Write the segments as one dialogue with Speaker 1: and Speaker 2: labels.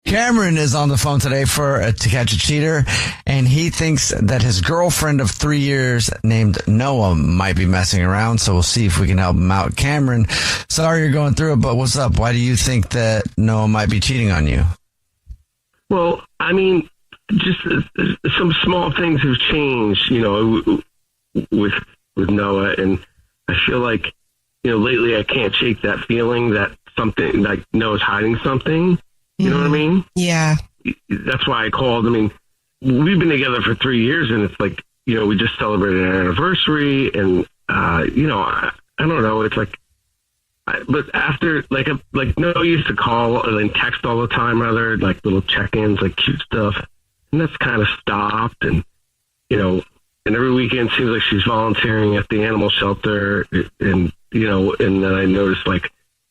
Speaker 1: Cameron is on the phone today to catch a cheater, and he thinks that his girlfriend of 3 years named Noah might be messing around, so we'll see if we can help him out. Cameron, sorry you're going through it, but what's up? Why do you think that Noah might be cheating on you?
Speaker 2: Well, I mean, just some small things have changed, with Noah, and I feel like, lately I can't shake that feeling that something, like Noah's hiding something. You know what I mean?
Speaker 3: Yeah.
Speaker 2: That's why I called. I mean, we've been together for 3 years, and it's like, we just celebrated our anniversary, and, I don't know. It's like, but after, like Noah used to call and text all the time, rather, like little check-ins, like cute stuff, and that's kind of stopped, and, and every weekend seems like she's volunteering at the animal shelter, and, and then I noticed, like,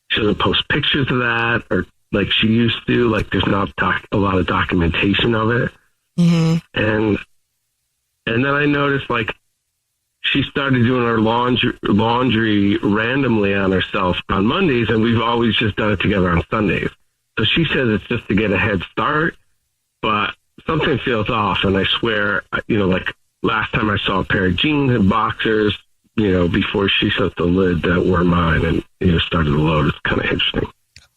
Speaker 2: she doesn't post pictures of that, or like she used to, like there's not a lot of documentation of it.
Speaker 3: Mm-hmm.
Speaker 2: And then I noticed, like, she started doing her laundry randomly on herself on Mondays, and we've always just done it together on Sundays. So she says it's just to get a head start, but something feels off, and I swear, like last time I saw a pair of jeans and boxers, before she shut the lid that were mine and, started the load. It's kind of interesting.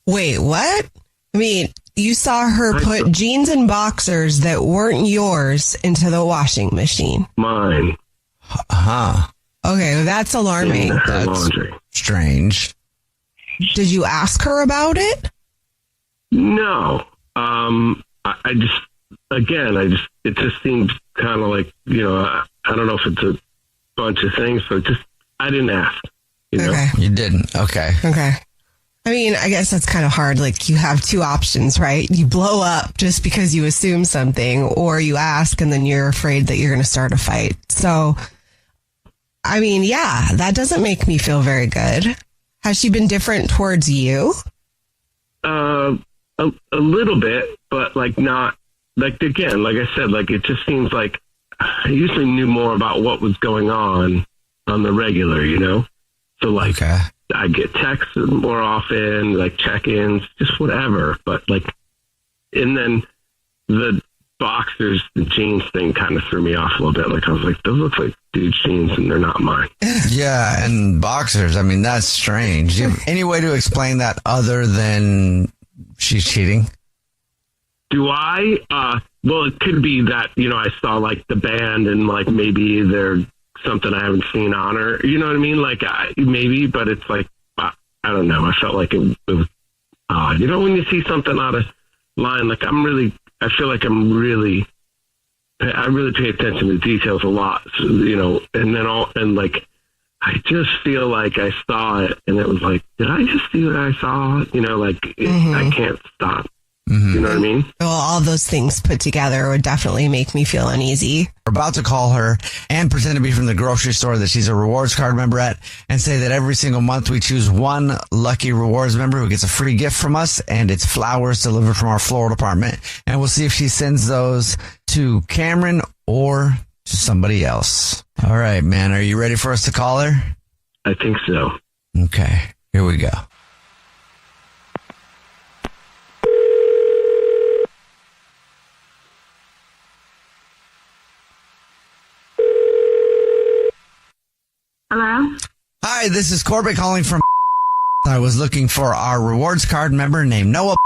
Speaker 3: Wait, what? I mean, you saw her put jeans and boxers that weren't yours into the washing machine.
Speaker 2: Mine.
Speaker 1: Huh.
Speaker 3: Okay, well, that's alarming.
Speaker 2: That's laundry.
Speaker 1: Strange.
Speaker 3: Did you ask her about it?
Speaker 2: No. I just, it just seems kind of like, I don't know if it's a bunch of things, but I didn't ask.
Speaker 3: Okay.
Speaker 1: You didn't. Okay.
Speaker 3: I mean, I guess that's kind of hard. Like, you have two options, right? You blow up just because you assume something, or you ask and then you're afraid that you're going to start a fight. So, I mean, yeah, that doesn't make me feel very good. Has she been different towards you?
Speaker 2: A little bit, but like not, like, again, like I said, like it just seems like I usually knew more about what was going on the regular, So like,
Speaker 1: okay.
Speaker 2: I get texts more often, like check-ins, just whatever. But like, and then the boxers, the jeans thing kind of threw me off a little bit. Like I was like, those look like dude's jeans and they're not mine.
Speaker 1: Yeah, and boxers. I mean, that's strange. Do you have any way to explain that other than she's cheating?
Speaker 2: Do I? Well, it could be that, I saw like the band and like maybe they're something I haven't seen on her. You know what I mean? Like maybe, but it's like, I don't know. I felt like it was odd. When you see something out of line, like I feel like I really pay attention to details a lot, so, and like, I just feel like I saw it and it was like, did I just see what I saw? I can't stop.
Speaker 1: Mm-hmm.
Speaker 2: You know what I mean?
Speaker 3: Well, all those things put together would definitely make me feel uneasy.
Speaker 1: We're about to call her and pretend to be from the grocery store that she's a rewards card member at, and say that every single month we choose one lucky rewards member who gets a free gift from us, and it's flowers delivered from our floral department. And we'll see if she sends those to Cameron or to somebody else. All right, man. Are you ready for us to call her?
Speaker 2: I think so.
Speaker 1: Okay. Here we go.
Speaker 4: Hello?
Speaker 1: Hi, this is Corbett calling from. I was looking for our rewards card member named Noah.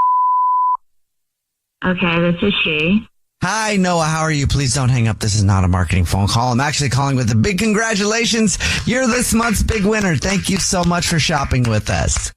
Speaker 4: Okay, this is she.
Speaker 1: Hi, Noah. How are you? Please don't hang up. This is not a marketing phone call. I'm actually calling with a big congratulations. You're this month's big winner. Thank you so much for shopping with us.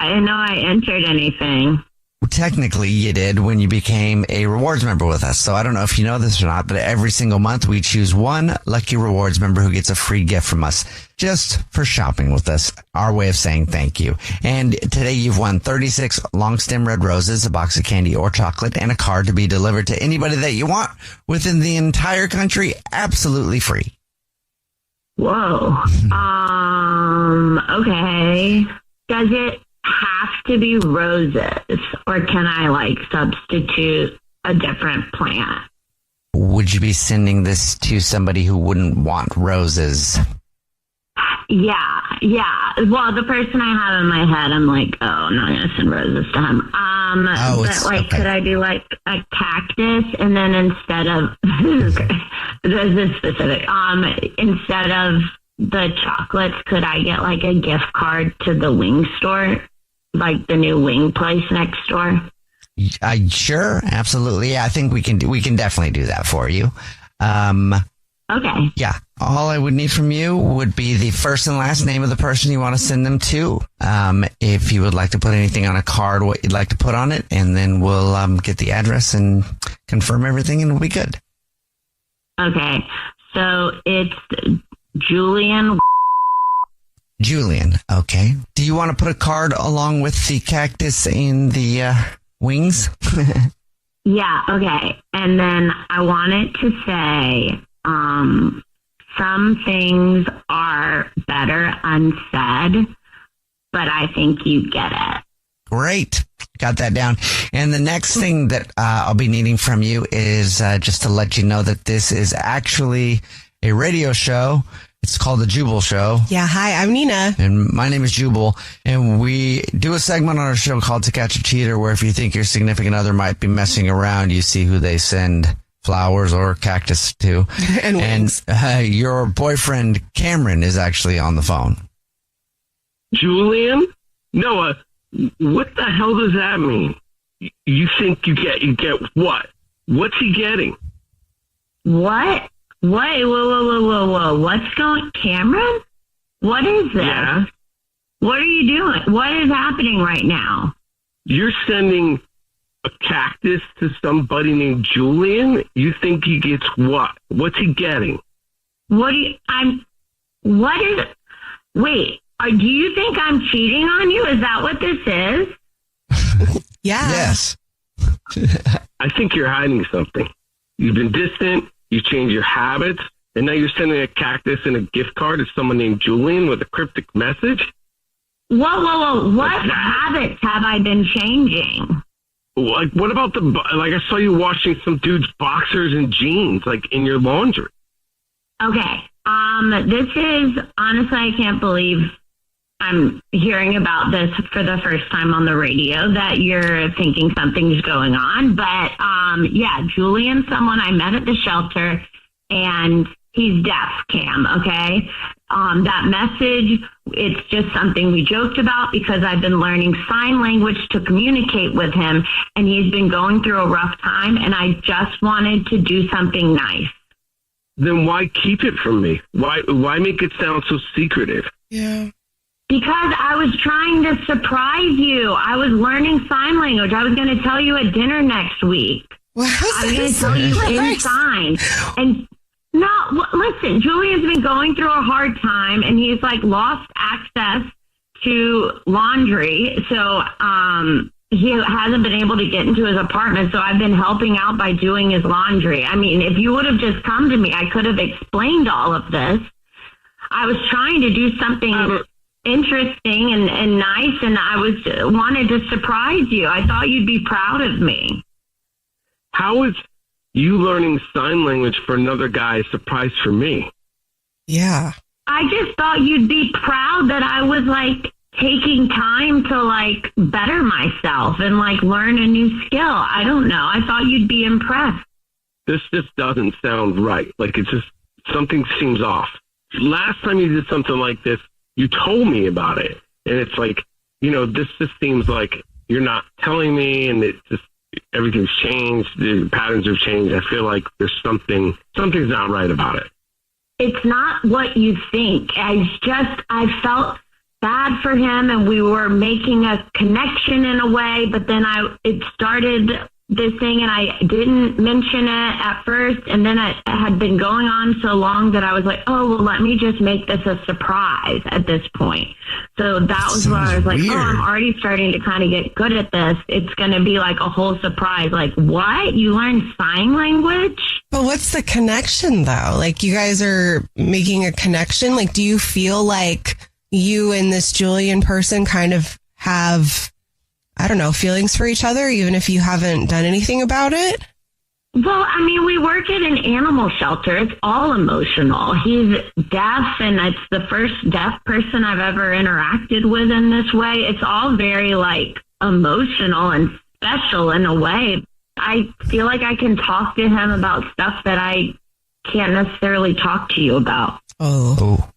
Speaker 4: I didn't know I entered anything.
Speaker 1: Technically, you did when you became a rewards member with us. So I don't know if you know this or not, but every single month we choose one lucky rewards member who gets a free gift from us just for shopping with us. Our way of saying thank you. And today you've won 36 long stem red roses, a box of candy or chocolate, and a card to be delivered to anybody that you want within the entire country, absolutely free.
Speaker 4: Whoa. Okay. Does it have to be roses, or can I substitute a different plant?
Speaker 1: Would you be sending this to somebody who wouldn't want roses?
Speaker 4: Yeah. Well, the person I have in my head, I'm like, oh, I'm not going to send roses to him. But like, could I do like a cactus, and then instead of this is specific, instead of the chocolates, could I get like a gift card to the wing store, like the new wing place next door?
Speaker 1: Sure, absolutely. Yeah, I think we can definitely do that for you.
Speaker 4: Okay.
Speaker 1: Yeah. All I would need from you would be the first and last name of the person you want to send them to. If you would like to put anything on a card, what you'd like to put on it, and then we'll get the address and confirm everything, and we'll be good.
Speaker 4: Okay. So it's Julian.
Speaker 1: Okay. Do you want to put a card along with the cactus and the wings?
Speaker 4: Yeah. Okay. And then I wanted to say, some things are better unsaid, but I think you get it.
Speaker 1: Great. Got that down. And the next thing that I'll be needing from you is just to let you know that this is actually a radio show. It's called The Jubal Show.
Speaker 3: Yeah, hi, I'm Nina.
Speaker 1: And my name is Jubal. And we do a segment on our show called To Catch a Cheater, where if you think your significant other might be messing around, you see who they send flowers or cactus to. And your boyfriend, Cameron, is actually on the phone.
Speaker 2: Julian? Noah, what the hell does that mean? You think you get what? What's he getting?
Speaker 4: What? Wait, whoa. What's going, Cameron? What is this?
Speaker 2: Yeah.
Speaker 4: What are you doing? What is happening right now?
Speaker 2: You're sending a cactus to somebody named Julian? You think he gets what? What's he getting?
Speaker 4: Do you think I'm cheating on you? Is that what this is?
Speaker 3: Yeah.
Speaker 1: Yes.
Speaker 2: I think you're hiding something. You've been distant, you changed your habits, and now you're sending a cactus and a gift card to someone named Julian with a cryptic message?
Speaker 4: Whoa. What habits have I been changing?
Speaker 2: Like, what about I saw you washing some dude's boxers and jeans, like, in your laundry.
Speaker 4: Okay. This is, honestly, I can't believe I'm hearing about this for the first time on the radio, that you're thinking something's going on. But, yeah, Julian's someone I met at the shelter, and he's deaf, Cam, okay? That message, it's just something we joked about because I've been learning sign language to communicate with him, and he's been going through a rough time, and I just wanted to do something nice.
Speaker 2: Then why keep it from me? Why make it sound so secretive?
Speaker 3: Yeah.
Speaker 4: Because I was trying to surprise you. I was learning sign language. I was going to tell you at dinner next week. I was going to tell you in sign. And no, listen, Julian's been going through a hard time, and he's like lost access to laundry. So he hasn't been able to get into his apartment. So I've been helping out by doing his laundry. I mean, if you would have just come to me, I could have explained all of this. I was trying to do something interesting and nice, and I wanted to surprise you. I thought you'd be proud of me.
Speaker 2: How is you learning sign language for another guy a surprise for me?
Speaker 3: Yeah.
Speaker 4: I just thought you'd be proud that I was like taking time to like better myself and like learn a new skill. I don't know. I thought you'd be impressed.
Speaker 2: This just doesn't sound right. Like, it's just, something seems off. Last time you did something like this, you told me about it. And it's like, this just seems like you're not telling me, and it just, everything's changed. The patterns have changed. I feel like there's something's not right about it.
Speaker 4: It's not what you think. I felt bad for him, and we were making a connection in a way, but then it started this thing, and I didn't mention it at first, and then it had been going on so long that I was like, oh, well, let me just make this a surprise at this point. So that was where I was like, oh, I'm already starting to kind of get good at this. It's going to be like a whole surprise. Like, what? You learned sign language?
Speaker 3: But what's the connection, though? Like, you guys are making a connection? Like, do you feel like you and this Julian person kind of have, I don't know, feelings for each other, even if you haven't done anything about it?
Speaker 4: Well, I mean, we work at an animal shelter. It's all emotional. He's deaf, and it's the first deaf person I've ever interacted with in this way. It's all very, like, emotional and special in a way. I feel like I can talk to him about stuff that I can't necessarily talk to you about.
Speaker 1: Oh.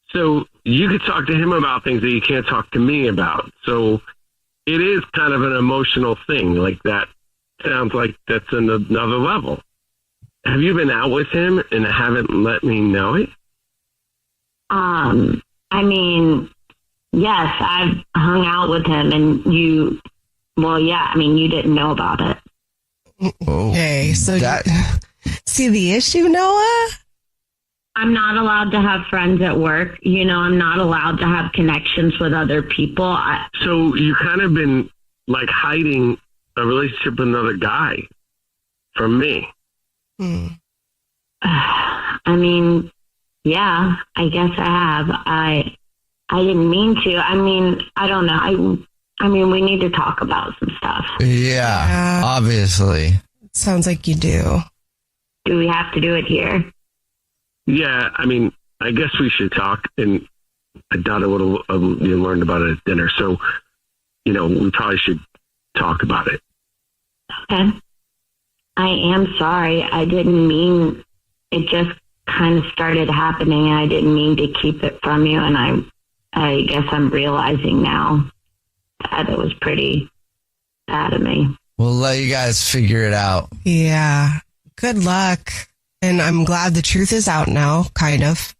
Speaker 2: So you could talk to him about things that you can't talk to me about. So it is kind of an emotional thing. Like, that sounds like that's another level. Have you been out with him and haven't let me know it?
Speaker 4: I mean, yes, I've hung out with him, and you didn't know about it.
Speaker 3: Okay, so see the issue, Noah?
Speaker 4: I'm not allowed to have friends at work. You know, I'm not allowed to have connections with other people.
Speaker 2: So you kind of been, like, hiding a relationship with another guy from me.
Speaker 4: I mean, yeah, I guess I have. I didn't mean to. I mean, I don't know. I mean, we need to talk about some stuff.
Speaker 1: Yeah, obviously.
Speaker 3: Sounds like you do.
Speaker 4: Do we have to do it here?
Speaker 2: Yeah, I mean, I guess we should talk, and I doubt I would have learned about it at dinner. So, you know, we probably should talk about it.
Speaker 4: Okay. I am sorry. I didn't mean, it just kind of started happening, and I didn't mean to keep it from you. And I guess I'm realizing now that it was pretty bad of me.
Speaker 1: We'll let you guys figure it out.
Speaker 3: Yeah. Good luck. And I'm glad the truth is out now, kind of.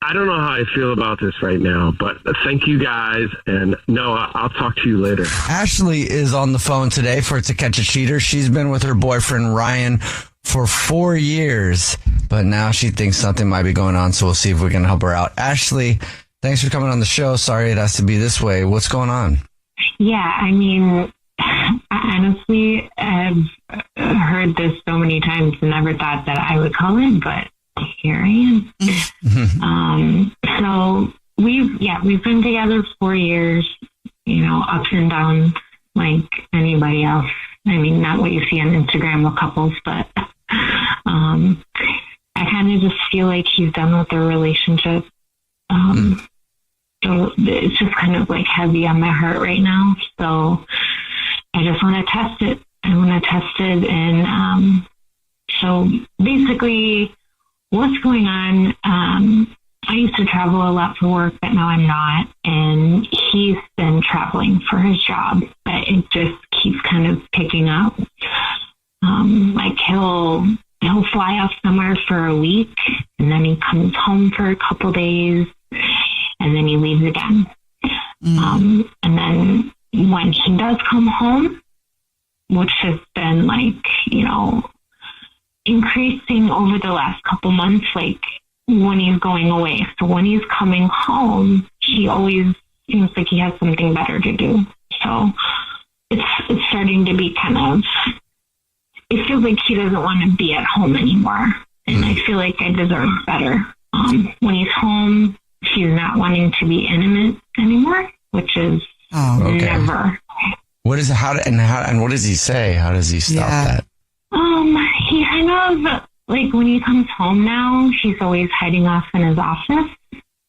Speaker 2: I don't know how I feel about this right now, but thank you guys. And Noah, I'll talk to you later.
Speaker 1: Ashley is on the phone today for To Catch a Cheater. She's been with her boyfriend, Ryan, for 4 years, but now she thinks something might be going on, so we'll see if we can help her out. Ashley, thanks for coming on the show. Sorry it has to be this way. What's going on?
Speaker 5: Yeah, I mean, honestly, I've heard this so many times and never thought that I would call in, but here I am. So we've been together 4 years, you know, ups and downs like anybody else. I mean, not what you see on Instagram with couples, but I kind of just feel like he's done with their relationship. So it's just kind of like heavy on my heart right now. So I just want to test it. And so basically what's going on, I used to travel a lot for work, but now I'm not. And he's been traveling for his job, but it just keeps kind of picking up. Like he'll fly off somewhere for a week, and then he comes home for a couple days, and then he leaves again. And then when he does come home, which has been like, you know, increasing over the last couple months, like when he's going away. So when he's coming home, he always seems like he has something better to do. So it's starting to be kind of, it feels like he doesn't want to be at home anymore. And I feel like I deserve better. When he's home, he's not wanting to be intimate anymore, which is never.
Speaker 1: What is and what does he say? How does he stop that?
Speaker 5: He kind of, like when he comes home now, he's always hiding off in his office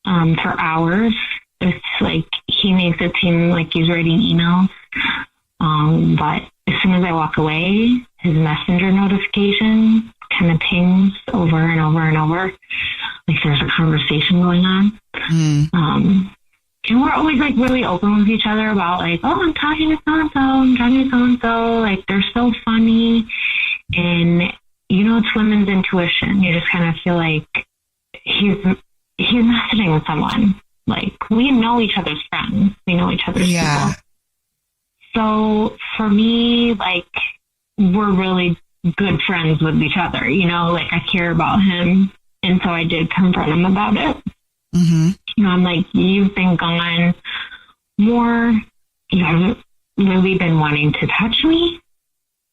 Speaker 5: for hours. It's like he makes it seem like he's writing emails. But as soon as I walk away, his messenger notification kind of pings over and over and over. Like there's a conversation going on. And we're always like really open with each other about like, oh, I'm talking to so-and-so, I'm talking to so-and-so. Like they're so funny. And, you know, it's women's intuition. You just kind of feel like he's messaging with someone. Like we know each other's friends. We know each other's people. So for me, like we're really good friends with each other, you know, like I care about him. And so I did confront him about it. You know, I'm like, you've been gone more. You haven't really been wanting to touch me,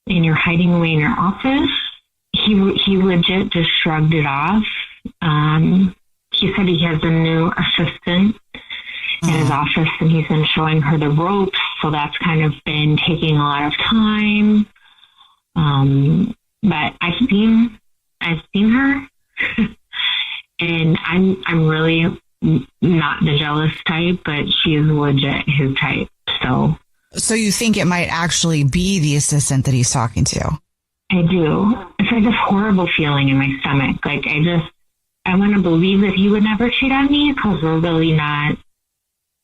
Speaker 5: and you're hiding away in your office. He legit just shrugged it off. He said he has a new assistant in his office, and he's been showing her the ropes. So that's kind of been taking a lot of time. but I've seen her, and I'm really not the jealous type, but she is legit his type.
Speaker 6: So you think it might actually be the assistant that he's talking to?
Speaker 5: I do. It's like this horrible feeling in my stomach. Like I want to believe that he would never cheat on me, because we're really not,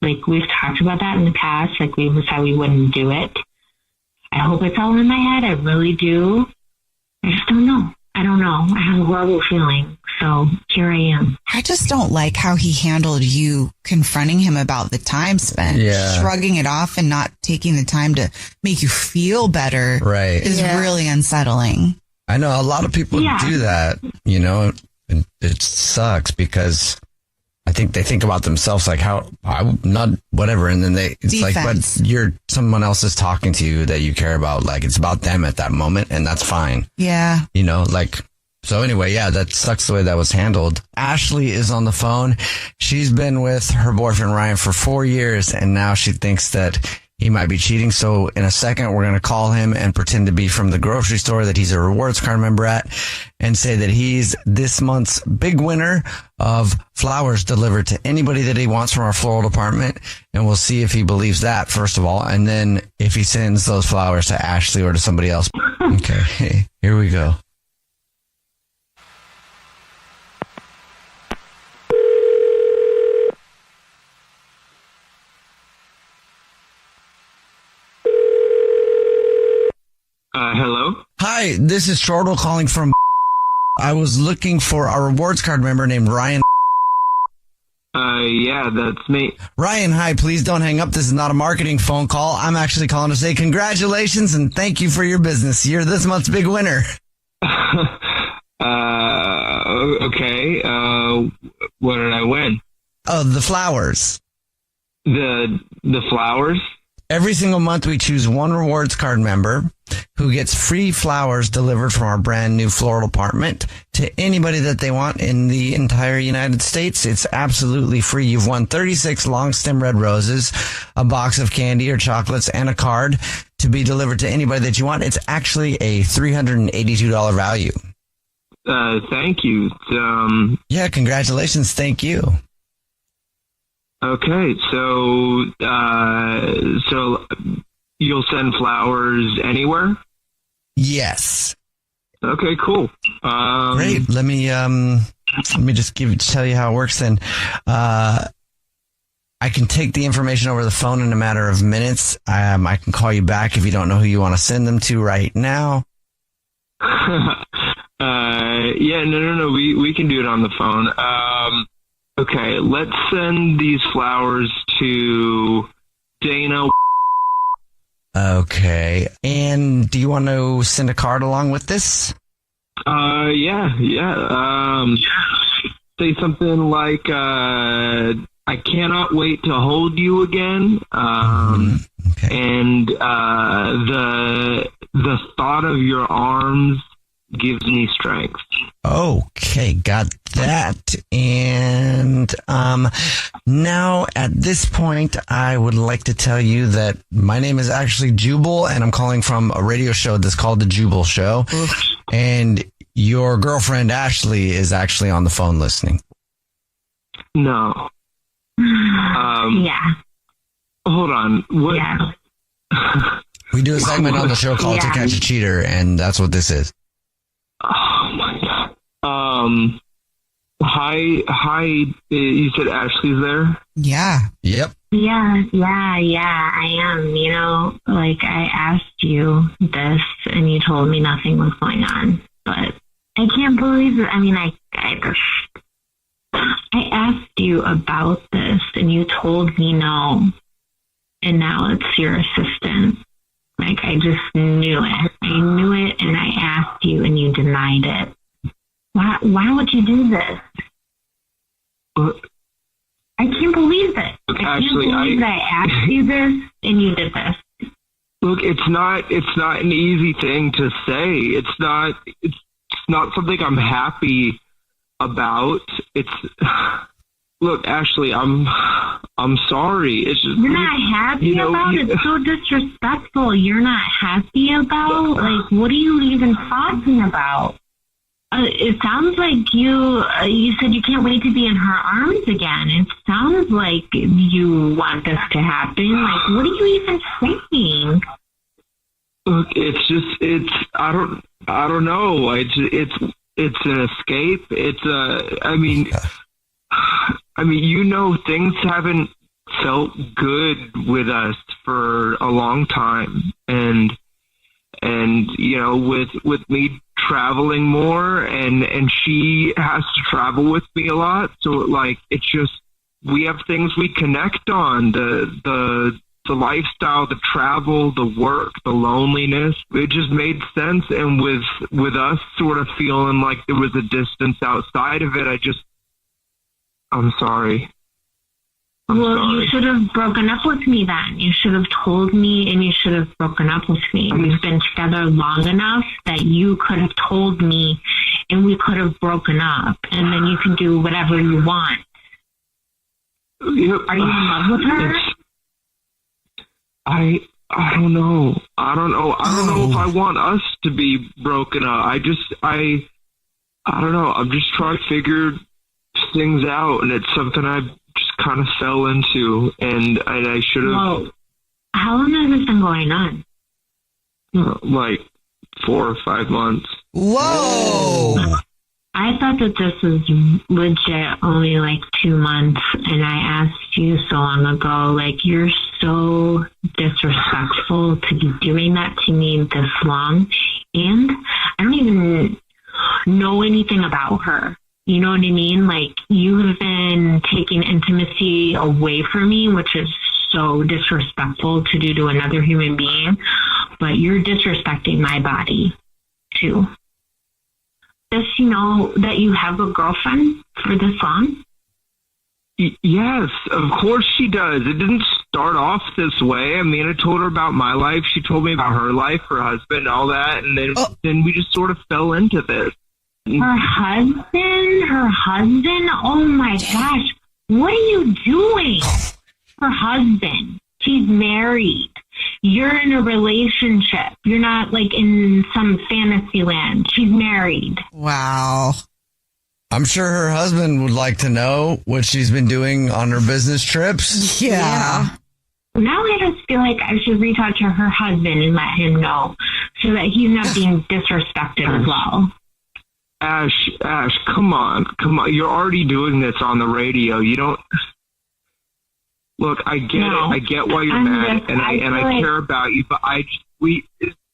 Speaker 5: like, we've talked about that in the past. Like, we've said we wouldn't do it. I hope it's all in my head. I really do. I just don't know. I don't know. I have a horrible feeling. So here I am.
Speaker 6: I just don't like how he handled you confronting him about the time spent.
Speaker 1: Yeah.
Speaker 6: Shrugging it off and not taking the time to make you feel better.
Speaker 1: Right.
Speaker 6: Is really unsettling.
Speaker 1: I know a lot of people do that, you know, and it sucks because I think they think about themselves like how I'm not whatever. And then it's
Speaker 6: Defense.
Speaker 1: like, but someone else is talking to you that you care about. Like it's about them at that moment. And that's fine.
Speaker 6: Yeah.
Speaker 1: You know, like, so anyway, yeah, that sucks the way that was handled. Ashley is on the phone. She's been with her boyfriend Ryan for 4 years, and now she thinks that he might be cheating. So in a second, we're going to call him and pretend to be from the grocery store that he's a rewards card member at, and say that he's this month's big winner of flowers delivered to anybody that he wants from our floral department. And we'll see if he believes that, first of all, and then if he sends those flowers to Ashley or to somebody else. Okay, here we go.
Speaker 2: Hello?
Speaker 1: Hi, this is Chortle calling from. I was looking for a rewards card member named Ryan.
Speaker 2: Yeah, that's me.
Speaker 1: Ryan, hi, please don't hang up. This is not a marketing phone call. I'm actually calling to say congratulations and thank you for your business. You're this month's big winner.
Speaker 2: Okay. What did I win?
Speaker 1: Oh, the flowers.
Speaker 2: The flowers?
Speaker 1: Every single month we choose one rewards card member who gets free flowers delivered from our brand new floral department to anybody that they want in the entire United States. It's absolutely free. You've won 36 long stem red roses, a box of candy or chocolates, and a card to be delivered to anybody that you want. It's actually a $382 value.
Speaker 2: Thank you.
Speaker 1: Yeah, congratulations. Thank you.
Speaker 2: Okay, so you'll send flowers anywhere?
Speaker 1: Yes.
Speaker 2: Okay, cool.
Speaker 1: Great. Let me just tell you how it works then. I can take the information over the phone in a matter of minutes. I can call you back if you don't know who you want to send them to right now.
Speaker 2: Yeah, no. We can do it on the phone. Okay, let's send these flowers to Dana.
Speaker 1: Okay. And do you want to send a card along with this?
Speaker 2: Yeah. Say something like, I cannot wait to hold you again.
Speaker 1: Okay.
Speaker 2: And the thought of your arms gives me strength.
Speaker 1: Okay, got that. And now at this point, I would like to tell you that my name is actually Jubal, and I'm calling from a radio show that's called The Jubal Show. And your girlfriend, Ashley, is actually on the phone listening.
Speaker 2: No.
Speaker 5: Yeah.
Speaker 2: Hold on. What?
Speaker 5: Yeah.
Speaker 1: We do a segment on the show called To Catch a Cheater, and that's what this is.
Speaker 2: Oh my God. Hi. You said Ashley's there?
Speaker 6: Yeah.
Speaker 1: Yep.
Speaker 5: Yeah, I am. You know, like I asked you this and you told me nothing was going on, but I can't believe it. I mean, I asked you about this and you told me no, and now it's your assistant. Like, I just knew it. I knew it, and I asked you, and you denied it. Why would you do this? I can't believe it. I can't believe that I asked you this, and you did this.
Speaker 2: Look, it's not an easy thing to say. It's not something I'm happy about. Look, Ashley, I'm sorry. It's just
Speaker 5: you're not happy about it. It's so disrespectful. You're not happy about? Like, what are you even talking about? It sounds like you said you can't wait to be in her arms again. It sounds like you want this to happen. Like, what are you even saying?
Speaker 2: Look, I don't know. It's an escape. Things haven't felt good with us for a long time, and with me traveling more, and she has to travel with me a lot, so like it's just we have things we connect on, the lifestyle, the travel, the work, the loneliness. It just made sense, and with us sort of feeling like there was a distance outside of it, I'm sorry.
Speaker 5: You should have broken up with me then. You should have told me, and you should have broken up with me. We've been together long enough that you could have told me, and we could have broken up, and then you can do whatever you want. Are you in love with her?
Speaker 2: I don't know. I don't know if I want us to be broken up. I don't know. I'm just trying to figure things out, and it's something I've just kind of fell into, and I should have.
Speaker 5: Well, how long has this been going on?
Speaker 2: Like 4 or 5 months.
Speaker 6: Whoa!
Speaker 5: I thought that this was legit only like 2 months, and I asked you so long ago, like, you're so disrespectful to be doing that to me this long, and I don't even know anything about her. You know what I mean? Like, you have been taking intimacy away from me, which is so disrespectful to do to another human being, but you're disrespecting my body too. Does she know that you have a girlfriend for this long?
Speaker 2: Yes, of course she does. It didn't start off this way. I mean, I told her about my life. She told me about her life, her husband, all that, and then we just sort of fell into this.
Speaker 5: Her husband? Oh my gosh. What are you doing? Her husband. She's married. You're in a relationship. You're not like in some fantasy land. She's married.
Speaker 6: Wow.
Speaker 1: I'm sure her husband would like to know what she's been doing on her business trips.
Speaker 6: Yeah.
Speaker 5: Now I just feel like I should reach out to her husband and let him know so that he's not being disrespected as well.
Speaker 2: Ash, come on. You're already doing this on the radio. You don't. Look, I get it. I get why you're mad, and I care about you. But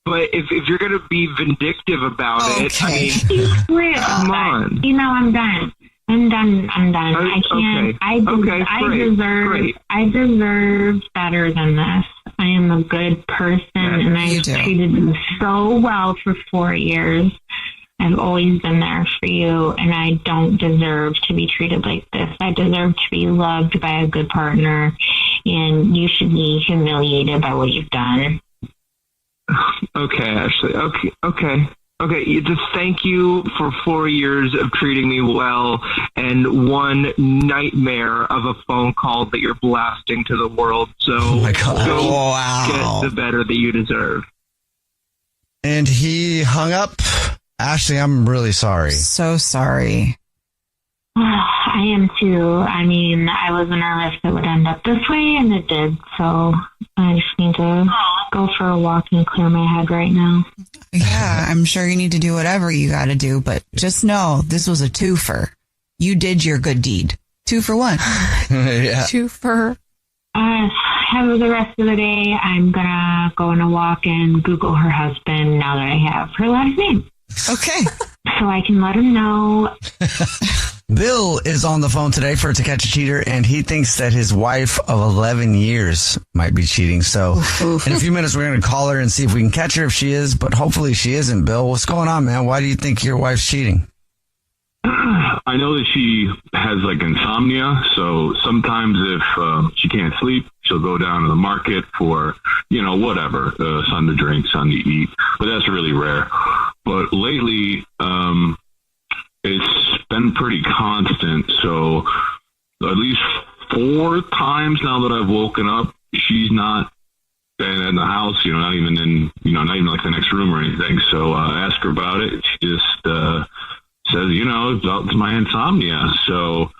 Speaker 2: But if you're gonna be vindictive about it, I mean, come on.
Speaker 5: You know, I'm done. I can't.
Speaker 2: Okay.
Speaker 5: I deserve better than this. I am a good person, and I've treated you so well for 4 years. I've always been there for you, and I don't deserve to be treated like this. I deserve to be loved by a good partner, and you should be humiliated by what you've done.
Speaker 2: Okay, Ashley. Okay. Just thank you for 4 years of treating me well and one nightmare of a phone call that you're blasting to the world. So go get the better that you deserve.
Speaker 1: And he hung up. Ashley, I'm really sorry.
Speaker 6: So sorry.
Speaker 5: I am too. I mean, I wasn't nervous it would end up this way, and it did. So I just need to go for a walk and clear my head right now.
Speaker 6: Yeah, I'm sure you need to do whatever you got to do, but just know this was a twofer. You did your good deed. 2 for 1.
Speaker 1: Yeah.
Speaker 6: 2 for.
Speaker 5: Have the rest of the day. I'm gonna go on a walk and Google her husband now that I have her last name.
Speaker 6: Okay.
Speaker 5: So I can let him know.
Speaker 1: Bill is on the phone today for To Catch a Cheater, and he thinks that his wife of 11 years might be cheating. So in a few minutes, we're going to call her and see if we can catch her if she is, but hopefully she isn't. Bill, what's going on, man? Why do you think your wife's cheating?
Speaker 7: I know that she has like insomnia, so sometimes if she can't sleep, she'll go down to the market for, whatever, something to drink, something to eat, but that's really rare. But lately, it's been pretty constant, so at least 4 times now that I've woken up, she's not been in the house, not even in, not even like the next room or anything. So I asked her about it. She just says, it's my insomnia. So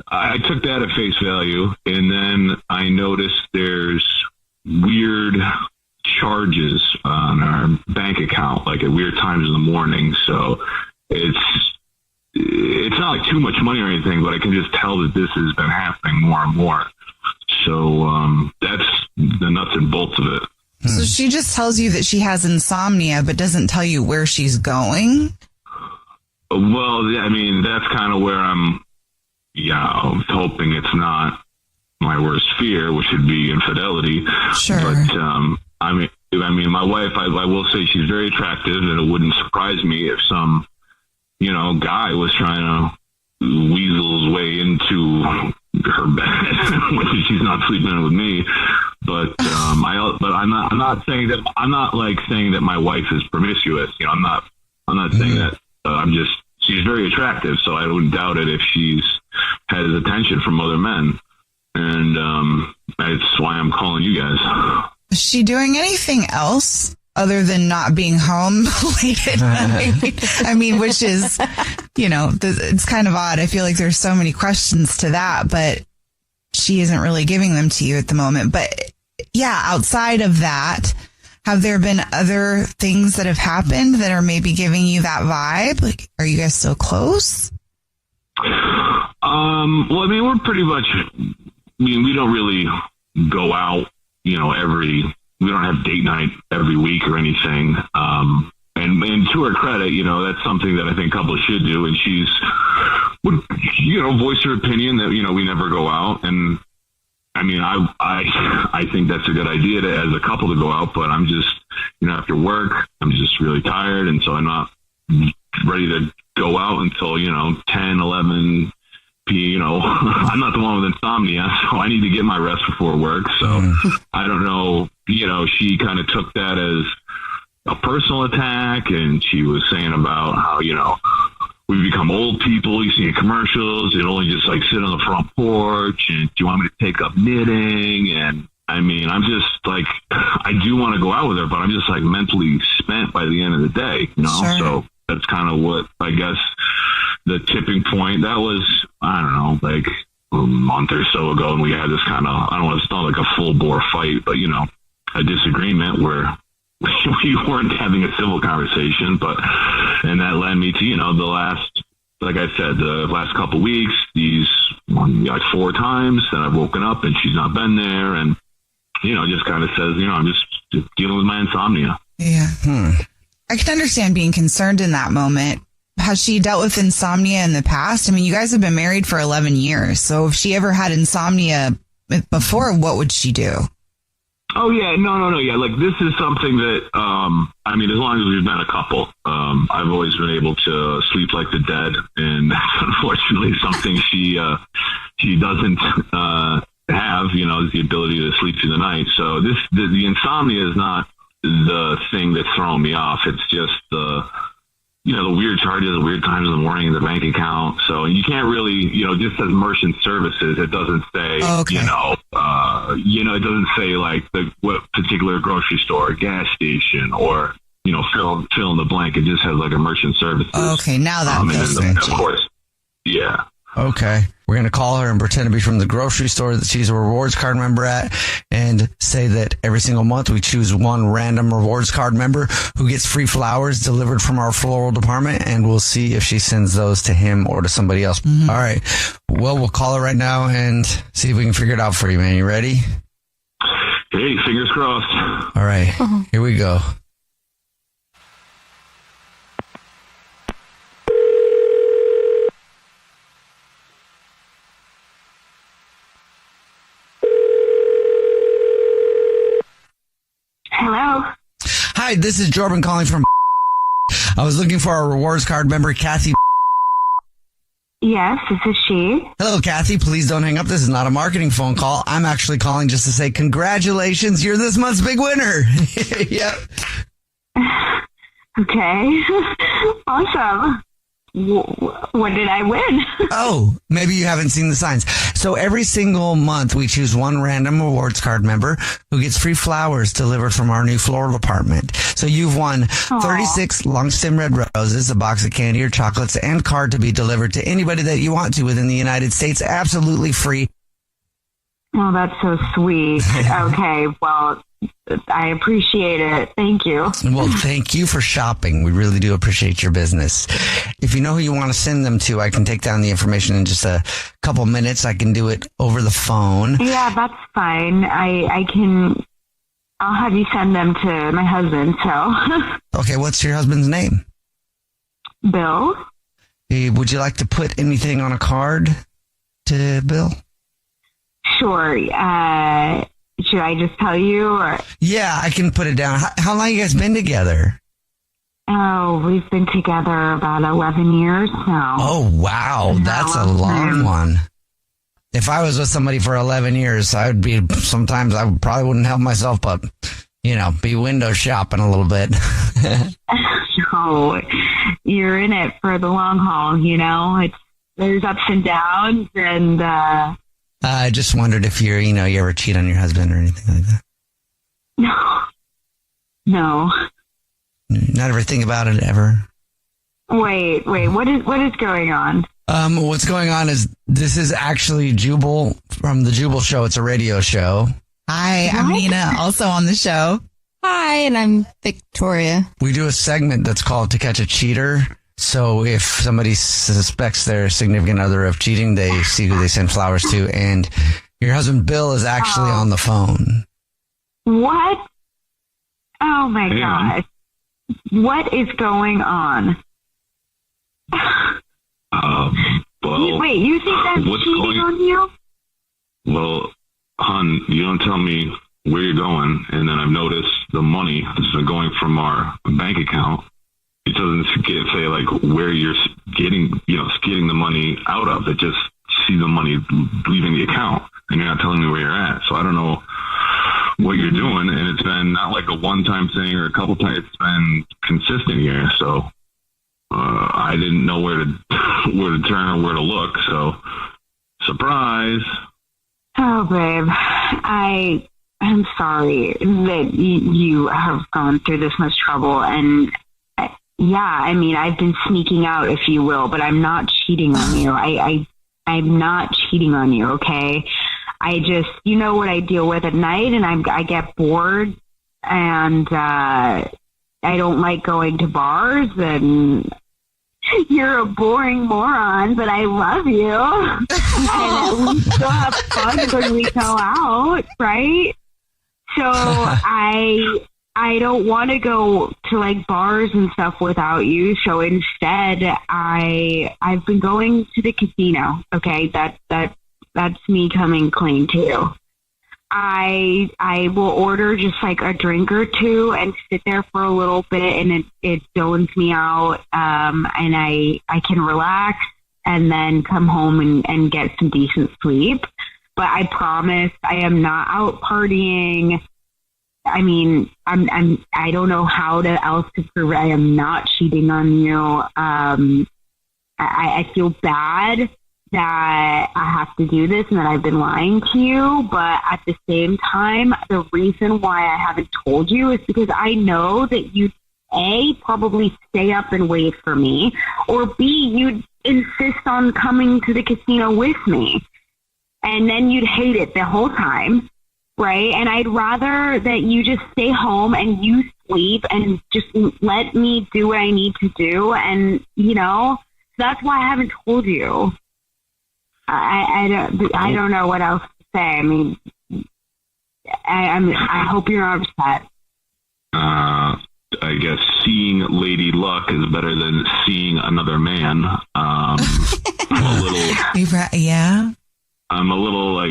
Speaker 7: I took that at face value. And then I noticed there's weird charges on our bank account, like at weird times in the morning. So it's not like too much money or anything, but I can just tell that this has been happening more and more. So that's the nuts and bolts of it.
Speaker 6: So she just tells you that she has insomnia, but doesn't tell you where she's going?
Speaker 7: Well, I mean, that's kind of where I'm hoping it's not my worst fear, which would be infidelity.
Speaker 6: Sure.
Speaker 7: But, I mean, my wife, I will say she's very attractive, and it wouldn't surprise me if some, guy was trying to weasel his way into her bed when she's not sleeping with me. But I'm not saying that my wife is promiscuous. I'm not saying that. She's very attractive, so I wouldn't doubt it if she's has attention from other men, and that's why I'm calling you guys.
Speaker 6: Is she doing anything else other than not being home late at night? I mean, which is, it's kind of odd. I feel like there's so many questions to that, but she isn't really giving them to you at the moment. But yeah, outside of that, have there been other things that have happened that are maybe giving you that vibe? Like, are you guys still close?
Speaker 7: Well, I mean, we're pretty much, we don't really go out, we don't have date night every week or anything. And to her credit, that's something that I think couples should do. And she's would, voice her opinion that, we never go out. And I mean, I think that's a good idea as a couple to go out, but I'm just, after work, I'm just really tired. And so I'm not ready to go out until, 10, 11 I'm not the one with insomnia, so I need to get my rest before work. So I don't know, she kind of took that as a personal attack, and she was saying about how, we become old people. You see in commercials, it only just like sit on the front porch, and do you want me to take up knitting? And I mean, I'm just like, I do want to go out with her, but I'm just like mentally spent by the end of the day,
Speaker 6: Sure.
Speaker 7: So that's kind of what, I guess, the tipping point. That was, I don't know, like a month or so ago, and we had this kind of, I don't know, it's not like a full bore fight, but a disagreement where we weren't having a civil conversation, and that led me to, the last, like I said, the last couple of weeks, these like 4 times that I've woken up and she's not been there, and, just kind of says, I'm just dealing with my insomnia.
Speaker 6: Yeah. I can understand being concerned in that moment. Has she dealt with insomnia in the past? I mean, you guys have been married for 11 years. So if she ever had insomnia before, what would she do?
Speaker 7: Oh, yeah. No. Yeah. Like, this is something that, I mean, as long as we've been a couple, I've always been able to sleep like the dead. And that's unfortunately something she doesn't, have, is the ability to sleep through the night. So the insomnia is not the thing that's throwing me off. It's just the weird charges, weird times in the morning in the bank account. So you can't really, just says merchant services. It doesn't say, it doesn't say like what particular grocery store, gas station, or, fill in the blank. It just has like a merchant services.
Speaker 6: Okay. Now that makes sense.
Speaker 7: Of course. Yeah.
Speaker 1: Okay. We're going to call her and pretend to be from the grocery store that she's a rewards card member at, and say that every single month we choose one random rewards card member who gets free flowers delivered from our floral department, and we'll see if she sends those to him or to somebody else. Mm-hmm. All right. Well, we'll call her right now and see if we can figure it out for you, man. You ready?
Speaker 7: Hey, fingers crossed.
Speaker 1: All right. Here we go.
Speaker 5: Hello.
Speaker 1: Hi, this is Jordan calling from. I was looking for our rewards card member, Kathy.
Speaker 5: Yes, this is she.
Speaker 1: Hello, Kathy. Please don't hang up. This is not a marketing phone call. I'm actually calling just to say congratulations. You're this month's big winner. Yep.
Speaker 5: Okay. Awesome. What did I win?
Speaker 1: Oh, maybe you haven't seen the signs. So every single month we choose one random rewards card member who gets free flowers delivered from our new floral department. So you've won 36 long stem red roses, a box of candy or chocolates, and card to be delivered to anybody that you want to within the United States, absolutely free.
Speaker 5: Oh, that's so sweet. Okay, well, I appreciate it. Thank you.
Speaker 1: Well, thank you for shopping. We really do appreciate your business. If you know who you want to send them to, I can take down the information in just a couple minutes. I can do it over the phone.
Speaker 5: Yeah, that's fine. I'll have you send them to my husband, so.
Speaker 1: Okay, what's your husband's name?
Speaker 5: Bill?
Speaker 1: Hey, would you like to put anything on a card to Bill?
Speaker 5: Sure. Should I just tell you? Or?
Speaker 1: Yeah, I can put it down. How long you guys been together?
Speaker 5: Oh, we've been together about 11 years now.
Speaker 1: Oh, wow. That's a long one. If I was with somebody for 11 years, sometimes I probably wouldn't help myself but, be window shopping a little bit.
Speaker 5: No, you're in it for the long haul, there's ups and downs, and
Speaker 1: I just wondered if you ever cheat on your husband or anything like that.
Speaker 5: No.
Speaker 1: Not ever think about it ever.
Speaker 5: Wait, what is going on?
Speaker 1: What's going on is this is actually Jubal from the Jubal Show. It's a radio show.
Speaker 6: Hi, I'm Nina, also on the show.
Speaker 8: Hi, and I'm Victoria.
Speaker 1: We do a segment that's called To Catch a Cheater. So if somebody suspects their significant other of cheating, they see who they send flowers to. And your husband, Bill, is actually on the phone.
Speaker 5: What? Oh, my gosh. What is going on?
Speaker 7: Well,
Speaker 5: wait, you think that's cheating on you?
Speaker 7: Well, hon, you don't tell me where you're going, and then I've noticed the money that's been going from our bank account. It doesn't say like where you're getting the money out of. It just see the money leaving the account, and you're not telling me where you're at. So I don't know what you're doing, and it's been not like a one-time thing or a couple times. It's been consistent here. So I didn't know where to turn or where to look. So surprise.
Speaker 5: Oh, babe, I'm sorry that you have gone through this much trouble, and I've been sneaking out, if you will, but I'm not cheating on you. I'm not cheating on you, okay? I just, what I deal with at night, and I get bored, and I don't like going to bars, and you're a boring moron, but I love you. And we still have fun when we go out, right? So I don't want to go to like bars and stuff without you. So instead, I've been going to the casino. Okay, that's me coming clean to you. I will order just like a drink or two and sit there for a little bit, and it zones me out, and I can relax and then come home and get some decent sleep. But I promise I am not out partying. I mean, I don't know how else to prove it. I am not cheating on you. I feel bad that I have to do this and that I've been lying to you. But at the same time, the reason why I haven't told you is because I know that you'd A, probably stay up and wait for me, or B, you'd insist on coming to the casino with me. And then you'd hate it the whole time, right? And I'd rather that you just stay home and you sleep and just let me do what I need to do. And, that's why I haven't told you. I don't know what else to say. I mean, I hope you're not upset.
Speaker 7: I guess seeing Lady Luck is better than seeing another man. I'm a little...
Speaker 6: Yeah?
Speaker 7: I'm a little I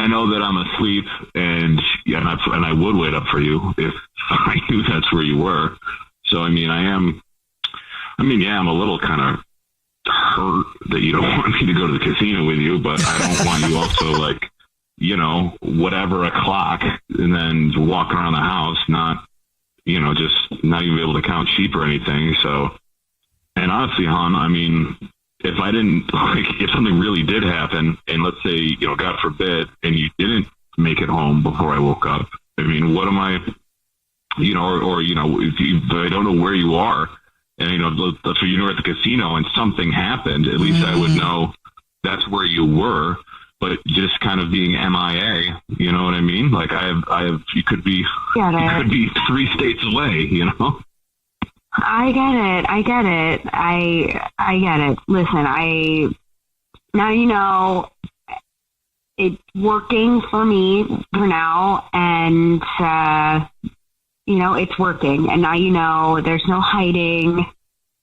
Speaker 7: know that I'm asleep, and I would wait up for you if I knew that's where you were. So, I'm a little kind of hurt that you don't want me to go to the casino with you, but I don't want you also whatever o'clock and then walking around the house, not, just not even be able to count sheep or anything. So And honestly, hon, I mean, if I didn't, like, if something really did happen, and let's say, you know, God forbid, and you didn't make it home before I woke up, I mean, what am I, you know, or you know, if I don't know where you are, and, you know, let's say you were at the casino and something happened, at least I would know that's where you were. But just kind of being MIA, you know what I mean? Like I have, you could be 3 states away, you know?
Speaker 5: I get it. I get it. Listen, now you know it's working for me for now, and you know it's working. And now you know there's no hiding.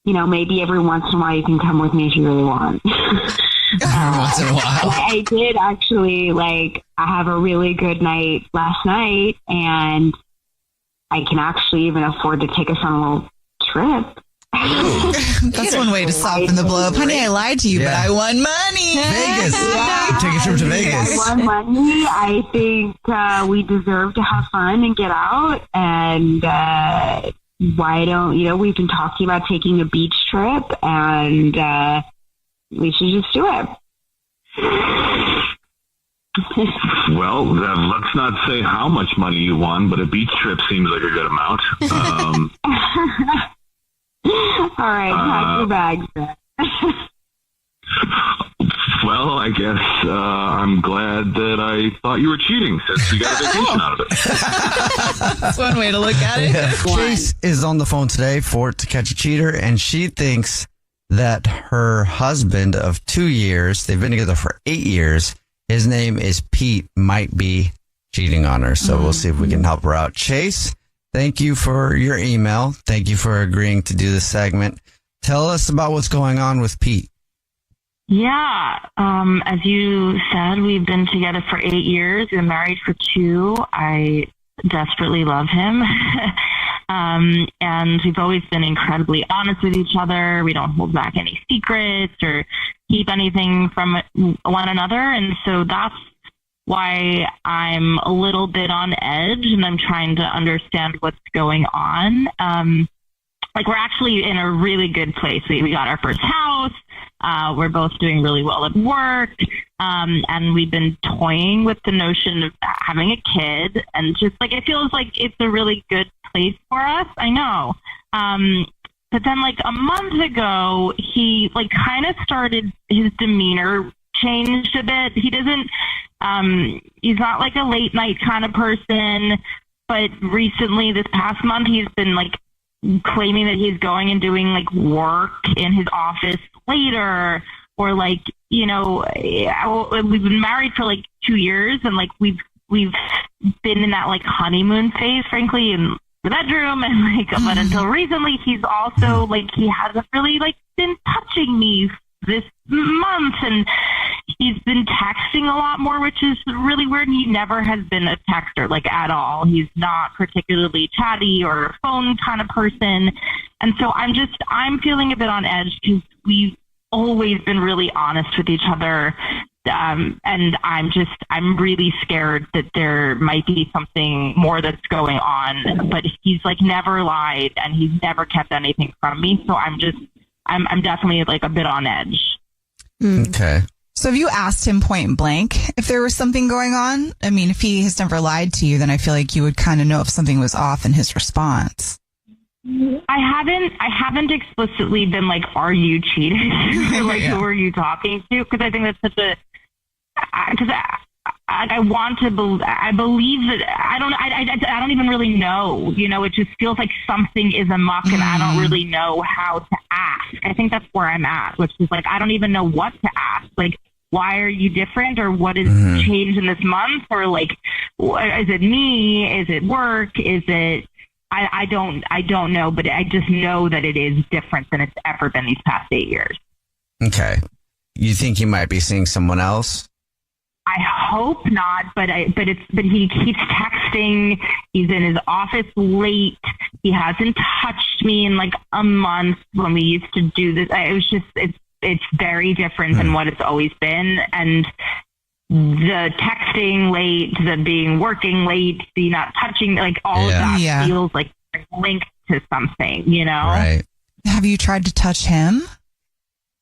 Speaker 5: You know, maybe every once in a while you can come with me if you really want.
Speaker 1: Every once in a while.
Speaker 5: I did actually, like, I have a really good night last night, and I can actually even afford to take us on a little trip.
Speaker 6: That's one way to soften the blow. Honey, I lied to you, but I won money.
Speaker 1: Vegas. Take a trip to Vegas.
Speaker 5: I won money. I think we deserve to have fun and get out. And why don't, you know, we've been talking about taking a beach trip, and we should just do it.
Speaker 7: Well, let's not say how much money you won, but a beach trip seems like a good amount.
Speaker 5: All right, pack your bags then.
Speaker 7: Well, I guess I'm glad that I thought you were cheating, since you got a vacation out of it.
Speaker 6: That's one way to look at it.
Speaker 1: Yeah. Chase is on the phone today for To Catch a Cheater, and she thinks that her husband of 2 years, they've been together for 8 years, his name is Pete, might be cheating on her. So we'll see if we can help her out. Chase, thank you for your email. Thank you for agreeing to do this segment. Tell us about what's going on with Pete.
Speaker 9: Yeah, as you said, we've been together for 8 years. We're married for 2. I desperately love him. And we've always been incredibly honest with each other. We don't hold back any secrets or keep anything from one another. And so that's why I'm a little bit on edge, and I'm trying to understand what's going on. Like, we're actually in a really good place. We got our first house. We're both doing really well at work. And we've been toying with the notion of having a kid, and just like, it feels like it's a really good place for us. I know. But then, like, a month ago, he, like, kind of started, his demeanor changed a bit. He doesn't, he's not like a late night kind of person, but recently, this past month, he's been, like, claiming that he's going and doing, like, work in his office later, or, like, you know, we've been married for like 2 years, and like we've been in that like honeymoon phase, frankly, in the bedroom, and like, but until recently, he's also like, he hasn't really like been touching me this month, and he's been texting a lot more, which is really weird. He never has been a texter, like, at all. He's not particularly chatty or a phone kind of person, and so I'm feeling a bit on edge, because we've always been really honest with each other. And I'm really scared that there might be something more that's going on, but he's like never lied, and he's never kept anything from me. So I'm definitely like a bit on edge.
Speaker 1: Okay.
Speaker 6: So have you asked him point blank if there was something going on? I mean, if he has never lied to you, then I feel like you would kind of know if something was off in his response.
Speaker 9: I haven't explicitly been like, are you cheating? Or like, who are you talking to? Because I think that's such a, because I want to I believe that I don't even really know, you know, it just feels like something is amok, and I don't really know how to ask. I think that's where I'm at, which is like, I don't even know what to ask. Like, why are you different, or what has changed in this month? Or like, is it me? Is it work? Is it, I don't know, but I just know that it is different than it's ever been these past 8 years.
Speaker 1: Okay. You think he might be seeing someone else?
Speaker 9: I hope not, but he keeps texting. He's in his office late. He hasn't touched me in like a month when we used to do this. It was just, it's very different than what it's always been. And the texting late, the working late, the not touching, like all of that feels like linked to something, you know?
Speaker 1: Right.
Speaker 6: Have you tried to touch him?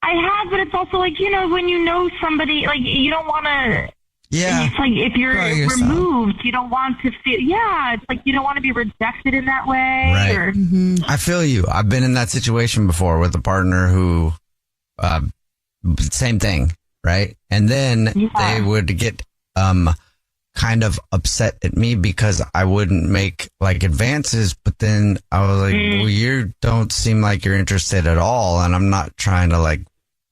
Speaker 9: I have, but it's also like, when you know somebody, like, you don't want to.
Speaker 1: Yeah.
Speaker 9: It's like if you're removed, you don't want to feel. Yeah, it's like you don't want to be rejected in that way.
Speaker 1: Right.
Speaker 9: Or,
Speaker 1: I feel you. I've been in that situation before with a partner who, same thing, right? And then they would get kind of upset at me because I wouldn't make like advances, but then I was like, well, you don't seem like you're interested at all, and I'm not trying to like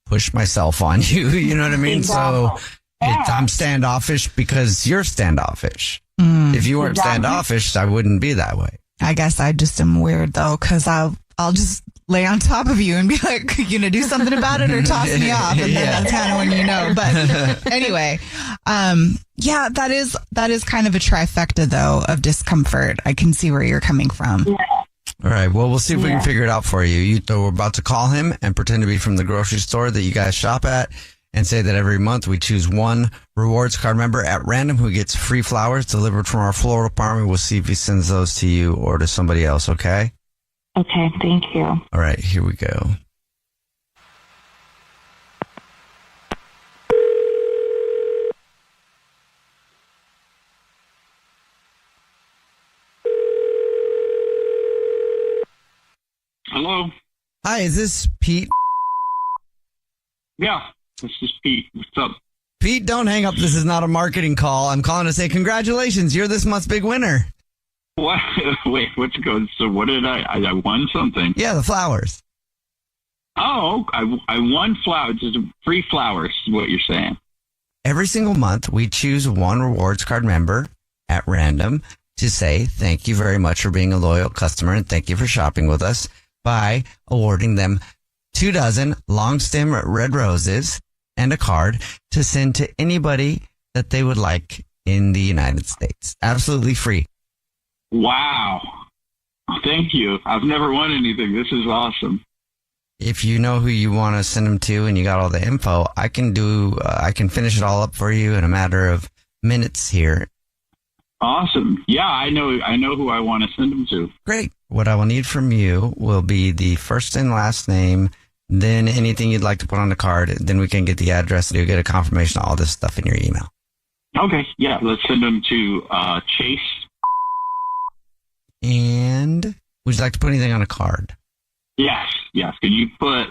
Speaker 1: push myself on you. You know what I mean?
Speaker 9: Exactly.
Speaker 1: So I'm standoffish because you're standoffish. If you weren't standoffish, I wouldn't be that way.
Speaker 6: I guess I just am weird though, because I'll just lay on top of you and be like, you know, do something about it or toss me off, and then that's kind of when you know. But anyway, yeah, that is kind of a trifecta though of discomfort. I can see where you're coming from.
Speaker 9: Yeah.
Speaker 1: All right. Well, we'll see if we can figure it out for you. We're about to call him and pretend to be from the grocery store that you guys shop at, and say that every month we choose one rewards card member at random who gets free flowers delivered from our floral department. We'll see if he sends those to you or to somebody else, okay?
Speaker 9: Okay, thank you.
Speaker 1: All right, here we go.
Speaker 7: Hello?
Speaker 1: Hi, is this Pete?
Speaker 7: Yeah, this is Pete. What's up?
Speaker 1: Pete, don't hang up. This is not a marketing call. I'm calling to say congratulations. You're this month's big winner.
Speaker 7: What? Wait, what's going? So what did I won something?
Speaker 1: Yeah, the flowers.
Speaker 7: Oh, I won flowers. Just free flowers is what you're saying.
Speaker 1: Every single month, we choose one rewards card member at random to say thank you very much for being a loyal customer and thank you for shopping with us by awarding them 2 dozen long stem red roses and a card to send to anybody that they would like in the United States. Absolutely free.
Speaker 7: Wow. Thank you. I've never won anything. This is awesome.
Speaker 1: If you know who you want to send them to and you got all the info, I can finish it all up for you in a matter of minutes here.
Speaker 7: Awesome. Yeah, I know who I want to send them to.
Speaker 1: Great. What I will need from you will be the first and last name, then anything you'd like to put on the card. Then we can get the address and you'll get a confirmation of all this stuff in your email.
Speaker 7: Okay. Yeah, let's send them to Chase.
Speaker 1: And would you like to put anything on a card?
Speaker 7: Yes. Could you put,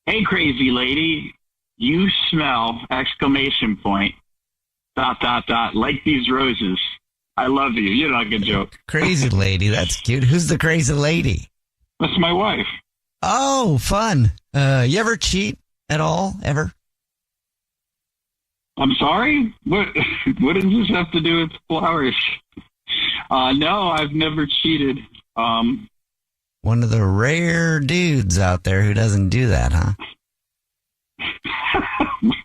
Speaker 7: hey, crazy lady, you smell, ! Like these roses. I love you. You know, like a joke.
Speaker 1: Crazy lady. That's cute. Who's the crazy lady?
Speaker 7: That's my wife.
Speaker 1: Oh, fun. You ever cheat at all? Ever?
Speaker 7: I'm sorry? What does this have to do with flowers? No, I've never cheated.
Speaker 1: One of the rare dudes out there who doesn't do that, huh?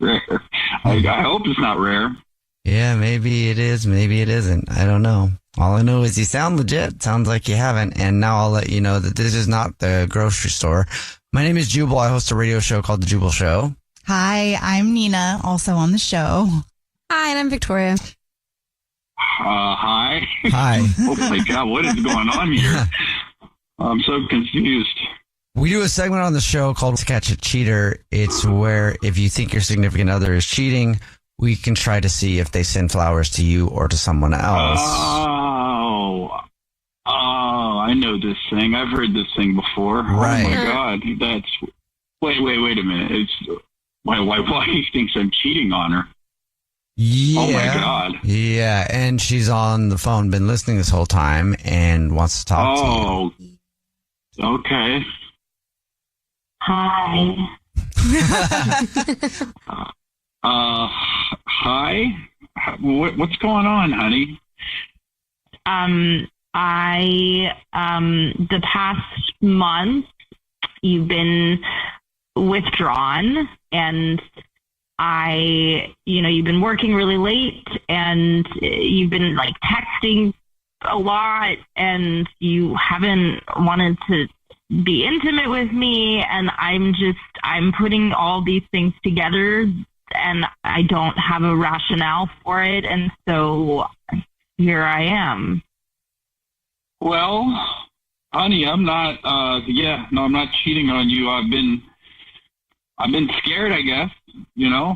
Speaker 7: Rare. I hope it's not rare.
Speaker 1: Yeah, maybe it is. Maybe it isn't. I don't know. All I know is you sound legit. Sounds like you haven't. And now I'll let you know that this is not the grocery store. My name is Jubal. I host a radio show called The Jubal Show.
Speaker 6: Hi, I'm Nina, also on the show.
Speaker 8: Hi, and I'm Victoria.
Speaker 7: Hi.
Speaker 1: Hi.
Speaker 7: Oh my God, what is going on here? I'm so confused.
Speaker 1: We do a segment on the show called To Catch a Cheater. It's where if you think your significant other is cheating, we can try to see if they send flowers to you or to someone else.
Speaker 7: Oh, I know this thing. I've heard this thing before.
Speaker 1: Right.
Speaker 7: Oh my God. Wait a minute. It's why he thinks I'm cheating on her.
Speaker 1: Yeah.
Speaker 7: Oh my God.
Speaker 1: Yeah, and she's on the phone, been listening this whole time and wants to talk to you.
Speaker 7: Oh, okay.
Speaker 9: Hi.
Speaker 7: Hi. What's going on, honey?
Speaker 9: The past month, you've been withdrawn, and you've been working really late, and you've been like texting a lot, and you haven't wanted to be intimate with me, and I'm putting all these things together, and I don't have a rationale for it, and so here I am.
Speaker 7: Well,
Speaker 10: Honey, I'm not. I'm not cheating on you. I've been scared, I guess.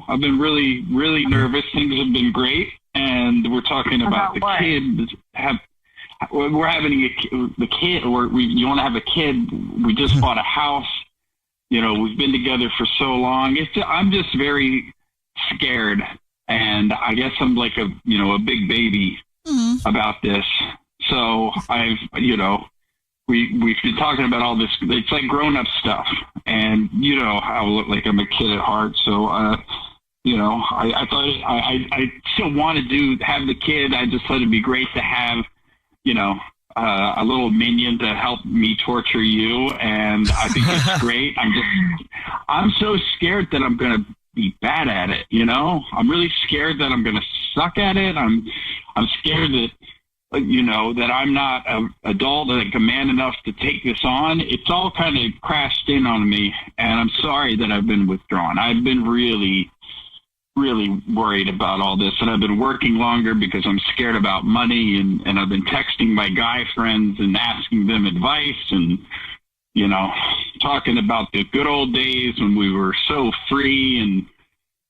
Speaker 10: I've been really, really nervous. Things have been great, and we're talking about the
Speaker 9: what?
Speaker 10: kid. We're having the kid. You want to have a kid? We just bought a house. We've been together for so long. I'm just very scared, and I guess I'm like a big baby about this. So we've been talking about all this. It's like grown up stuff, and how I look like I'm a kid at heart. So I thought I still want to have the kid. I just thought it'd be great to have a little minion to help me torture you, and I think it's great. I'm so scared that I'm gonna be bad at it. I'm really scared that I'm gonna suck at it. I'm scared that that I'm not an adult, like a man enough to take this on. It's all kind of crashed in on me, and I'm sorry that I've been withdrawn. I've been really, really worried about all this, and I've been working longer because I'm scared about money, and I've been texting my guy friends and asking them advice, and talking about the good old days when we were so free, and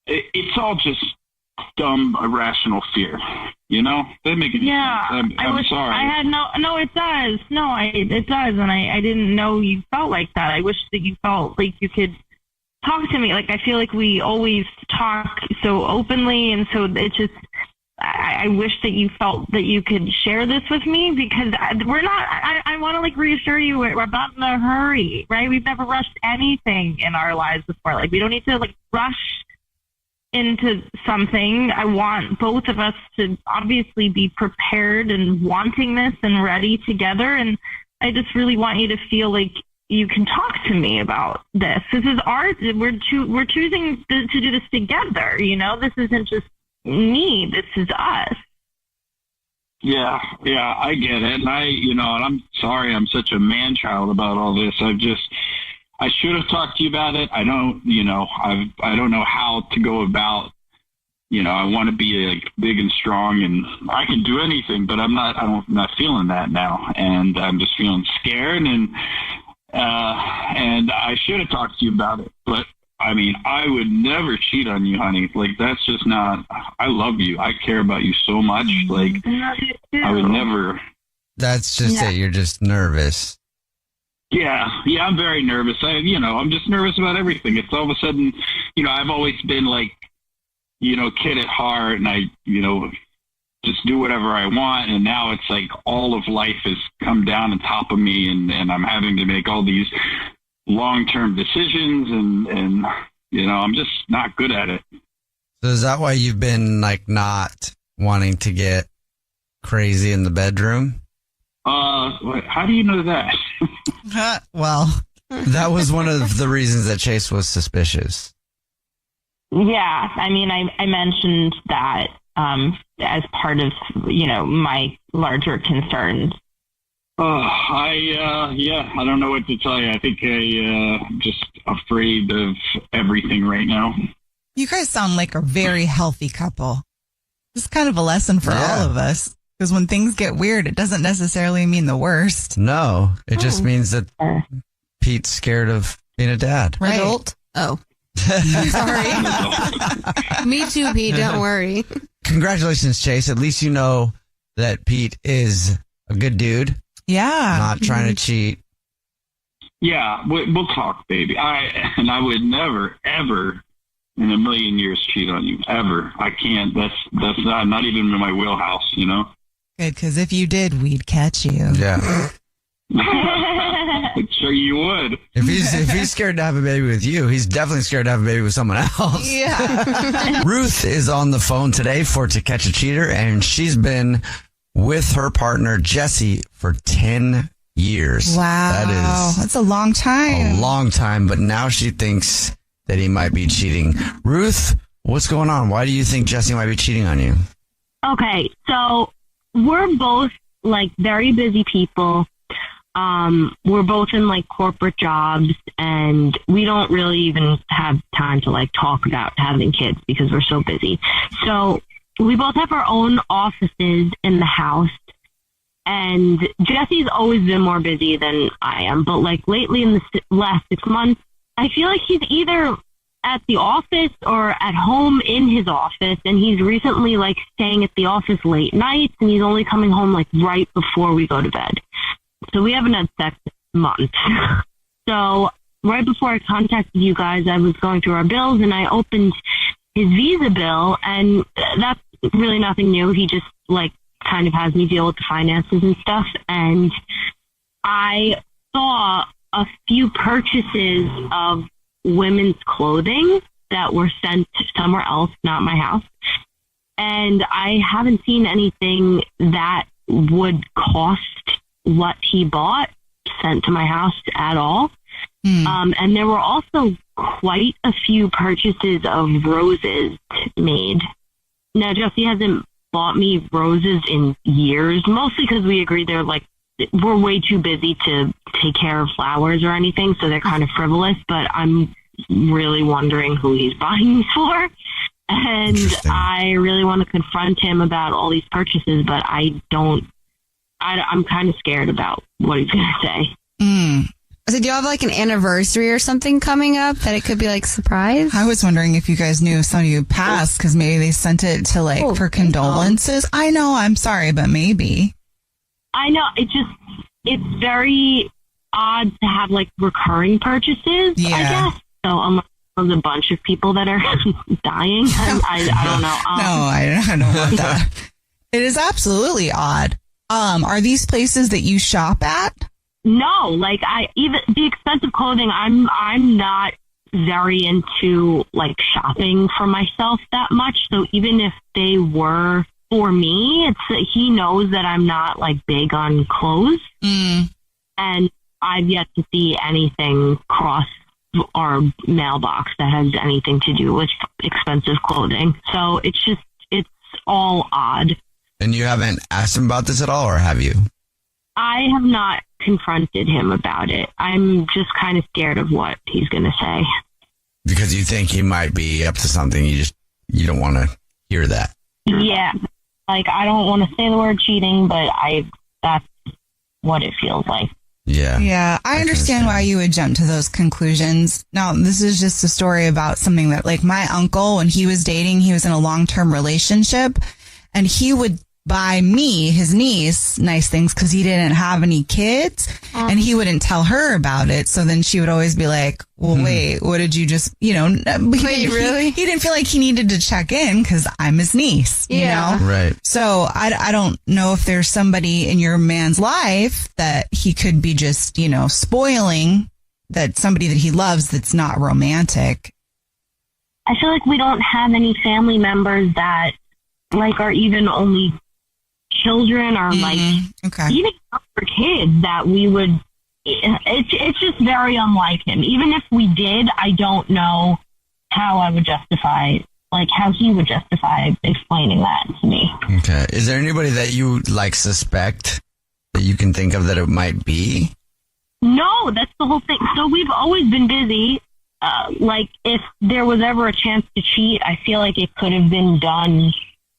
Speaker 10: it's all just dumb, irrational fear. That makes sense. I'm sorry.
Speaker 9: I had no, it does. No, it does, and I didn't know you felt like that. I wish that you felt like you could talk to me. Like, I feel like we always talk so openly, and so it just, I wish that you felt that you could share this with me, because we're not, I want to reassure you, we're not in a hurry, right? We've never rushed anything in our lives before. We don't need to rush into something. I want both of us to obviously be prepared and wanting this and ready together. And I just really want you to feel like you can talk to me about this. This is ours. We're choosing to do this together. This isn't just me. This is us.
Speaker 10: Yeah, I get it. And and I'm sorry I'm such a man child about all this. I should have talked to you about it. I don't, I don't know how to go about, I want to be big and strong, and I can do anything, but I'm not feeling that now. And I'm just feeling scared, and I should have talked to you about it. But I would never cheat on you, honey. That's just not, I love you. I care about you so much. I would never.
Speaker 1: That's just it. You're just nervous.
Speaker 10: Yeah, I'm very nervous. I'm just nervous about everything. It's all of a sudden, I've always been kid at heart, and I, just do whatever I want. And now it's all of life has come down on top of me, and I'm having to make all these long-term decisions, and I'm just not good at it.
Speaker 1: So is that why you've been not wanting to get crazy in the bedroom?
Speaker 10: How do you know that?
Speaker 6: Well,
Speaker 1: that was one of the reasons that Chase was suspicious.
Speaker 9: Yeah, I mentioned that as part of my larger concerns.
Speaker 10: I don't know what to tell you. I think I'm just afraid of everything right now.
Speaker 6: You guys sound like a very healthy couple. This is kind of a lesson for all of us. Because when things get weird, it doesn't necessarily mean the worst.
Speaker 1: No, it just means that Pete's scared of being a dad.
Speaker 6: Right.
Speaker 8: Adult? Oh. Sorry. Me too, Pete. Don't worry.
Speaker 1: Congratulations, Chase. At least you know that Pete is a good dude.
Speaker 6: Yeah.
Speaker 1: Not trying to cheat.
Speaker 10: Yeah, we'll talk, baby. I would never, ever in a million years cheat on you. Ever. I can't. That's not even in my wheelhouse,
Speaker 6: Good, because if you did, we'd catch you.
Speaker 1: Yeah.
Speaker 10: I'm sure you would.
Speaker 1: If he's scared to have a baby with you, he's definitely scared to have a baby with someone else.
Speaker 6: Yeah.
Speaker 1: Ruth is on the phone today for To Catch a Cheater, and she's been with her partner, Jesse, for 10 years.
Speaker 6: Wow. That's a long time.
Speaker 1: A long time, but now she thinks that he might be cheating. Ruth, what's going on? Why do you think Jesse might be cheating on you?
Speaker 4: Okay, so we're both very busy people. We're both in corporate jobs, and we don't really even have time to talk about having kids because we're so busy. So we both have our own offices in the house, And Jesse's always been more busy than I am. But like lately in the last 6 months, I feel like he's either at the office or at home in his office. And he's recently like staying at the office late nights, and he's only coming home like right before we go to bed. So we haven't had sex in months. So right before I contacted you guys, I was going through our bills and I opened his Visa bill, and that's really nothing new. He just like kind of has me deal with the finances and stuff. And I saw a few purchases of women's clothing that were sent somewhere else, not my house. And I haven't seen anything that would cost what he bought sent to my house at all. And there were also quite a few purchases of roses made. Now, Jesse hasn't bought me roses in years, mostly because we agreed we're way too busy to take care of flowers or anything, so they're kind of frivolous, but I'm really wondering who he's buying these for. And I really want to confront him about all these purchases, but I'm kind of scared about what he's going to say.
Speaker 11: So do you have like an anniversary or something coming up that it could be like surprise?
Speaker 6: I was wondering if you guys knew if some of you passed because maybe they sent it to for condolences. I know, I'm sorry, but maybe.
Speaker 4: I know, it's very odd to have like recurring purchases, I guess. So unless there's a bunch of people that are dying, I don't know.
Speaker 6: No, I don't want that. It is absolutely odd. Are these places that you shop at?
Speaker 4: No, like even the expensive clothing, I'm not very into like shopping for myself that much. So even if they were for me, he knows that I'm not like big on clothes. And I've yet to see anything cross our mailbox that has anything to do with expensive clothing. So it's all odd.
Speaker 1: And you haven't asked him about this at all, or have you?
Speaker 4: I have not confronted him about it. I'm just kind of scared of what he's going to say.
Speaker 1: Because you think he might be up to something. You don't want to hear that.
Speaker 4: Yeah. Like, I don't want to say the word cheating, but that's what it feels like.
Speaker 1: Yeah.
Speaker 6: Yeah. I understand why you would jump to those conclusions. Now, this is just a story about something that like my uncle, when he was dating, he was in a long-term relationship, and he would buy me, his niece, nice things because he didn't have any kids, and he wouldn't tell her about it. So then she would always be like, well, wait, what did you just, wait,
Speaker 11: really?
Speaker 6: He didn't feel like he needed to check in because I'm his niece, you know?
Speaker 1: Right.
Speaker 6: So I don't know if there's somebody in your man's life that he could be just, spoiling, that somebody that he loves that's not romantic.
Speaker 4: I feel like we don't have any family members that like are even only children or like even for kids that we would, it's just very unlike him. Even if we did, I don't know how I would justify, like how he would justify explaining that to me.
Speaker 1: Okay. Is there anybody that you like suspect that you can think of that it might be?
Speaker 4: No, that's the whole thing. So we've always been busy. Like if there was ever a chance to cheat, I feel like it could have been done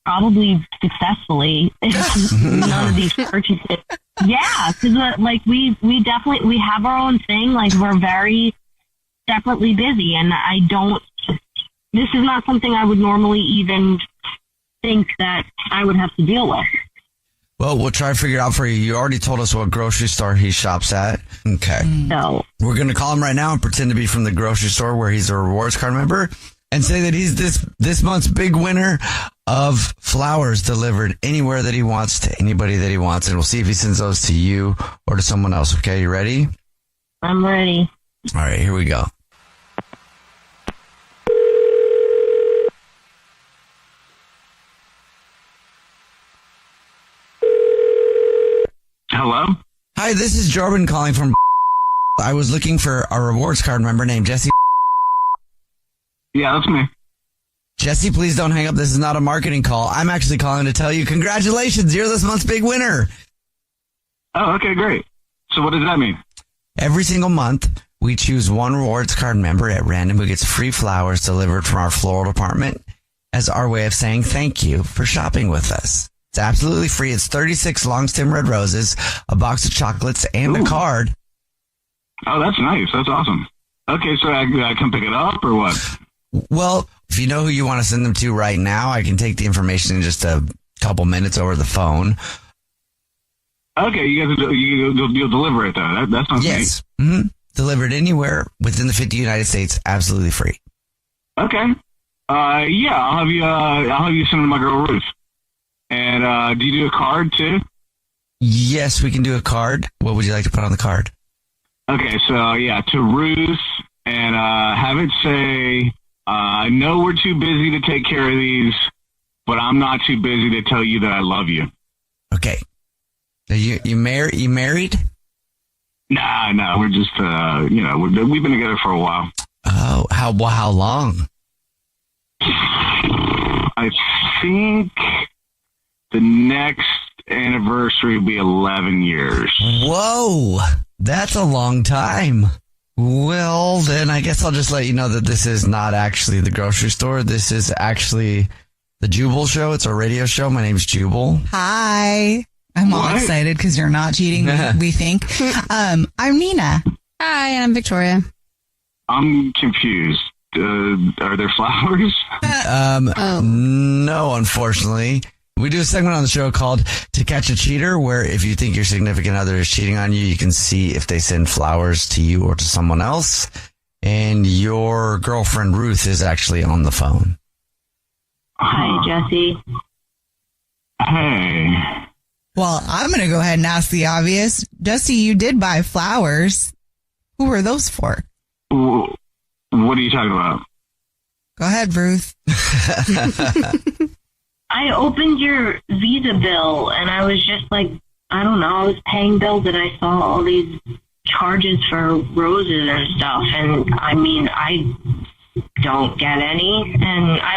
Speaker 4: probably successfully. None of these purchases. Yeah, because like we have our own thing. Like we're very separately busy, and this is not something I would normally even think that I would have to deal with.
Speaker 1: Well, we'll try to figure it out for you. You already told us what grocery store he shops at. Okay.
Speaker 4: No.
Speaker 1: We're going to call him right now and pretend to be from the grocery store where he's a rewards card member and say that he's this month's big winner of flowers delivered anywhere that he wants to anybody that he wants. And we'll see if he sends those to you or to someone else. Okay, you ready?
Speaker 4: I'm ready.
Speaker 1: All right, here we go.
Speaker 10: Hello?
Speaker 1: Hi, this is Jordan calling from. I was looking for a rewards card member named Jesse.
Speaker 10: Yeah, that's me.
Speaker 1: Jesse, please don't hang up. This is not a marketing call. I'm actually calling to tell you congratulations. You're this month's big winner.
Speaker 10: Oh, okay, great. So what does that mean?
Speaker 1: Every single month, we choose one rewards card member at random who gets free flowers delivered from our floral department as our way of saying thank you for shopping with us. It's absolutely free. It's 36 long stem red roses, a box of chocolates, and a card.
Speaker 10: Oh, that's nice. That's awesome. Okay, so I can pick it up or what?
Speaker 1: Well, if you know who you want to send them to right now, I can take the information in just a couple minutes over the phone.
Speaker 10: Okay, you'll deliver it though. That sounds
Speaker 1: yes. Mm-hmm. Delivered anywhere within the 50 United States, absolutely free.
Speaker 10: Okay. Yeah, I'll have you send to my girl Ruth. And do you do a card too?
Speaker 1: Yes, we can do a card. What would you like to put on the card?
Speaker 10: Okay, so yeah, to Ruth, and have it say, I know we're too busy to take care of these, but I'm not too busy to tell you that I love you.
Speaker 1: Okay. Are you married?
Speaker 10: Nah, we're just, we've been together for a while.
Speaker 1: Oh, how long?
Speaker 10: I think the next anniversary will be 11 years.
Speaker 1: Whoa, that's a long time. Well, then I guess I'll just let you know that this is not actually the grocery store. This is actually the Jubal Show. It's a radio show. My name's Jubal.
Speaker 6: Hi. I'm all excited because you're not cheating, we think. I'm Nina.
Speaker 11: Hi, and I'm Victoria.
Speaker 10: I'm confused. Are there flowers?
Speaker 1: No, unfortunately. We do a segment on the show called To Catch a Cheater, where if you think your significant other is cheating on you, you can see if they send flowers to you or to someone else. And your girlfriend, Ruth, is actually on the phone.
Speaker 9: Hi, Jesse.
Speaker 10: Hey.
Speaker 6: Well, I'm going to go ahead and ask the obvious. Jesse, you did buy flowers. Who were those for?
Speaker 10: What are you talking about?
Speaker 6: Go ahead, Ruth.
Speaker 9: I opened your Visa bill and I was just like, I don't know, I was paying bills and I saw all these charges for roses and stuff. And I mean, I don't get any. And I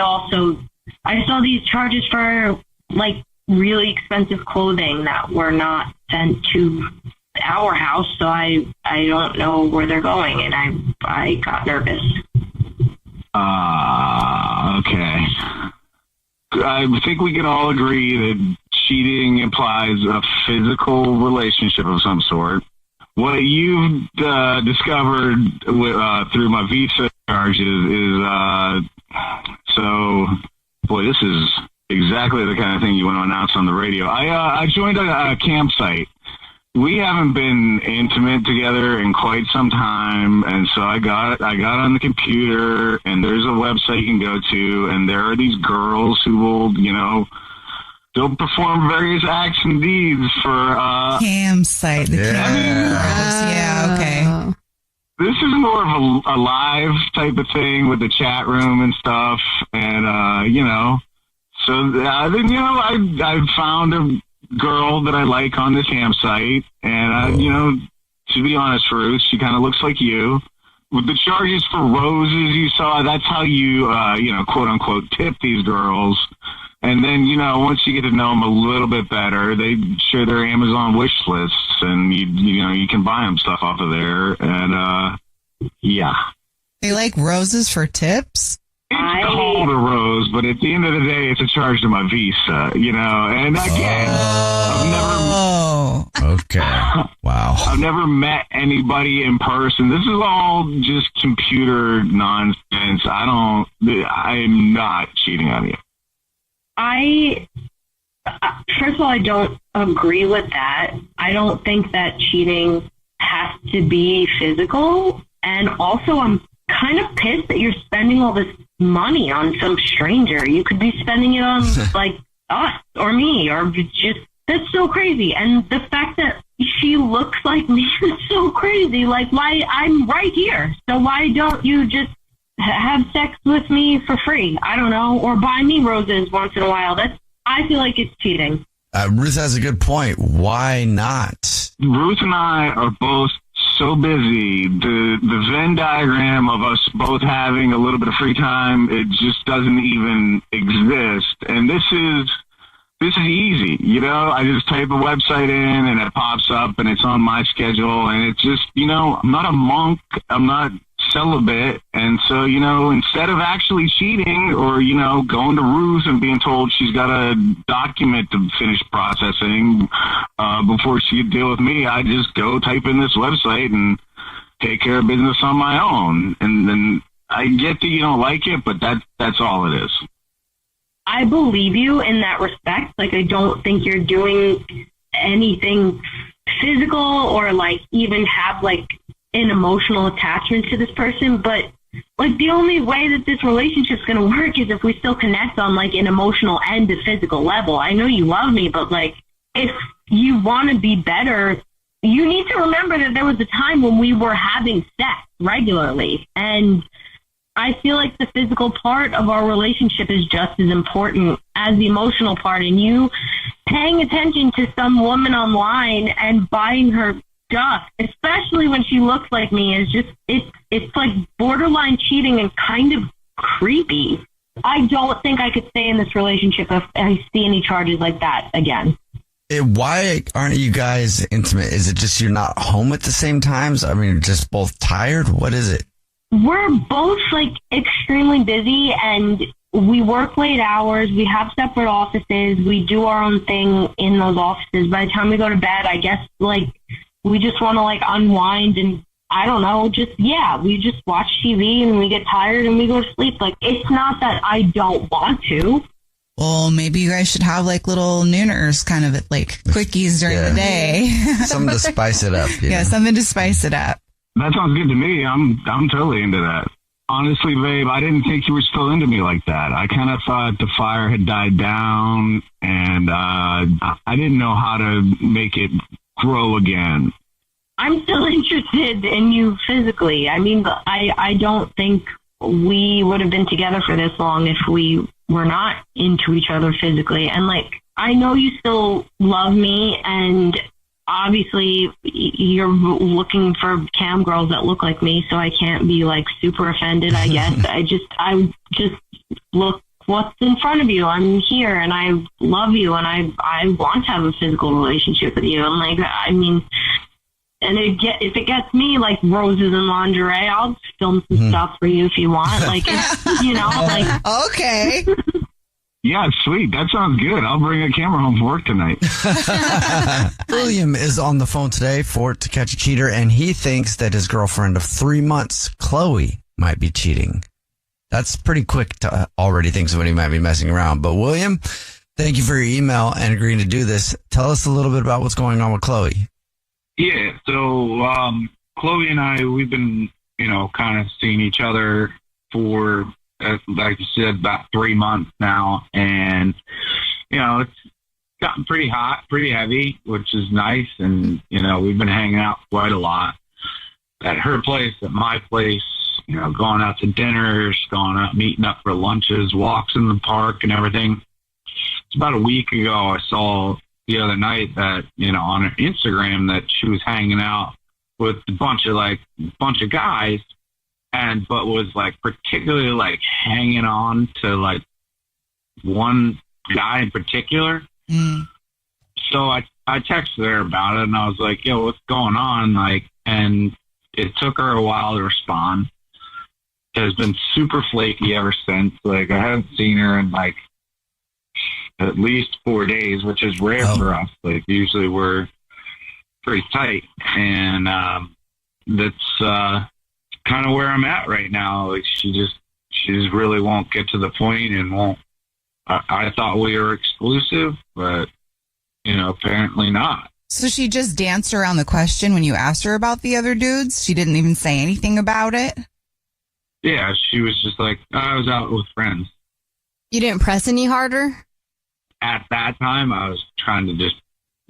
Speaker 9: saw these charges for like really expensive clothing that were not sent to our house. So I don't know where they're going. And I got nervous.
Speaker 10: Okay. I think we can all agree that cheating implies a physical relationship of some sort. What you've discovered through my Visa charges is, this is exactly the kind of thing you want to announce on the radio. I joined a campsite. We haven't been intimate together in quite some time, and so I got on the computer, and there's a website you can go to, and there are these girls who will, they'll perform various acts and deeds for
Speaker 6: campsite. The campsite. Yeah, okay.
Speaker 10: This is more of a live type of thing with the chat room and stuff, and so then I found a girl that I like on this campsite, and to be honest, Ruth, she kind of looks like you. With the charges for roses you saw, that's how you quote unquote tip these girls. And then once you get to know them a little bit better, they share their Amazon wish lists, and you can buy them stuff off of there. And yeah,
Speaker 6: they like roses for tips.
Speaker 10: It's called a rose, but at the end of the day, it's a charge to my Visa, and again,
Speaker 1: Okay. Wow.
Speaker 10: I've never met anybody in person. This is all just computer nonsense. I'm not cheating on you.
Speaker 9: First of all, I don't agree with that. I don't think that cheating has to be physical. And also, I'm kind of pissed that you're spending all this money on some stranger. You could be spending it on like us or me, or just, that's so crazy. And the fact that she looks like me is so crazy. Like, why? I'm right here. So why don't you just have sex with me for free? I don't know. Or buy me roses once in a while. I feel like it's cheating.
Speaker 1: Ruth has a good point. Why not?
Speaker 10: Ruth and I are both so busy. The Venn diagram of us both having a little bit of free time, it just doesn't even exist. And this is easy. I just type a website in and it pops up and it's on my schedule. And it's just, I'm not a monk. I'm not
Speaker 7: celibate. And so, you know, instead of actually cheating or, you know, going to ruse and being told she's got a document to finish processing before she could deal with me, I just go type in this website and take care of business on my own. And then I get that you don't like it, but that's all it is.
Speaker 4: I believe you in that respect. Like, I don't think you're doing anything physical or like even have like an emotional attachment to this person. But like, the only way that this relationship's going to work is if we still connect on like an emotional and a physical level. I know you love me, but like, if you want to be better, you need to remember that there was a time when we were having sex regularly. And I feel like the physical part of our relationship is just as important as the emotional part. And you paying attention to some woman online and buying her stuff, especially when she looks like me, is just, it's like borderline cheating and kind of creepy. I don't think I could stay in this relationship if I see any charges like that again.
Speaker 1: Why aren't you guys intimate? Is it just you're not home at the same times? I mean, just both tired? What is it?
Speaker 4: We're both like extremely busy and we work late hours. We have separate offices. We do our own thing in those offices. By the time we go to bed, I guess like we just want to like unwind and I don't know, we just watch TV and we get tired and we go to sleep. Like, it's not that I don't want to.
Speaker 6: Well, maybe you guys should have like little nooners, kind of like quickies during the day.
Speaker 1: Something to spice it up.
Speaker 6: Yeah, something to spice it up.
Speaker 7: That sounds good to me. I'm totally into that. Honestly, babe, I didn't think you were still into me like that. I kind of thought the fire had died down, and I didn't know how to make it grow again.
Speaker 4: I'm still interested in you physically. I mean, I don't think we would have been together for this long if we were not into each other physically. And like, I know you still love me, and obviously you're looking for cam girls that look like me, so I can't be like super offended, I guess. I just look what's in front of you. I'm here and I love you and I want to have a physical relationship with you. And like, I mean, and if it gets me like roses and lingerie, I'll film some stuff for you if you want. Like, you know, like.
Speaker 6: Okay.
Speaker 7: Yeah, sweet. That sounds good. I'll bring a camera home from work tonight.
Speaker 1: William is on the phone today for To Catch a Cheater, and he thinks that his girlfriend of 3 months, Chloe, might be cheating. That's pretty quick to already think somebody might be messing around. But William, thank you for your email and agreeing to do this. Tell us a little bit about what's going on with Chloe.
Speaker 10: Yeah, so Chloe and I, we've been, you know, kind of seeing each other for, like you said, about 3 months now. And, you know, it's gotten pretty hot, pretty heavy, which is nice. And, you know, we've been hanging out quite a lot at her place, at my place, you know, going out to dinners, going out, meeting up for lunches, walks in the park and everything. It's about a week ago, I saw the other night that, you know, on her Instagram that she was hanging out with a bunch of guys, but was like particularly like hanging on to like one guy in particular. So I texted her about it and I was like, yo, what's going on? Like, and it took her a while to respond. Has been super flaky ever since. Like, I haven't seen her in like at least 4 days, which is rare for us. Like, usually we're pretty tight, and that's kind of where I'm at right now. Like, she just really won't get to the point and won't. I thought we were exclusive, but you know, apparently not.
Speaker 6: So she just danced around the question when you asked her about the other dudes? She didn't even say anything about it?
Speaker 10: Yeah, she was just like, I was out with friends.
Speaker 11: You didn't press any harder?
Speaker 10: At that time, I was trying to just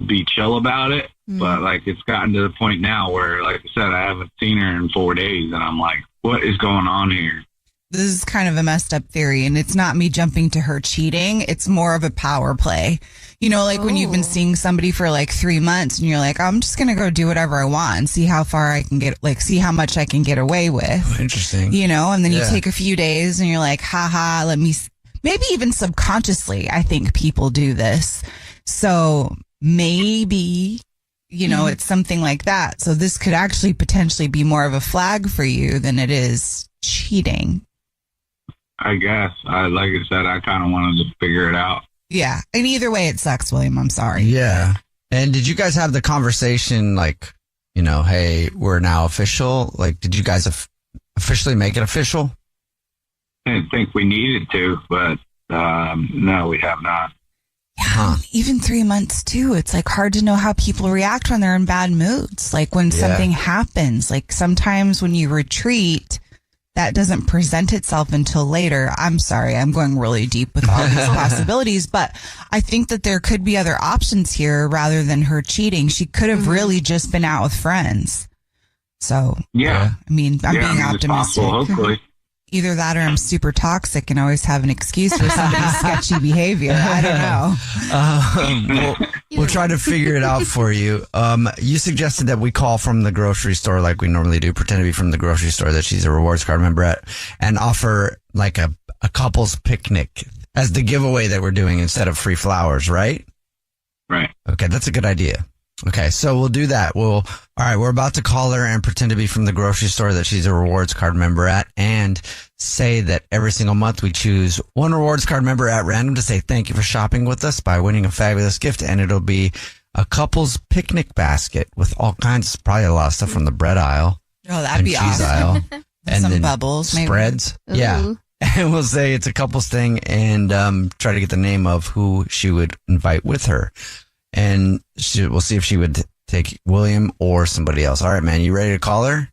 Speaker 10: be chill about it. But like, it's gotten to the point now where, like I said, I haven't seen her in 4 days, and I'm like, what is going on here?
Speaker 6: This is kind of a messed up theory, and it's not me jumping to her cheating. It's more of a power play. You know, like when you've been seeing somebody for like 3 months and you're like, I'm just going to go do whatever I want and see how far I can get, like, see how much I can get away with.
Speaker 1: Interesting.
Speaker 6: You know, and then you take a few days and you're like, haha, let me, maybe even subconsciously, I think people do this. So maybe it's something like that. So this could actually potentially be more of a flag for you than it is cheating.
Speaker 10: I guess. Like I said, I kind of wanted to figure it out.
Speaker 6: Yeah. And either way, it sucks, William. I'm sorry.
Speaker 1: Yeah. And did you guys have the conversation like, hey, we're now official? Like, did you guys officially make it official?
Speaker 10: I didn't think we needed to, but no, we have not.
Speaker 6: Yeah, even 3 months too. It's like hard to know how people react when they're in bad moods. Like when something happens, like sometimes when you retreat, that doesn't present itself until later. I'm sorry, I'm going really deep with all these possibilities, but I think that there could be other options here rather than her cheating. She could have really just been out with friends. So,
Speaker 10: yeah,
Speaker 6: I mean, I'm being optimistic.
Speaker 10: Possible, hopefully.
Speaker 6: Either that or I'm super toxic and always have an excuse for somebody's sketchy behavior. I don't know.
Speaker 1: We'll try to figure it out for you. You suggested that we call from the grocery store like we normally do, pretend to be from the grocery store that she's a rewards card member at, and offer like a couple's picnic as the giveaway that we're doing instead of free flowers, right?
Speaker 10: Right.
Speaker 1: Okay, that's a good idea. Okay, so we'll do that. All right, we're about to call her and pretend to be from the grocery store that she's a rewards card member at and say that every single month we choose one rewards card member at random to say thank you for shopping with us by winning a fabulous gift. And it'll be a couple's picnic basket with all kinds, probably a lot of stuff from the bread aisle.
Speaker 6: Oh, that'd be
Speaker 1: cheese
Speaker 6: awesome.
Speaker 1: Aisle. And
Speaker 6: some
Speaker 1: then
Speaker 6: bubbles, maybe.
Speaker 1: Spreads.
Speaker 11: Ooh.
Speaker 1: Yeah. And we'll say it's a couple's thing and try to get the name of who she would invite with her. And we'll see if she would take William or somebody else. All right, man. You ready to call her?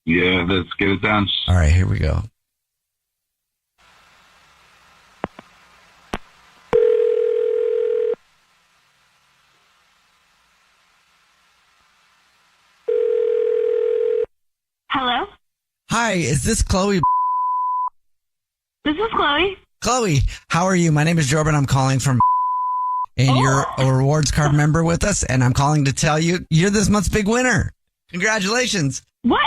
Speaker 10: Yeah, let's get it done.
Speaker 1: All right, here we go.
Speaker 9: Hello?
Speaker 1: Hi, is this Chloe?
Speaker 9: This is Chloe.
Speaker 1: Chloe, how are you? My name is Jordan. I'm calling from and you're a rewards card member with us, and I'm calling to tell you you're this month's big winner. Congratulations.
Speaker 9: What?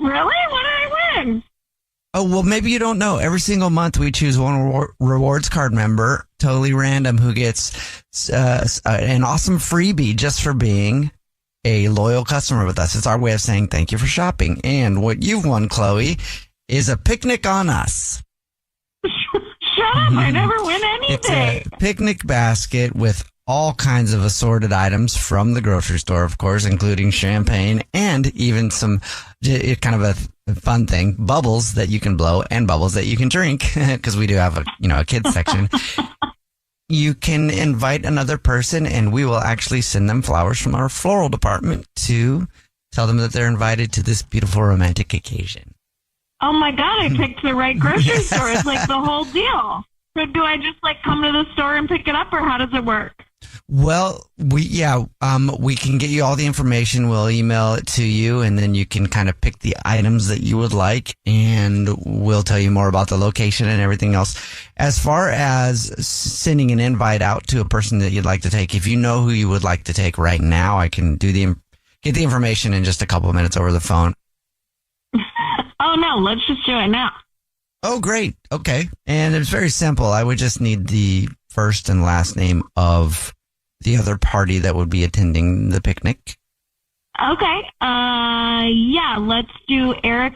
Speaker 9: Really? What did I win?
Speaker 1: Oh, well, maybe you don't know. Every single month we choose one rewards card member, totally random, who gets an awesome freebie just for being a loyal customer with us. It's our way of saying thank you for shopping. And what you've won, Chloe, is a picnic on us.
Speaker 9: Shut up. I never win anything.
Speaker 1: It's a picnic basket with all kinds of assorted items from the grocery store, of course, including champagne and even some kind of a fun thing, bubbles that you can blow and bubbles that you can drink, because we do have a kids section. You can invite another person and we will actually send them flowers from our floral department to tell them that they're invited to this beautiful romantic occasion.
Speaker 9: Oh my God, I picked the right grocery store. It's like the whole deal. So do I just come to the store and pick it up, or how does it work?
Speaker 1: Well, we can get you all the information. We'll email it to you, and then you can kind of pick the items that you would like, and we'll tell you more about the location and everything else. As far as sending an invite out to a person that you'd like to take, if you know who you would like to take right now, I can get the information in just a couple of minutes over the phone.
Speaker 9: Oh, no, let's just do it now.
Speaker 1: Oh, great. Okay. And it's very simple. I would just need the first and last name of the other party that would be attending the picnic.
Speaker 9: Okay. Yeah, let's do Eric.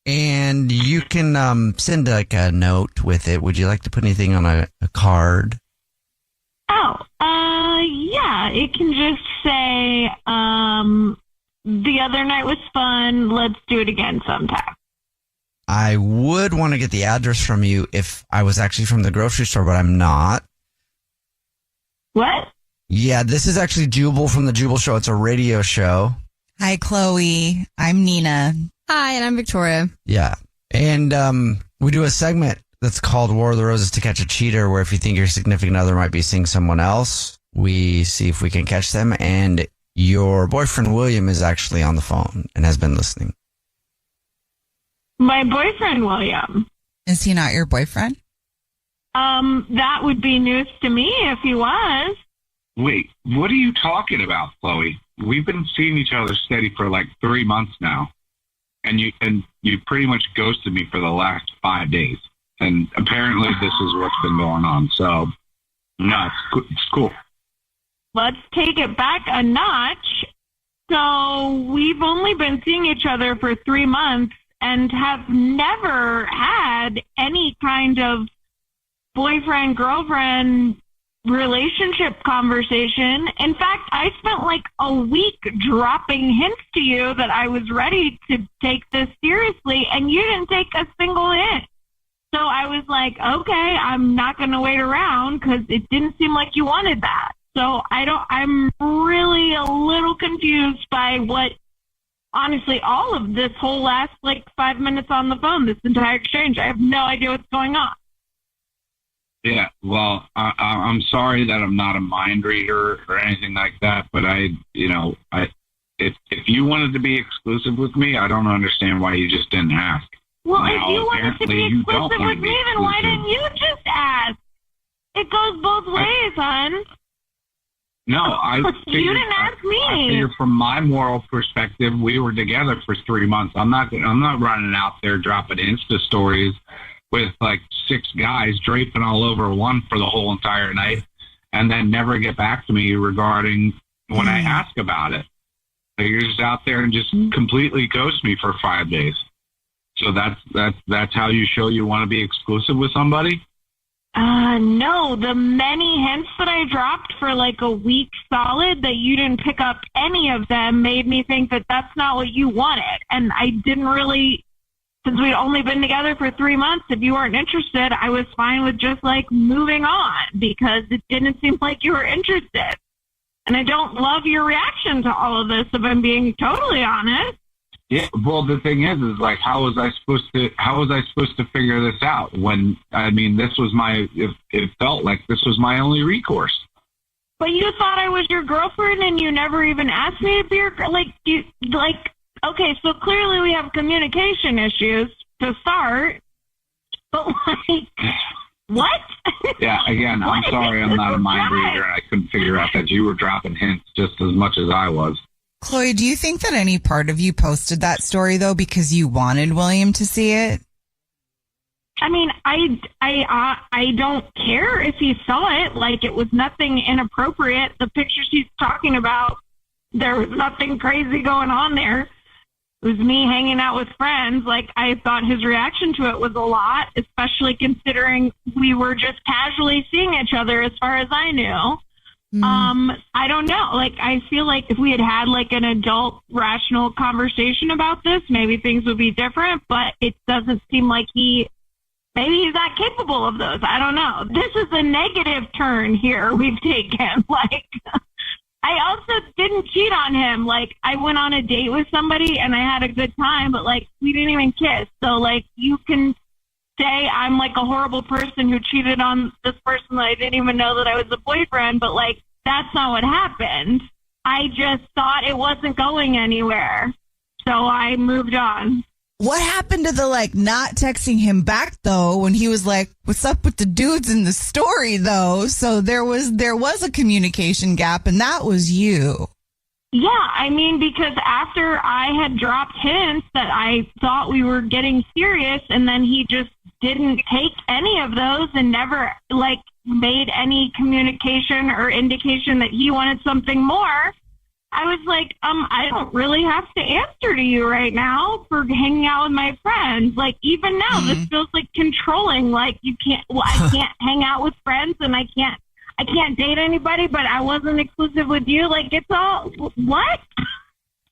Speaker 1: And you can send a note with it. Would you like to put anything on a card?
Speaker 9: Oh, yeah, it can just say, the other night was fun. Let's do it again sometime.
Speaker 1: I would want to get the address from you if I was actually from the grocery store, but I'm not.
Speaker 9: What?
Speaker 1: Yeah, this is actually Jubal from the Jubal Show. It's a radio show.
Speaker 6: Hi, Chloe. I'm Nina.
Speaker 11: Hi, and I'm Victoria.
Speaker 1: Yeah. And we do a segment that's called War of the Roses to Catch a Cheater, where if you think your significant other might be seeing someone else, we see if we can catch them. And your boyfriend, William, is actually on the phone and has been listening.
Speaker 9: My boyfriend, William.
Speaker 6: Is he not your boyfriend?
Speaker 9: That would be news to me if he was.
Speaker 10: Wait, what are you talking about, Chloe? We've been seeing each other steady for 3 months now. And you pretty much ghosted me for the last 5 days. And apparently this is what's been going on. So, no, it's cool.
Speaker 12: let's take it back a notch. So we've only been seeing each other for 3 months and have never had any kind of boyfriend-girlfriend relationship conversation. In fact, I spent like a week dropping hints to you that I was ready to take this seriously, and you didn't take a single hint. So I was like, okay, I'm not going to wait around because it didn't seem like you wanted that. So I'm really a little confused by what, honestly, all of this whole last like 5 minutes on the phone, this entire exchange. I have no idea what's going on.
Speaker 10: Yeah, well, I'm sorry that I'm not a mind reader or anything like that, but if you wanted to be exclusive with me, I don't understand why you just didn't ask.
Speaker 12: Well,
Speaker 10: now,
Speaker 12: if you wanted to be exclusive with me, then why didn't you just ask? It goes both ways, hon.
Speaker 10: No,
Speaker 12: you didn't ask me.
Speaker 10: I figure from my moral perspective, we were together for 3 months. I'm not running out there dropping Insta stories with like 6 guys draping all over one for the whole entire night and then never get back to me regarding when I ask about it. So you're just out there and just completely ghost me for 5 days. So that's how you show you want to be exclusive with somebody?
Speaker 12: No, the many hints that I dropped for like a week solid that you didn't pick up any of them made me think that that's not what you wanted. And I didn't really, since we'd only been together for 3 months, if you weren't interested, I was fine with just like moving on because it didn't seem like you were interested. And I don't love your reaction to all of this, if I'm being totally honest.
Speaker 10: Yeah, well, the thing is like, how was I supposed to figure this out when, I mean, this was it felt like this was my only recourse.
Speaker 12: But you thought I was your girlfriend and you never even asked me to be your, okay, so clearly we have communication issues to start, but like, what?
Speaker 10: Yeah, again, I'm sorry I'm not a mind reader. I couldn't figure out that you were dropping hints just as much as I was.
Speaker 6: Chloe, do you think that any part of you posted that story, though, because you wanted William to see it?
Speaker 12: I mean, I don't care if he saw it. Like, it was nothing inappropriate. The pictures he's talking about, there was nothing crazy going on there. It was me hanging out with friends. Like, I thought his reaction to it was a lot, especially considering we were just casually seeing each other as far as I knew. I don't know. Like, I feel like if we had had like an adult rational conversation about this, maybe things would be different, but it doesn't seem like maybe he's not capable of those. I don't know. This is a negative turn here we've taken. Like, I also didn't cheat on him. Like, I went on a date with somebody and I had a good time, but like, we didn't even kiss. So like, you can say I'm like a horrible person who cheated on this person that I didn't even know that I was a boyfriend, but like, that's not what happened. I just thought it wasn't going anywhere. So I moved on.
Speaker 6: What happened to the like not texting him back though when he was like, what's up with the dudes in the story though? So there was a communication gap and that was you.
Speaker 12: Yeah, I mean, because after I had dropped hints that I thought we were getting serious and then he just didn't take any of those and never like made any communication or indication that he wanted something more, I was like, I don't really have to answer to you right now for hanging out with my friends. Like, even now, this feels like controlling. Like, I can't hang out with friends and I can't date anybody, but I wasn't exclusive with you. Like, it's all, what?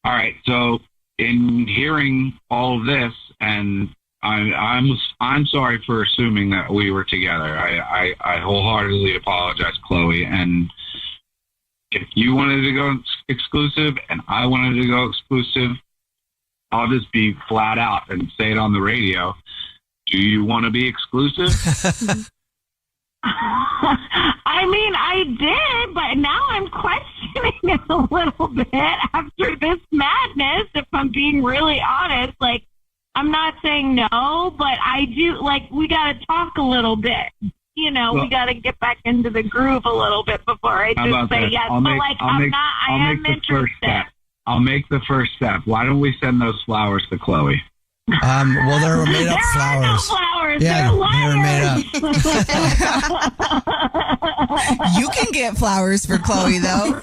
Speaker 10: All right. So in hearing all of this, and I'm sorry for assuming that we were together. I wholeheartedly apologize, Chloe. And if you wanted to go exclusive and I wanted to go exclusive, I'll just be flat out and say it on the radio. Do you want to be exclusive?
Speaker 12: I mean, I did, but now I'm questioning it a little bit after this madness, if I'm being really honest. Like, I'm not saying no, but I do, like, we got to talk a little bit. You know, we got to get back into the groove a little bit before I just say yes. But, like, I am interested.
Speaker 10: I'll make the first step. Why don't we send those flowers to Chloe?
Speaker 1: Well, they're made up flowers.
Speaker 12: No flowers.
Speaker 1: Yeah,
Speaker 12: they're
Speaker 1: made up.
Speaker 6: You can get flowers for Chloe, though.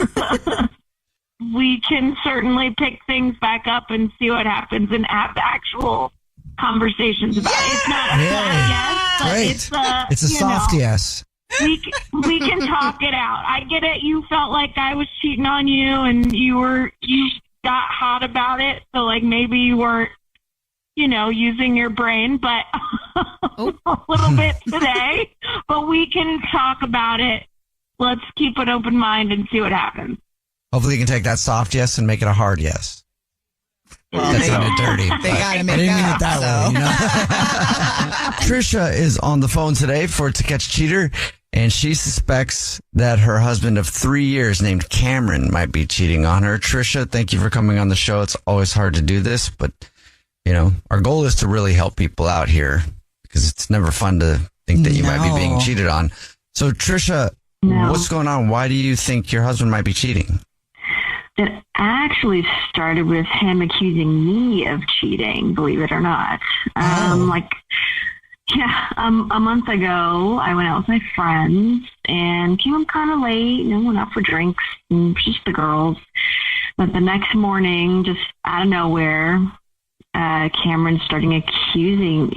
Speaker 12: We can certainly pick things back up and see what happens and have actual conversations about it. It's not a yes, but
Speaker 1: Great. It's a soft yes.
Speaker 12: We can talk it out. I get it. You felt like I was cheating on you, and you got hot about it. So like maybe you weren't, using your brain, but a little bit today. But we can talk about it. Let's keep an open mind and see what happens.
Speaker 1: Hopefully you can take that soft yes and make it a hard yes.
Speaker 6: Well,
Speaker 1: That's kind of dirty.
Speaker 6: They gotta make
Speaker 1: I didn't mean
Speaker 6: up,
Speaker 1: it that way. Trisha is on the phone today for To Catch a Cheater, and she suspects that her husband of 3 years named Cameron might be cheating on her. Trisha, thank you for coming on the show. It's always hard to do this, but our goal is to really help people out here because it's never fun to think that you might be being cheated on. So Trisha, what's going on? Why do you think your husband might be cheating?
Speaker 9: It actually started with him accusing me of cheating, believe it or not. A month ago, I went out with my friends and came home kind of late, went out for drinks, and just the girls. But the next morning, just out of nowhere, Cameron started accusing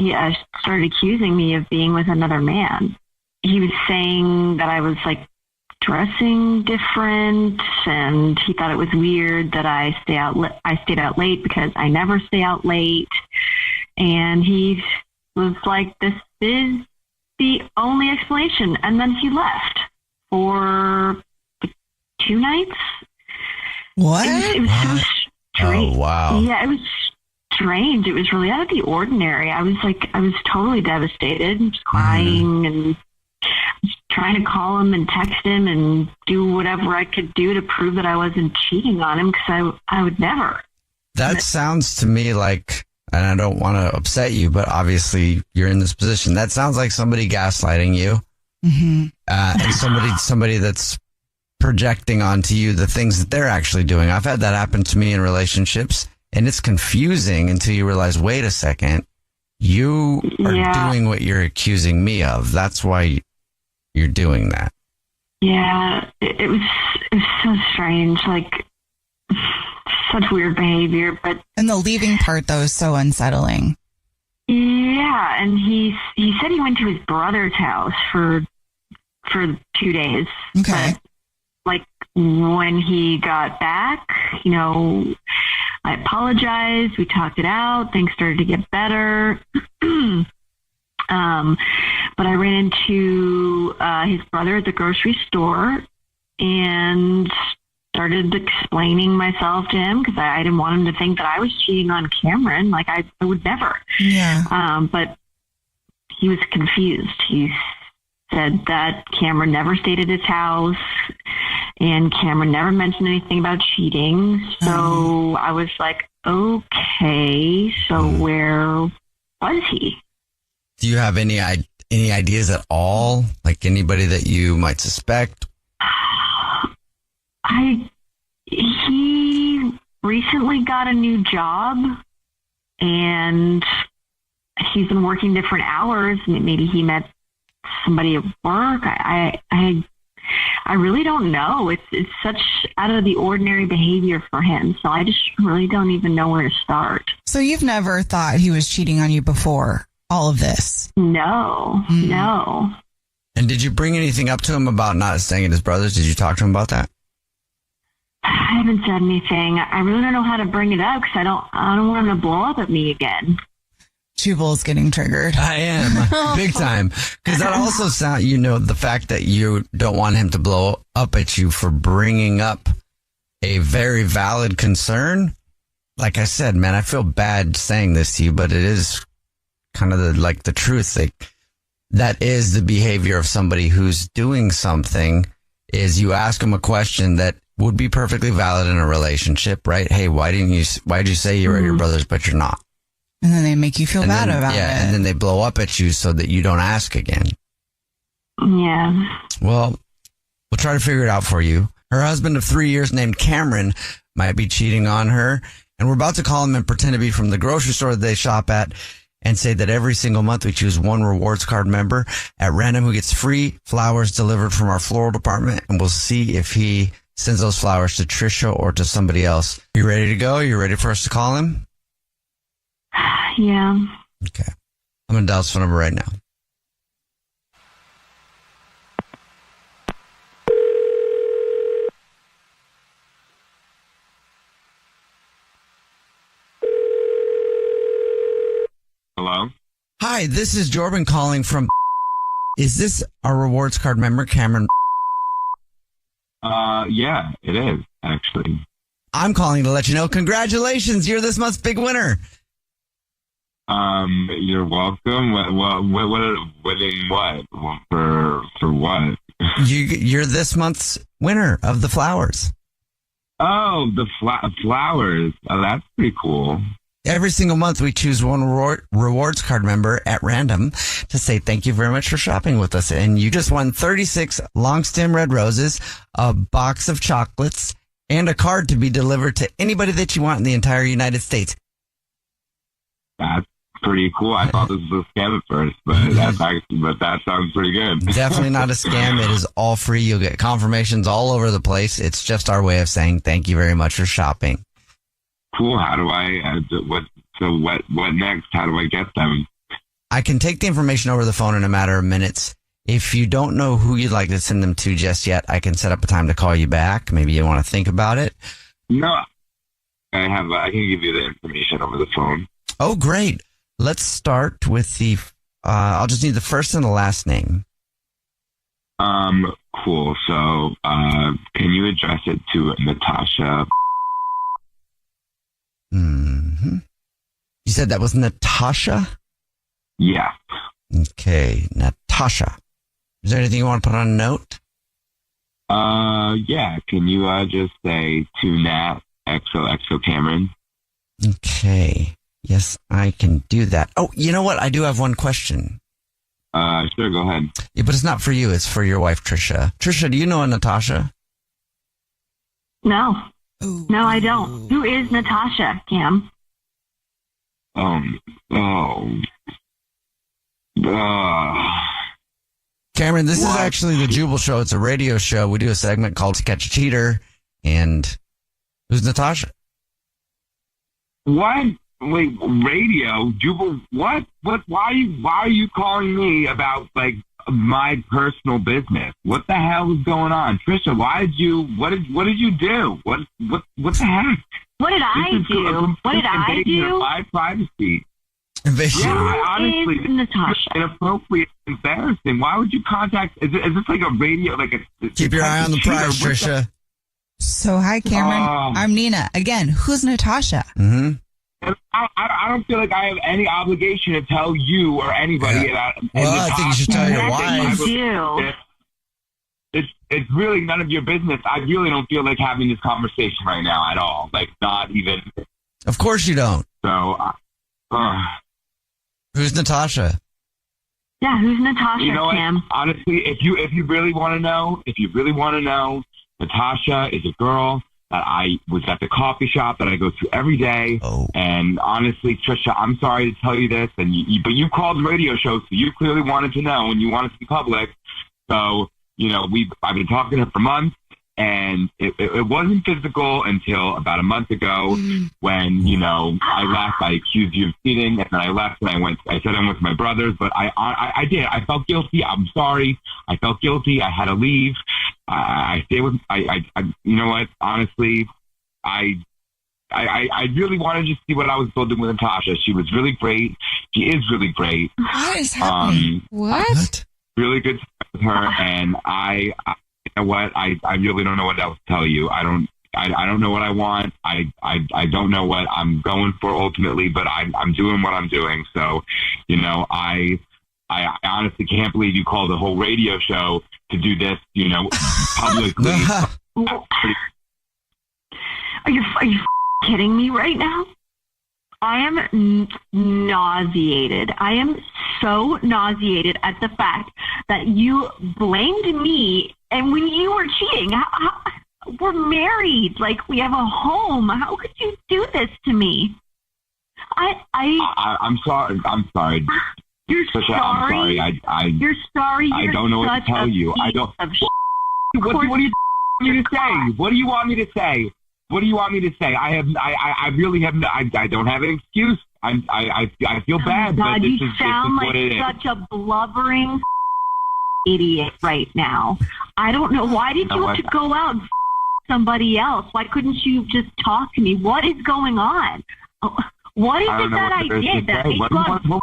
Speaker 9: me of being with another man. He was saying that I was like dressing different, and he thought it was weird that I stayed out late because I never stay out late. And he was like, "This is the only explanation." And then he left for 2 nights.
Speaker 6: What?
Speaker 9: It was so strange.
Speaker 1: Oh, wow.
Speaker 9: Yeah, it was strange. It was really out of the ordinary. I was totally devastated, just crying and trying to call him and text him and do whatever I could do to prove that I wasn't cheating on him, because I would never.
Speaker 1: That sounds to me like, and I don't want to upset you, but obviously you're in this position. That sounds like somebody gaslighting you, and somebody that's projecting onto you the things that they're actually doing. I've had that happen to me in relationships, and it's confusing until you realize, wait a second, you are doing what you're accusing me of. That's why you're doing that.
Speaker 9: Yeah, it was so strange, like such weird behavior.
Speaker 6: And the leaving part, though, is so unsettling.
Speaker 9: Yeah, and he said he went to his brother's house for 2 days.
Speaker 6: Okay.
Speaker 9: But, like, when he got back, I apologized. We talked it out. Things started to get better. But I ran into his brother at the grocery store and started explaining myself to him because I didn't want him to think that I was cheating on Cameron. Like, I would never.
Speaker 6: Yeah.
Speaker 9: But he was confused. He said that Cameron never stayed at his house and Cameron never mentioned anything about cheating. So I was like, okay, so where was he?
Speaker 1: Do you have any ideas at all? Like anybody that you might suspect?
Speaker 9: He recently got a new job and he's been working different hours. Maybe he met somebody at work. I really don't know. It's such out of the ordinary behavior for him. So I just really don't even know where to start.
Speaker 6: So you've never thought he was cheating on you before all of this?
Speaker 9: No.
Speaker 1: And did you bring anything up to him about not staying at his brother's? Did you talk to him about that?
Speaker 9: I haven't said anything. I really don't know how to bring it up because I don't want him to blow up at me again.
Speaker 6: Jubal's getting triggered.
Speaker 1: I am big time. Because that also sounds, the fact that you don't want him to blow up at you for bringing up a very valid concern. Like I said, man, I feel bad saying this to you, but it is kind of the truth. That is the behavior of somebody who's doing something. Is you ask them a question that would be perfectly valid in a relationship, right? Hey, why'd you say you were at your brother's, but you're not?
Speaker 6: And then they make you feel bad about it.
Speaker 1: Yeah, and then they blow up at you so that you don't ask again.
Speaker 9: Yeah.
Speaker 1: Well, we'll try to figure it out for you. Her husband of 3 years named Cameron might be cheating on her, and we're about to call him and pretend to be from the grocery store that they shop at and say that every single month we choose one rewards card member at random who gets free flowers delivered from our floral department, and we'll see if he sends those flowers to Trisha or to somebody else. You ready to go? You ready for us to call him?
Speaker 9: Yeah.
Speaker 1: Okay. I'm going to dial his phone number right now.
Speaker 7: Hello?
Speaker 1: Hi, this is Jordan calling from... Is this our rewards card member, Cameron?
Speaker 7: Yeah, it is, actually.
Speaker 1: I'm calling to let you know, congratulations, you're this month's big winner.
Speaker 7: You're welcome. Winning what? For what?
Speaker 1: You're this month's winner of the flowers.
Speaker 7: Oh, the flowers. Oh, that's pretty cool.
Speaker 1: Every single month, we choose one rewards card member at random to say thank you very much for shopping with us. And you just won 36 long stem red roses, a box of chocolates, and a card to be delivered to anybody that you want in the entire United States.
Speaker 7: That's pretty cool. I thought this was a scam at first, but that sounds pretty good.
Speaker 1: Definitely not a scam. It is all free. You'll get confirmations all over the place. It's just our way of saying thank you very much for shopping.
Speaker 7: Cool. How do I? What next? How do I get them?
Speaker 1: I can take the information over the phone in a matter of minutes. If you don't know who you'd like to send them to just yet, I can set up a time to call you back. Maybe you want to think about it.
Speaker 7: No, I can give you the information over the phone.
Speaker 1: Oh, great. Let's start with the. I'll just need the first and the last name.
Speaker 7: Cool. So, can you address it to Natasha?
Speaker 1: Mm-hmm. You said that was Natasha?
Speaker 7: Yeah.
Speaker 1: Okay, Natasha. Is there anything you want to put on a note?
Speaker 7: Yeah. Can you just say to Nat XOXO Cameron?
Speaker 1: Okay. Yes, I can do that. Oh, you know what? I do have one question.
Speaker 7: Sure, go ahead.
Speaker 1: Yeah, but it's not for you. It's for your wife, Trisha. Trisha, do you know a Natasha?
Speaker 12: No. No, I don't. Who is Natasha, Cam?
Speaker 1: Cameron, this is actually the Jubal Show. It's a radio show. We do a segment called To Catch a Cheater. And who's Natasha?
Speaker 7: What? Wait, radio? Jubal? What? Why are you calling me about, like, my personal business? What the hell is going on? Trisha, what did you do? What the heck?
Speaker 12: What did I do? What did I do?
Speaker 7: My privacy.
Speaker 1: Invasion.
Speaker 7: Yeah, honestly,
Speaker 12: Is Natasha.
Speaker 7: Inappropriate, embarrassing. Why would you contact? Is this like a radio? Like a
Speaker 1: keep your eye on the prize, Trisha.
Speaker 6: So hi, Cameron. I'm Nina. Again, who's Natasha?
Speaker 1: Mm-hmm.
Speaker 7: I don't feel like I have any obligation to tell you or anybody about.
Speaker 1: Well, I think you should tell your wife.
Speaker 7: It's really none of your business. I really don't feel like having this conversation right now at all. Like, not even.
Speaker 1: Of course you don't.
Speaker 7: So,
Speaker 1: who's Natasha?
Speaker 12: Yeah, who's Natasha,
Speaker 7: you know what?
Speaker 12: Cam?
Speaker 7: Honestly, if you really want to know, Natasha is a girl that I was at the coffee shop that I go to every day.
Speaker 1: Oh.
Speaker 7: And honestly, Trisha, I'm sorry to tell you this, but you called the radio show, so you clearly wanted to know and you wanted to be public. So, I've been talking to her for months, and it wasn't physical until about a month ago when, I left. I accused you of cheating, and then I left and I said I went to my brother's, but I did. I felt guilty. I'm sorry. I felt guilty. I had to leave. I stayed with, you know what? Honestly, I really wanted to see what I was building with Natasha. She was really great. She is really great.
Speaker 6: What is happening?
Speaker 11: What?
Speaker 7: Really good time with her, and you know what? I really don't know what else to tell you. I don't know what I want. I don't know what I'm going for ultimately, but I'm doing what I'm doing. So, I honestly can't believe you called the whole radio show to do this, publicly.
Speaker 12: Are you kidding me right now? I am nauseated. I am so nauseated at the fact that you blamed me, and when you were cheating, we're married, like we have a home. How could you do this to me?
Speaker 13: I'm sorry. I'm sorry.
Speaker 4: You're
Speaker 13: Trisha,
Speaker 4: sorry.
Speaker 13: I'm sorry.
Speaker 4: You're sorry.
Speaker 13: I don't know what to tell you. I don't. What do you want me to say? What do you want me to say? What do you want me to say? I really have. I don't have an excuse. I feel bad.
Speaker 4: God,
Speaker 13: but
Speaker 4: you
Speaker 13: this is
Speaker 4: sound
Speaker 13: what it
Speaker 4: like
Speaker 13: is.
Speaker 4: such a blubbering idiot right now. I don't know. Why did you have to go out and somebody else? Why couldn't you just talk to me? What is going on? What is it that I did that made you
Speaker 13: talk about?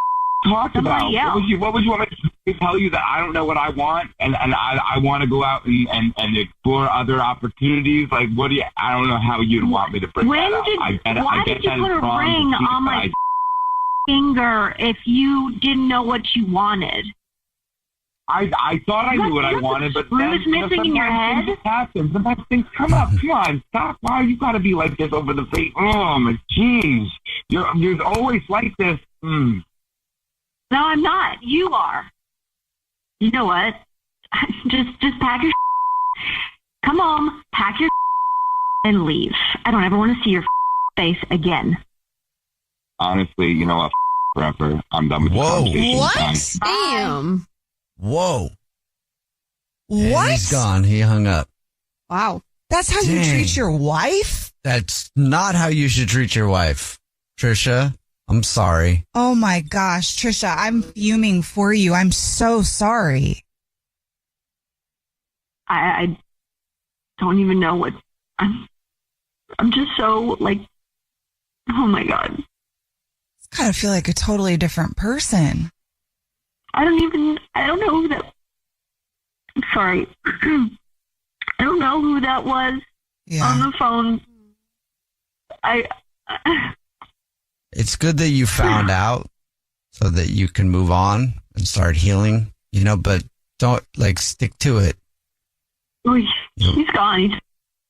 Speaker 4: somebody else?
Speaker 13: What would you want me to tell you that I don't know what I want and I want to go out and explore other opportunities? Like, what do you? I don't know how you'd want me to bring that up.
Speaker 4: Why did you put a ring on my finger if you didn't know what you wanted?
Speaker 13: I thought I knew what I wanted, but then
Speaker 4: missing in your head.
Speaker 13: Things happen. Sometimes things come up. Come on, stop! Why you got to be like this over the face? Oh my jeez, you're always like this.
Speaker 4: No, I'm not. You are. You know what? Just pack your come home, pack your and leave. I don't ever want to see your face again.
Speaker 13: Honestly, you know what? Forever. I'm done with the conversation.
Speaker 8: What? Damn.
Speaker 1: Whoa.
Speaker 3: What?
Speaker 1: And he's gone. He hung up.
Speaker 8: Wow.
Speaker 3: That's how you
Speaker 1: Dang.
Speaker 3: treat your wife?
Speaker 1: That's not how you should treat your wife. Trisha, I'm sorry.
Speaker 6: Oh my gosh, Trisha, I'm fuming for you. I'm so sorry.
Speaker 4: I don't even know what I'm just so like, oh my God.
Speaker 6: It's gotta feel like a totally different person.
Speaker 4: I don't know who that, I'm sorry. I don't know who that was on the phone.
Speaker 1: It's good that you found out so that you can move on and start healing, but don't stick to it.
Speaker 4: He's gone.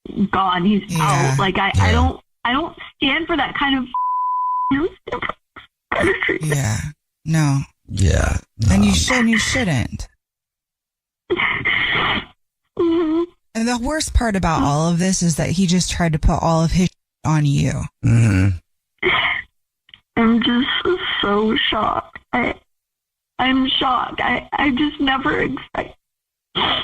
Speaker 4: He's gone. He's out. Like I don't stand for that kind of treatment.
Speaker 6: Yeah. No.
Speaker 1: Yeah.
Speaker 6: And you shouldn't.
Speaker 4: Mm-hmm.
Speaker 6: And the worst part about all of this is that he just tried to put all of his on you.
Speaker 1: Mm-hmm.
Speaker 4: I'm just so shocked. I'm shocked. I just never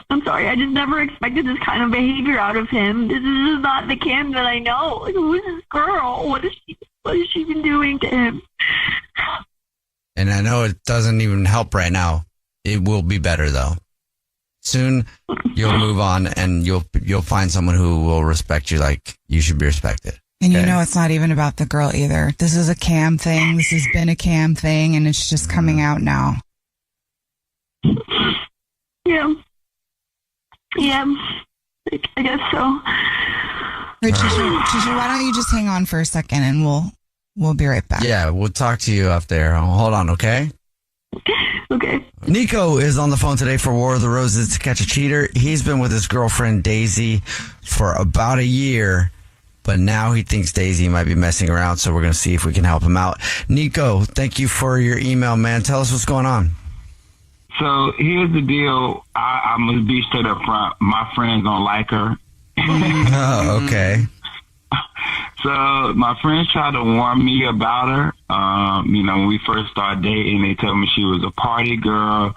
Speaker 4: I'm sorry. I just never expected this kind of behavior out of him. This is not the Cam that I know. Like, who is this girl? What has she been doing to him?
Speaker 1: And I know it doesn't even help right now. It will be better though. Soon you'll move on and you'll find someone who will respect you like you should be respected.
Speaker 6: And you know it's not even about the girl either. This is a Cam thing. This has been a Cam thing, and it's just coming out now.
Speaker 4: Yeah. Yeah. I guess so.
Speaker 6: Trisha, why don't you just hang on for a second and we'll be right back.
Speaker 1: Yeah, we'll talk to you up there. Hold on, okay?
Speaker 4: Okay.
Speaker 1: Nico is on the phone today for War of the Roses to catch a cheater. He's been with his girlfriend Daisy for about a year, but now he thinks Daisy might be messing around, so we're going to see if we can help him out. Nico, thank you for your email, man. Tell us what's going on.
Speaker 13: So here's the deal. I'm going to be straight up front. My friends don't like her.
Speaker 1: Oh, okay.
Speaker 13: So my friends tried to warn me about her. When we first started dating, they told me she was a party girl,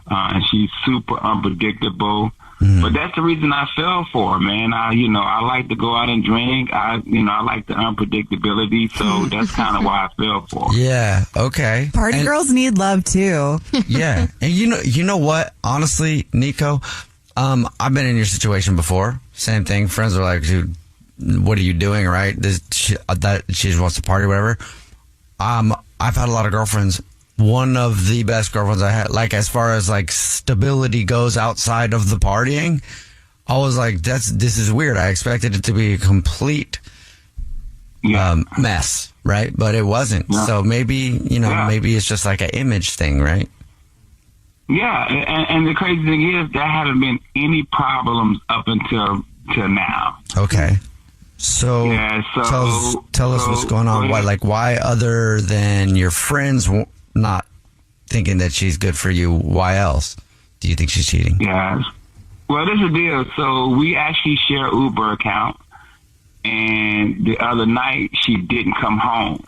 Speaker 13: and she's super unpredictable. But that's the reason I fell for her, man. I like to go out and drink. I like the unpredictability. So that's kind of why I fell for her.
Speaker 1: Yeah. Okay.
Speaker 6: Party girls need love too.
Speaker 1: Yeah. And you know what? Honestly, Nico, I've been in your situation before. Same thing. Friends are like, dude, what are you doing? Right? She just wants to party, or whatever. I've had a lot of girlfriends. One of the best girlfriends I had, like as far as like stability goes outside of the partying, I was like, this is weird. I expected it to be a complete mess, right? But it wasn't. Yeah. So maybe, maybe it's just like an image thing, right?
Speaker 13: Yeah, and the crazy thing is there haven't been any problems up until now.
Speaker 1: Okay. So, tell us what's going on. Why other than your friends not thinking that she's good for you, why else do you think she's cheating?
Speaker 13: Yeah. Well, this is the deal. So we actually share Uber account, and the other night she didn't come home.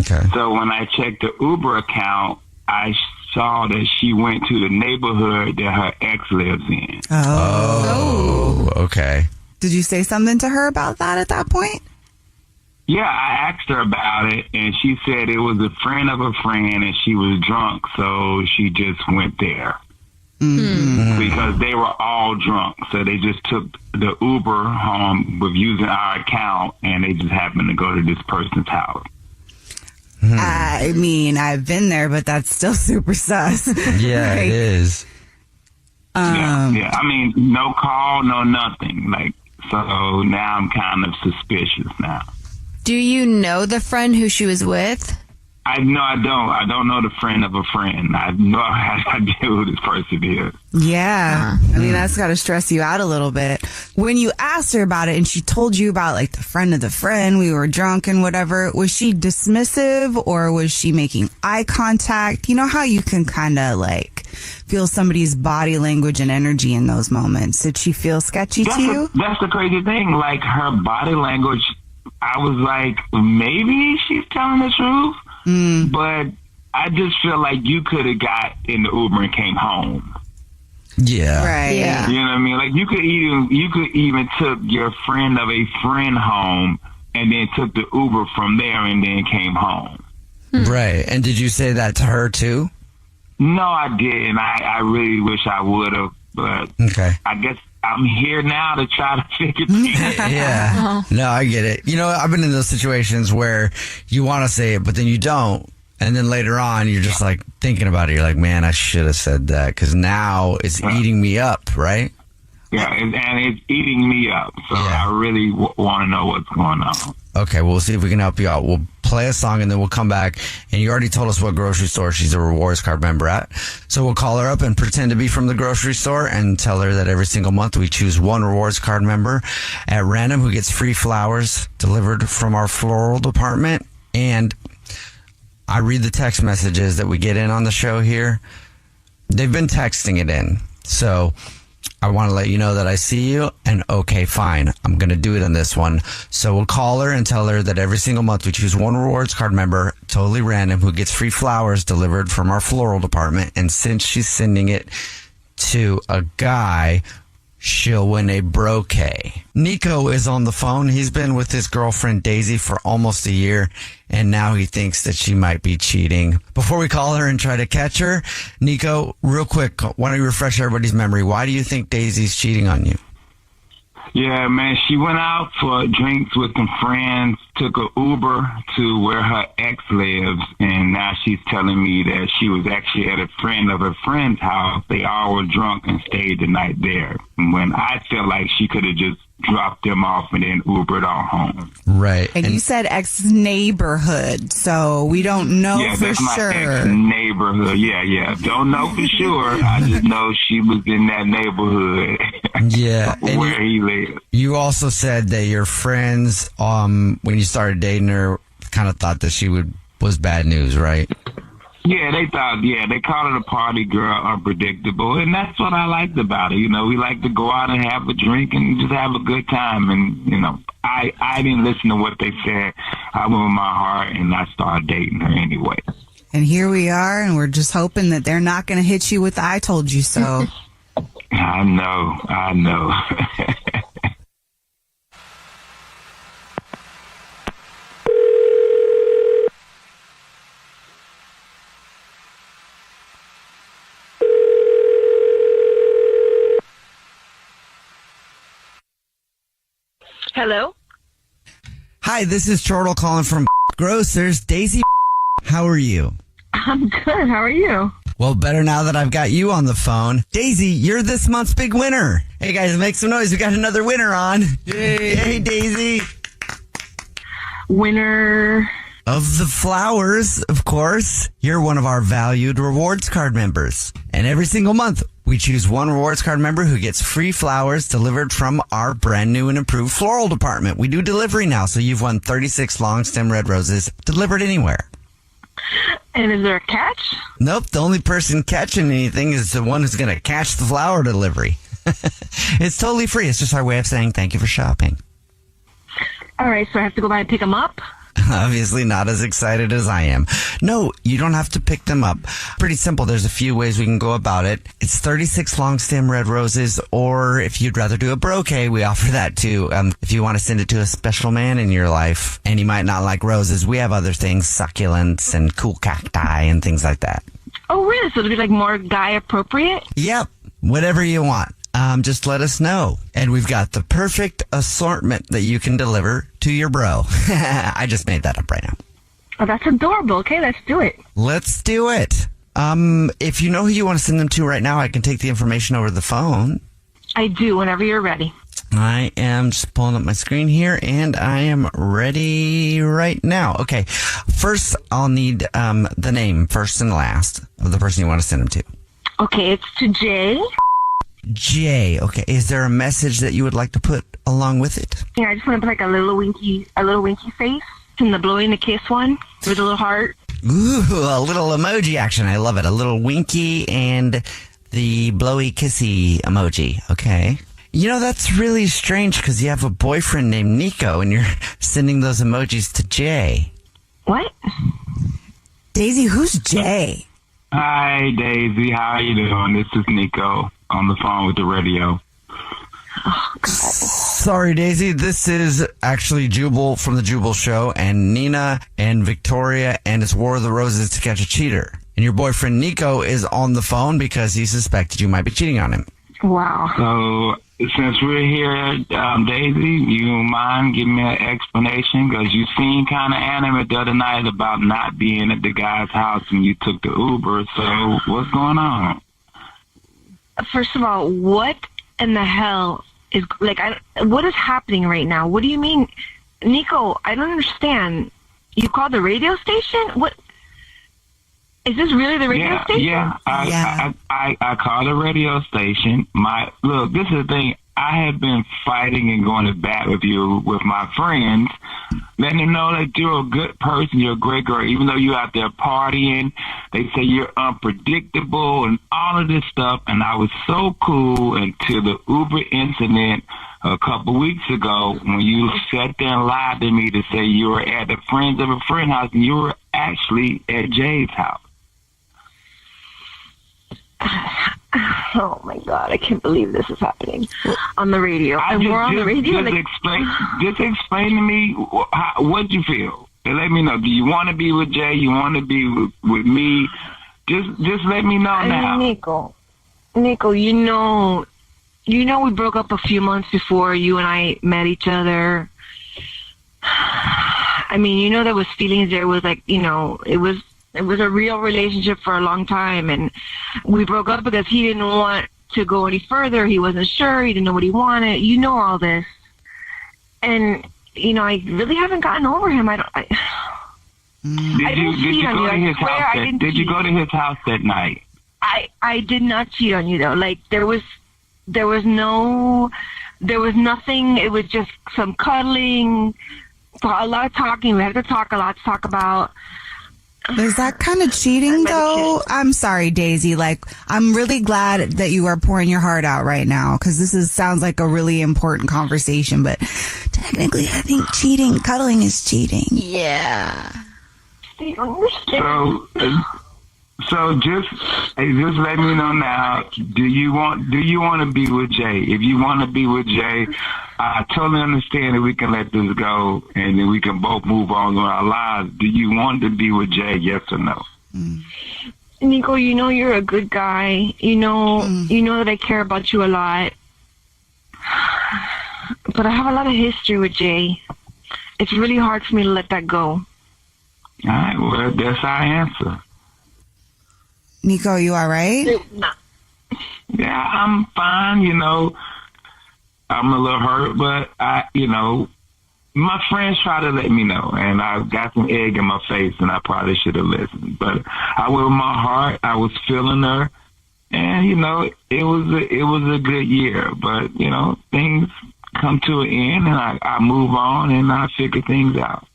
Speaker 1: Okay.
Speaker 13: So when I checked the Uber account, I saw that she went to the neighborhood that her ex lives in.
Speaker 1: Oh, okay.
Speaker 6: Did you say something to her about that at that point?
Speaker 13: Yeah, I asked her about it, and she said it was a friend of a friend, and she was drunk, so she just went there. Because they were all drunk, so they just took the Uber home with using our account, and they just happened to go to this person's house.
Speaker 6: I mean, I've been there, but that's still super sus.
Speaker 1: Yeah, it is.
Speaker 13: Yeah. I mean, no call, no nothing. Like, so now I'm kind of suspicious now.
Speaker 11: Do you know the friend who she was with?
Speaker 13: I don't. I don't know the friend of a friend. I have no idea who this person is.
Speaker 6: Yeah. I mean, that's got to stress you out a little bit. When you asked her about it and she told you about like the friend of the friend, we were drunk and whatever, was she dismissive or was she making eye contact? You know how you can kind of like feel somebody's body language and energy in those moments. Did she feel sketchy to you?
Speaker 13: That's the crazy thing. Like her body language, I was like, maybe she's telling the truth. But I just feel like you could have got in the Uber and came home.
Speaker 1: Yeah.
Speaker 6: Right.
Speaker 11: Yeah.
Speaker 13: You know what I mean? Like you could even took your friend of a friend home and then took the Uber from there and then came home.
Speaker 1: Right. And did you say that to her too?
Speaker 13: No, I didn't. I really wish I would have, but
Speaker 1: Okay.
Speaker 13: I guess I'm here now to try to figure things out.
Speaker 1: Yeah. No, I get it. You know, I've been in those situations where you want to say it, but then you don't. And then later on, you're just like thinking about it. You're like, man, I should have said that because now it's eating me up, right?
Speaker 13: Yeah, and it's eating me up. So I really want to know what's going on.
Speaker 1: Okay, we'll see if we can help you out. We'll play a song and then we'll come back. And you already told us what grocery store she's a rewards card member at. So we'll call her up and pretend to be from the grocery store and tell her that every single month we choose one rewards card member at random who gets free flowers delivered from our floral department. And I read the text messages that we get in on the show here. They've been texting it in. So I want to let you know that I see you, and okay, fine. I'm going to do it on this one. So we'll call her and tell her that every single month we choose one rewards card member, totally random, who gets free flowers delivered from our floral department. And since she's sending it to a guy, she'll win a bouquet. Nico is on the phone. He's been with his girlfriend Daisy for almost a year, and now he thinks that she might be cheating. Before we call her and try to catch her, Nico, real quick, why don't you refresh everybody's memory? Why do you think Daisy's cheating on you?
Speaker 13: Yeah, man, she went out for drinks with some friends, took an Uber to where her ex lives, and now she's telling me that she was actually at a friend of her friend's house. They all were drunk and stayed the night there. When I feel like she could have just dropped them off and then Ubered on home.
Speaker 1: Right.
Speaker 6: And you said ex-neighborhood, so we don't know for sure.
Speaker 13: Yeah, that's my ex-neighborhood. Yeah. Don't know for sure. I just know she was in that neighborhood.
Speaker 1: Yeah.
Speaker 13: where he lived.
Speaker 1: You also said that your friends, when you started dating her, kind of thought that she was bad news, right?
Speaker 13: Yeah, they called her a party girl, unpredictable, and that's what I liked about it. You know, we like to go out and have a drink and just have a good time, and, you know, I didn't listen to what they said. I went with my heart, and I started dating her anyway.
Speaker 6: And here we are, and we're just hoping that they're not going to hit you with the I told you so.
Speaker 13: I know.
Speaker 14: Hello?
Speaker 1: Hi, this is Chortle calling from Grocers. Daisy, how are you?
Speaker 14: I'm good. How are you?
Speaker 1: Well, better now that I've got you on the phone. Daisy, you're this month's big winner. Hey, guys, make some noise. We got another winner on. Yay. Hey, Daisy.
Speaker 14: Winner
Speaker 1: of the flowers, of course. You're one of our valued rewards card members. And every single month, we choose one rewards card member who gets free flowers delivered from our brand new and improved floral department. We do delivery now, so you've won 36 long stem red roses delivered anywhere.
Speaker 14: And is there a catch?
Speaker 1: Nope. The only person catching anything is the one who's going to catch the flower delivery. It's totally free. It's just our way of saying thank you for shopping.
Speaker 14: All right, so I have to go by and pick them up?
Speaker 1: Obviously not as excited as I am. No, you don't have to pick them up. Pretty simple. There's a few ways we can go about it. It's 36 long stem red roses, or if you'd rather do a bouquet, we offer that too. If you want to send it to a special man in your life and you might not like roses, we have other things, succulents and cool cacti and things like that.
Speaker 14: Oh, really? So it'll be like more guy appropriate?
Speaker 1: Yep. Whatever you want. Just let us know. And we've got the perfect assortment that you can deliver to your bro. I just made that up right now.
Speaker 14: Oh, that's adorable. Okay, let's do it.
Speaker 1: Let's do it. If you know who you want to send them to right now, I can take the information over the phone.
Speaker 14: I do, whenever you're ready.
Speaker 1: I am just pulling up my screen here, and I am ready right now. Okay. First, I'll need the name, first and last, of the person you want to send them to.
Speaker 14: Okay, it's to Jay.
Speaker 1: Jay. Okay. Is there a message that you would like to put along with it?
Speaker 14: Yeah, I just want to put like a little winky face, and the blowing the kiss one with a little heart.
Speaker 1: Ooh, a little emoji action. I love it. A little winky and the blowy kissy emoji. Okay. You know, that's really strange because you have a boyfriend named Nico and you're sending those emojis to Jay.
Speaker 14: What?
Speaker 6: Daisy, who's Jay?
Speaker 13: Hi, Daisy. How are you doing? This is Nico on the phone with the radio.
Speaker 14: Oh, God.
Speaker 1: Sorry, Daisy. This is actually Jubal from the Jubal Show, and Nina and Victoria, and it's War of the Roses to Catch a Cheater. And your boyfriend Nico is on the phone because he suspected you might be cheating on him.
Speaker 14: Wow.
Speaker 13: So, since we're here, Daisy, you mind giving me an explanation? Because you seemed kind of animate the other night about not being at the guy's house when you took the Uber. So, what's going on?
Speaker 14: First of all, what in the hell is, like, what is happening right now? What do you mean? Nico, I don't understand. You called the radio station? What? Is this really the radio station?
Speaker 13: Yeah, I called the radio station. Look, this is the thing. I have been fighting and going to bat with you with my friends, letting them know that you're a good person, you're a great girl, even though you're out there partying. They say you're unpredictable and all of this stuff. And I was so cool until the Uber incident a couple weeks ago when you sat there and lied to me to say you were at the friends of a friend house and you were actually at Jay's house.
Speaker 14: Oh my God! I can't believe this is happening on the radio. And we're on the radio.
Speaker 13: Just explain to me what you feel, and let me know. Do you want to be with Jay? You want to be with me? Just let me know now.
Speaker 14: Nico, you know, we broke up a few months before you and I met each other. I mean, you know, there was feelings there. It was like, you know, it was a real relationship for a long time, and we broke up because he didn't want to go any further. He wasn't sure. He didn't know what he wanted. You know all this. And, you know, I really haven't gotten over him. Did you go to his house that night? I did not cheat on you, though. Like, there was nothing. It was just some cuddling, a lot of talking. We had to talk a lot to talk about.
Speaker 6: Is that kind of cheating, though? I'm sorry, Daisy. Like, I'm really glad that you are pouring your heart out right now, because sounds like a really important conversation. But technically, I think cuddling is cheating.
Speaker 11: Yeah.
Speaker 13: So just let me know now. Do you want to be with Jay? If you want to be with Jay, I totally understand that we can let this go and then we can both move on with our lives. Do you want to be with Jay? Yes or no?
Speaker 14: Nico, you know you're a good guy. You know that I care about you a lot. But I have a lot of history with Jay. It's really hard for me to let that go.
Speaker 13: All right, well, that's our answer.
Speaker 6: Nico, you all right?
Speaker 13: Yeah, I'm fine. You know, I'm a little hurt, but my friends try to let me know, and I've got some egg in my face, and I probably should have listened. But with my heart, I was feeling her, and it was a good year. But things come to an end, and I move on, and I figure things out.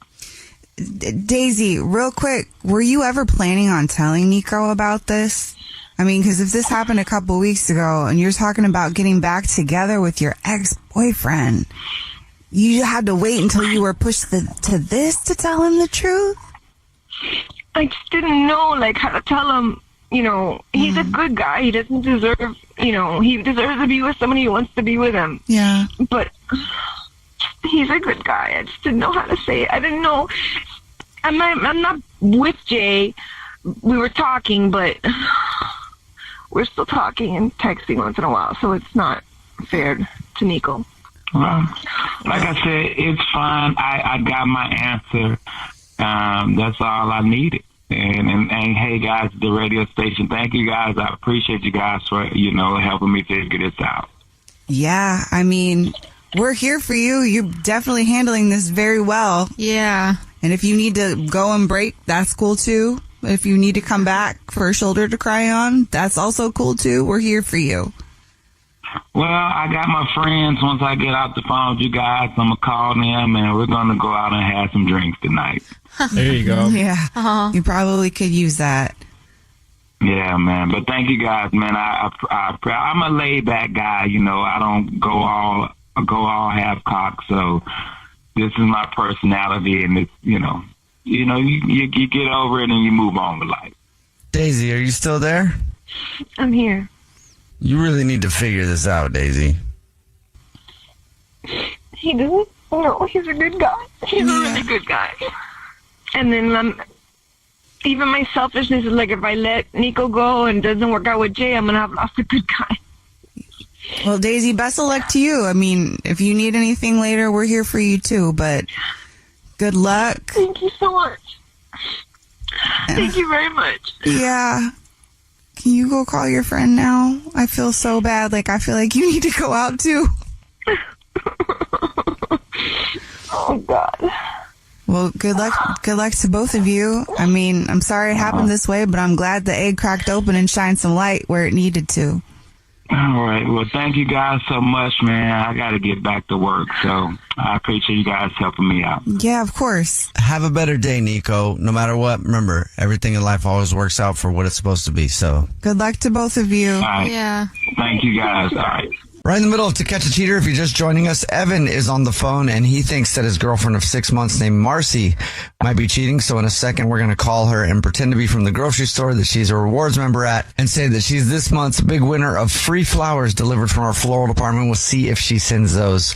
Speaker 6: Daisy, real quick, were you ever planning on telling Nico about this? I mean, because if this happened a couple weeks ago and you're talking about getting back together with your ex-boyfriend. you had to wait until you were pushed to this to tell him the truth?
Speaker 14: I just didn't know, like, how to tell him, you know, he's a good guy. He doesn't deserve, you know, he deserves to be with somebody who wants to be with him.
Speaker 6: Yeah.
Speaker 14: But he's a good guy. I just didn't know how to say it. I didn't know. I'm not with Jay. We were talking, but we're still talking and texting once in a while, so it's not fair to Nico.
Speaker 13: Well, like I said, it's fine. I got my answer. That's all I needed. And hey, guys, the radio station, thank you guys. I appreciate you guys for, you know, helping me figure this out.
Speaker 6: Yeah, I mean, we're here for you. You're definitely handling this very well.
Speaker 11: Yeah.
Speaker 6: And if you need to go and break, that's cool too. If you need to come back for a shoulder to cry on, that's also cool too. We're here for you.
Speaker 13: Well, I got my friends. Once I get off the phone with you guys, I'm going to call them and we're going to go out and have some drinks tonight.
Speaker 15: There you go.
Speaker 6: Yeah. You probably could use that.
Speaker 13: Yeah, man. But thank you guys, man. I'm a laid back guy. You know, I don't go all half cocked. So this is my personality, and it's, you get over it and you move on with life.
Speaker 1: Daisy, are you still there?
Speaker 14: I'm here.
Speaker 1: You really need to figure this out, Daisy.
Speaker 14: He doesn't. No, he's a good guy. He's a really good guy. And then even my selfishness is like, if I let Nico go and it doesn't work out with Jay, I'm going to have lost a good guy.
Speaker 6: Well, Daisy, best of luck to you. I mean, if you need anything later, we're here for you too, but good luck.
Speaker 14: Thank you so much. Thank you very much.
Speaker 6: Yeah. Can you go call your friend now? I feel so bad. Like, I feel like you need to go out too.
Speaker 14: Oh, God.
Speaker 6: Well, good luck to both of you. I mean, I'm sorry it happened this way, but I'm glad the egg cracked open and shined some light where it needed to.
Speaker 13: All right. Well, thank you guys so much, man. I got to get back to work, so I appreciate you guys helping me out.
Speaker 6: Yeah, of course.
Speaker 1: Have a better day, Nico. No matter what, remember, everything in life always works out for what it's supposed to be, so.
Speaker 6: Good luck to both of you.
Speaker 13: All right.
Speaker 11: Yeah.
Speaker 13: Thank you guys. All right.
Speaker 1: Right in the middle of To Catch a Cheater, if you're just joining us, Evan is on the phone, and he thinks that his girlfriend of 6 months named Marcy might be cheating. So in a second, we're going to call her and pretend to be from the grocery store that she's a rewards member at and say that she's this month's big winner of free flowers delivered from our floral department. We'll see if she sends those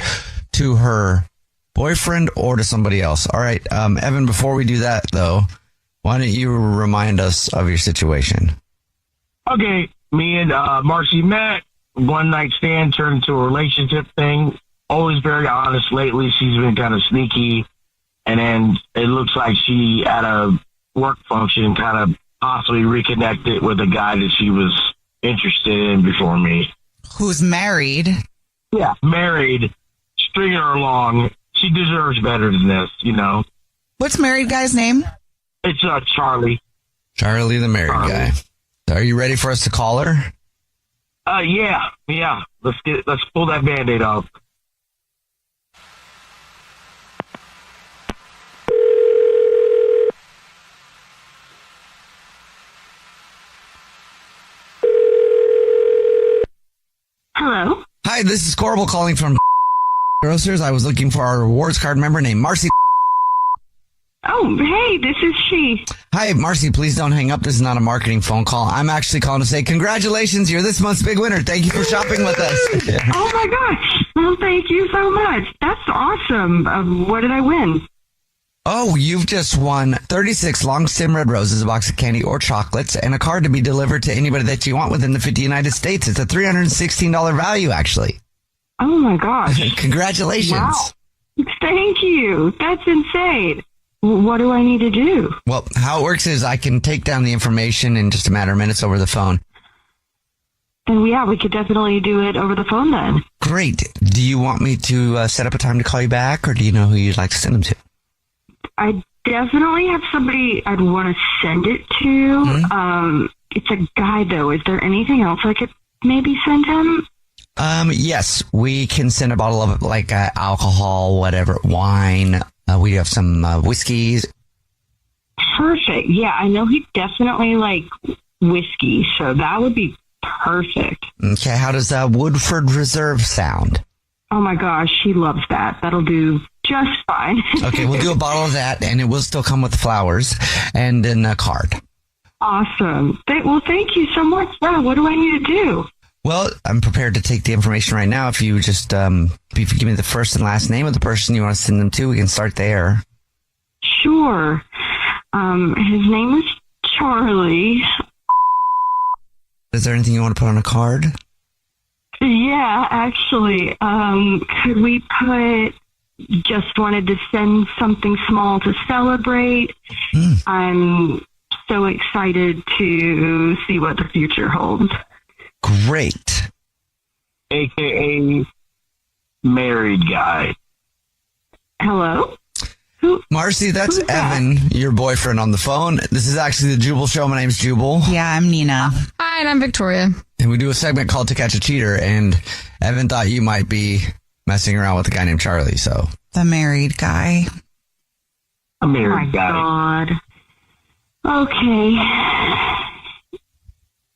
Speaker 1: to her boyfriend or to somebody else. All right, Evan, before we do that, though, why don't you remind us of your situation?
Speaker 16: Okay, me and Marcy met. One night stand turned into a relationship thing. Always very honest. Lately, she's been kind of sneaky. And then it looks like she, at a work function, kind of possibly reconnected with a guy that she was interested in before me.
Speaker 6: Who's married?
Speaker 16: Yeah, married. Stringing her along. She deserves better than this, you know.
Speaker 6: What's married guy's name?
Speaker 16: It's Charlie.
Speaker 1: Charlie, the married guy. Are you ready for us to call her?
Speaker 16: Yeah. Let's pull that Band-Aid off.
Speaker 14: Hello?
Speaker 1: Hi, this is Corbel calling from Grocers. I was looking for our rewards card member named Marcy.
Speaker 14: Oh, hey, this is she.
Speaker 1: Hi, Marcy, please don't hang up. This is not a marketing phone call. I'm actually calling to say congratulations. You're this month's big winner. Thank you for shopping with us.
Speaker 14: Oh, my gosh. Well, thank you so much. That's awesome. What did I win?
Speaker 1: Oh, you've just won 36 long stem red roses, a box of candy or chocolates, and a card to be delivered to anybody that you want within the 50 United States. It's a $316 value, actually.
Speaker 14: Oh, my gosh.
Speaker 1: Congratulations.
Speaker 14: Wow. Thank you. That's insane. What do I need to do?
Speaker 1: Well, how it works is I can take down the information in just a matter of minutes over the phone.
Speaker 14: And yeah, we could definitely do it over the phone then.
Speaker 1: Great. Do you want me to set up a time to call you back, or do you know who you'd like to send them to?
Speaker 14: I definitely have somebody I'd want to send it to. Mm-hmm. It's a guy, though. Is there anything else I could maybe send him?
Speaker 1: Yes, we can send a bottle of like alcohol, whatever, wine. We have some whiskeys.
Speaker 14: Perfect. Yeah, I know he definitely like whiskey, so that would be perfect.
Speaker 1: Okay, how does Woodford Reserve sound?
Speaker 5: Oh my gosh, she loves that. That'll do just fine.
Speaker 1: Okay, we'll do a bottle of that, and it will still come with flowers and then a card.
Speaker 5: Awesome. Well, thank you so much. Yeah, what do I need to do?
Speaker 1: Well, I'm prepared to take the information right now. If you just if you give me the first and last name of the person you want to send them to, we can start there.
Speaker 5: Sure. His name is Charlie.
Speaker 1: Is there anything you want to put on a card?
Speaker 5: Yeah, actually. Could we put, just wanted to send something small to celebrate. I'm so excited to see what the future holds.
Speaker 1: Great.
Speaker 16: AKA married guy.
Speaker 5: Hello?
Speaker 1: Marcy, that's Evan, your boyfriend on the phone. This is actually the Jubal Show. My name's Jubal.
Speaker 6: Yeah, I'm Nina.
Speaker 8: Hi, and I'm Victoria.
Speaker 1: And we do a segment called To Catch a Cheater, and Evan thought you might be messing around with a guy named Charlie, so.
Speaker 6: The married guy.
Speaker 16: A married guy.
Speaker 5: God. Okay.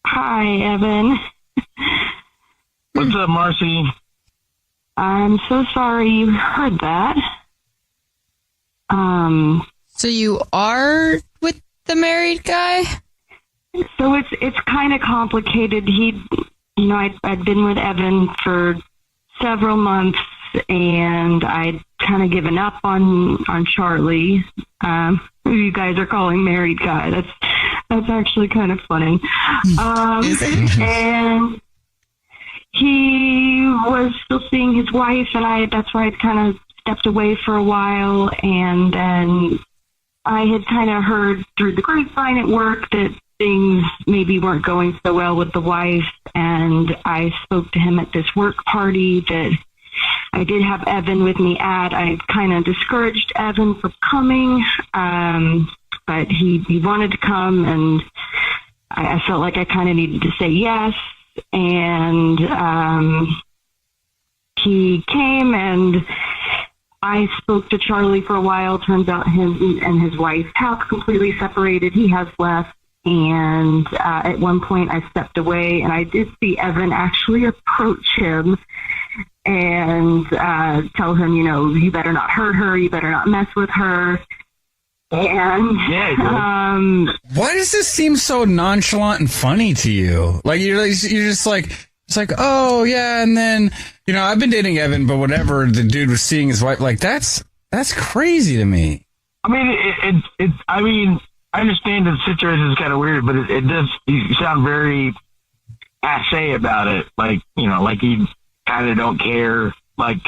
Speaker 5: Hi, Evan.
Speaker 16: What's up, Marcy?
Speaker 5: I'm so sorry you heard that.
Speaker 8: So you are with the married guy?
Speaker 5: So it's kind of complicated. I'd been with Evan for several months, and I'd kind of given up on Charlie, who you guys are calling married guy. That's actually kind of funny. And he was still seeing his wife, and that's why I'd kind of stepped away for a while, and then I had kind of heard through the grapevine at work that things maybe weren't going so well with the wife, and I spoke to him at this work party that I did have Evan with me at. I kind of discouraged Evan from coming, but he wanted to come, and I felt like I kind of needed to say yes, and he came, and I spoke to Charlie for a while. Turns out him and his wife have completely separated. He has left. And at one point I stepped away, and I did see Evan actually approach him and tell him, you better not hurt her. You better not mess with her. And
Speaker 15: why does this seem so nonchalant and funny to you? Like you're just like, it's like, oh yeah, and then I've been dating Evan, but whatever, the dude was seeing his wife, like that's crazy to me.
Speaker 16: I mean, I understand the situation is kind of weird, but it does. You sound very assay about it, like you kind of don't care. Like,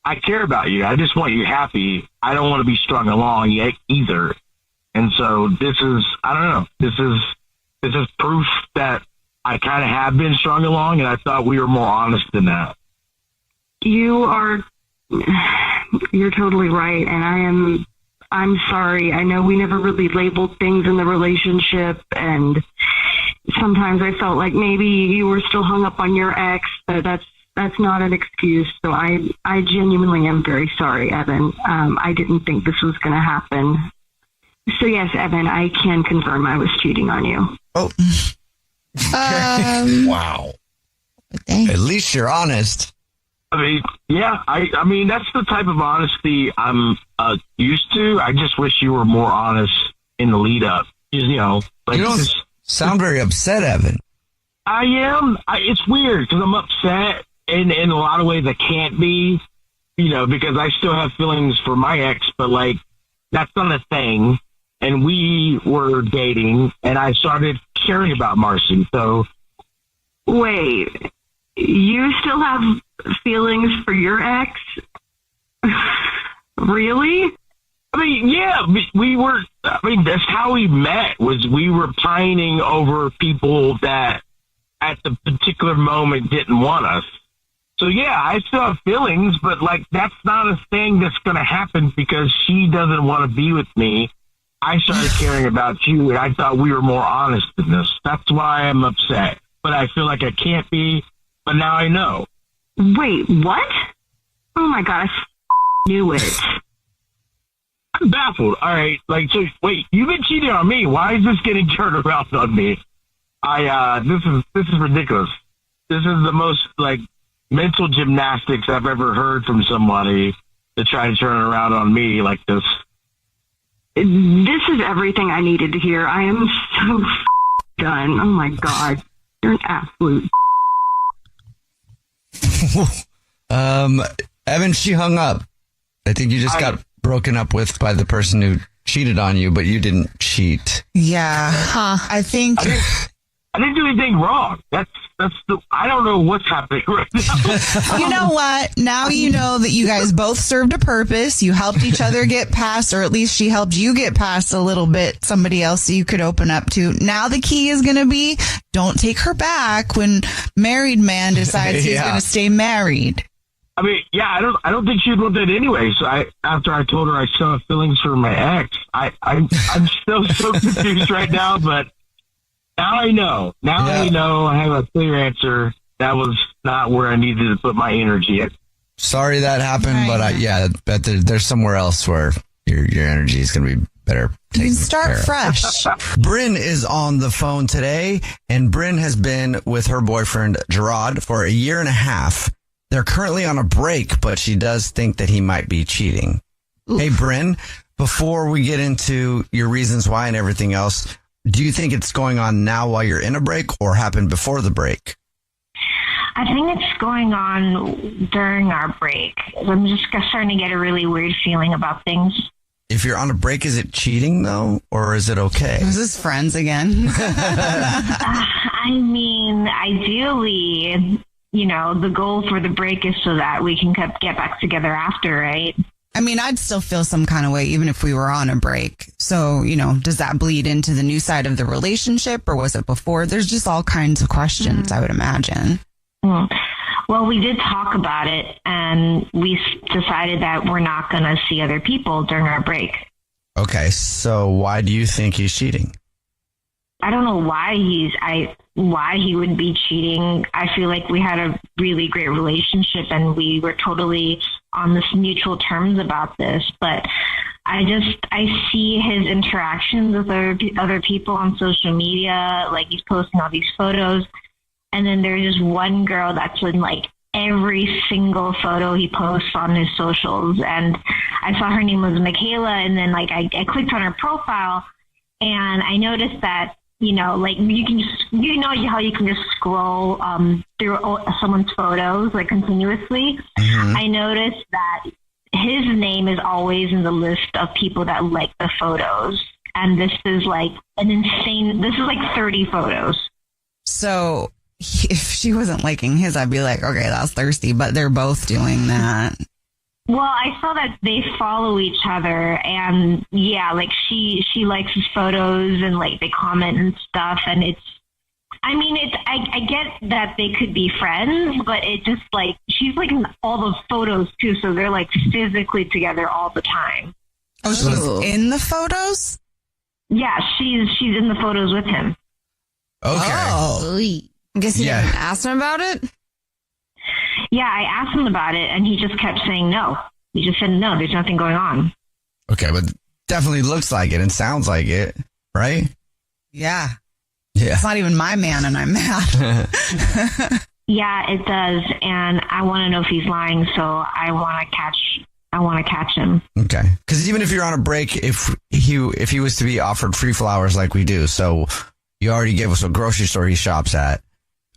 Speaker 16: I care about you. I just want you happy. I don't want to be strung along yet either. And so this is, I don't know. This is proof that I kind of have been strung along, and I thought we were more honest than that.
Speaker 5: You're totally right, and I'm sorry. I know we never really labeled things in the relationship, and sometimes I felt like maybe you were still hung up on your ex, but that's not an excuse. So I genuinely am very sorry, Evan. I didn't think this was going to happen. So yes, Evan, I can confirm I was cheating on you.
Speaker 1: Oh. Wow. At least you're honest.
Speaker 16: I mean, yeah, I mean, that's the type of honesty I'm used to. I just wish you were more honest in the lead up. You don't
Speaker 1: sound very upset, Evan.
Speaker 16: I am. It's weird because I'm upset in a lot of ways I can't be, because I still have feelings for my ex, but like, that's not a thing. And we were dating, and I started caring about Marcy. So,
Speaker 5: wait, you still have feelings for your ex? Really?
Speaker 16: I mean, yeah, we were, that's how we met, was we were pining over people that at the particular moment didn't want us. So yeah, I still have feelings, but like, that's not a thing that's going to happen because she doesn't want to be with me. I started caring about you, and I thought we were more honest in this. That's why I'm upset. But I feel like I can't be, but now I know.
Speaker 5: Wait, what? Oh my gosh, knew it.
Speaker 16: I'm baffled. All right, so wait, you've been cheating on me. Why is this getting turned around on me? This is ridiculous. This is the most mental gymnastics I've ever heard from somebody to try to turn it around on me like this.
Speaker 17: This is everything I needed to hear. I am so done. Oh my God. You're an absolute.
Speaker 1: Evan, she hung up. I think you just got broken up with by the person who cheated on you, but you didn't cheat.
Speaker 6: Yeah. I think
Speaker 16: I didn't do anything wrong. I don't know what's happening right now.
Speaker 6: You know what? Now you know that you guys both served a purpose. You helped each other get past, or at least she helped you get past a little bit, somebody else that you could open up to. Now the key is going to be, don't take her back when married man decides he's going to stay married.
Speaker 16: I mean, yeah, I don't think she'd want that anyway. So after I told her I still have feelings for my ex, I'm still so confused right now, but now I know. I know. I have a clear answer. That was not where I needed to put my energy at.
Speaker 1: Sorry that happened, but I bet there's somewhere else where your energy is going to be better.
Speaker 6: You can start fresh.
Speaker 1: Bryn is on the phone today, and Bryn has been with her boyfriend, Gerard, for a year and a half. They're currently on a break, but she does think that he might be cheating. Oof. Hey, Bryn, before we get into your reasons why and everything else, do you think it's going on now while you're in a break or happened before the break?
Speaker 4: I think it's going on during our break. I'm just starting to get a really weird feeling about things.
Speaker 1: If you're on a break, is it cheating, though, or is it okay?
Speaker 6: Is this friends again?
Speaker 4: I mean, ideally, the goal for the break is so that we can get back together after, right?
Speaker 6: I mean, I'd still feel some kind of way even if we were on a break. So, does that bleed into the new side of the relationship, or was it before? There's just all kinds of questions, I would imagine.
Speaker 4: Well, we did talk about it, and we decided that we're not going to see other people during our break.
Speaker 1: Okay, so why do you think he's cheating?
Speaker 4: I don't know why he would be cheating. I feel like we had a really great relationship and we were totally on this mutual terms about this, but I see his interactions with other people on social media, like he's posting all these photos, and then there's just one girl that's in like every single photo he posts on his socials, and I saw her name was Michaela, and then like I clicked on her profile and I noticed that like you can just, how you can just scroll through someone's photos like continuously. Mm-hmm. I noticed that his name is always in the list of people that like the photos. And this is like this is like 30 photos.
Speaker 6: So if she wasn't liking his, I'd be like, okay, that's thirsty, but they're both doing that.
Speaker 4: Well, I saw that they follow each other, and like she likes his photos and like they comment and stuff, and I get that they could be friends, but it just like she's like in all the photos too, so they're like physically together all the time.
Speaker 6: Oh, she's in the photos?
Speaker 4: Yeah, she's in the photos with him.
Speaker 1: Okay.
Speaker 11: Oh. I guess you didn't ask him about it?
Speaker 4: Yeah, I asked him about it, and he just kept saying no. He just said no, there's nothing going on.
Speaker 1: Okay, but definitely looks like it and sounds like it, right?
Speaker 6: Yeah.
Speaker 1: Yeah.
Speaker 6: It's not even my man, and I'm mad.
Speaker 4: Yeah, it does, and I want to know if he's lying, so I want to catch him.
Speaker 1: Okay, because even if you're on a break, if he was to be offered free flowers like we do, so you already gave us a grocery store he shops at,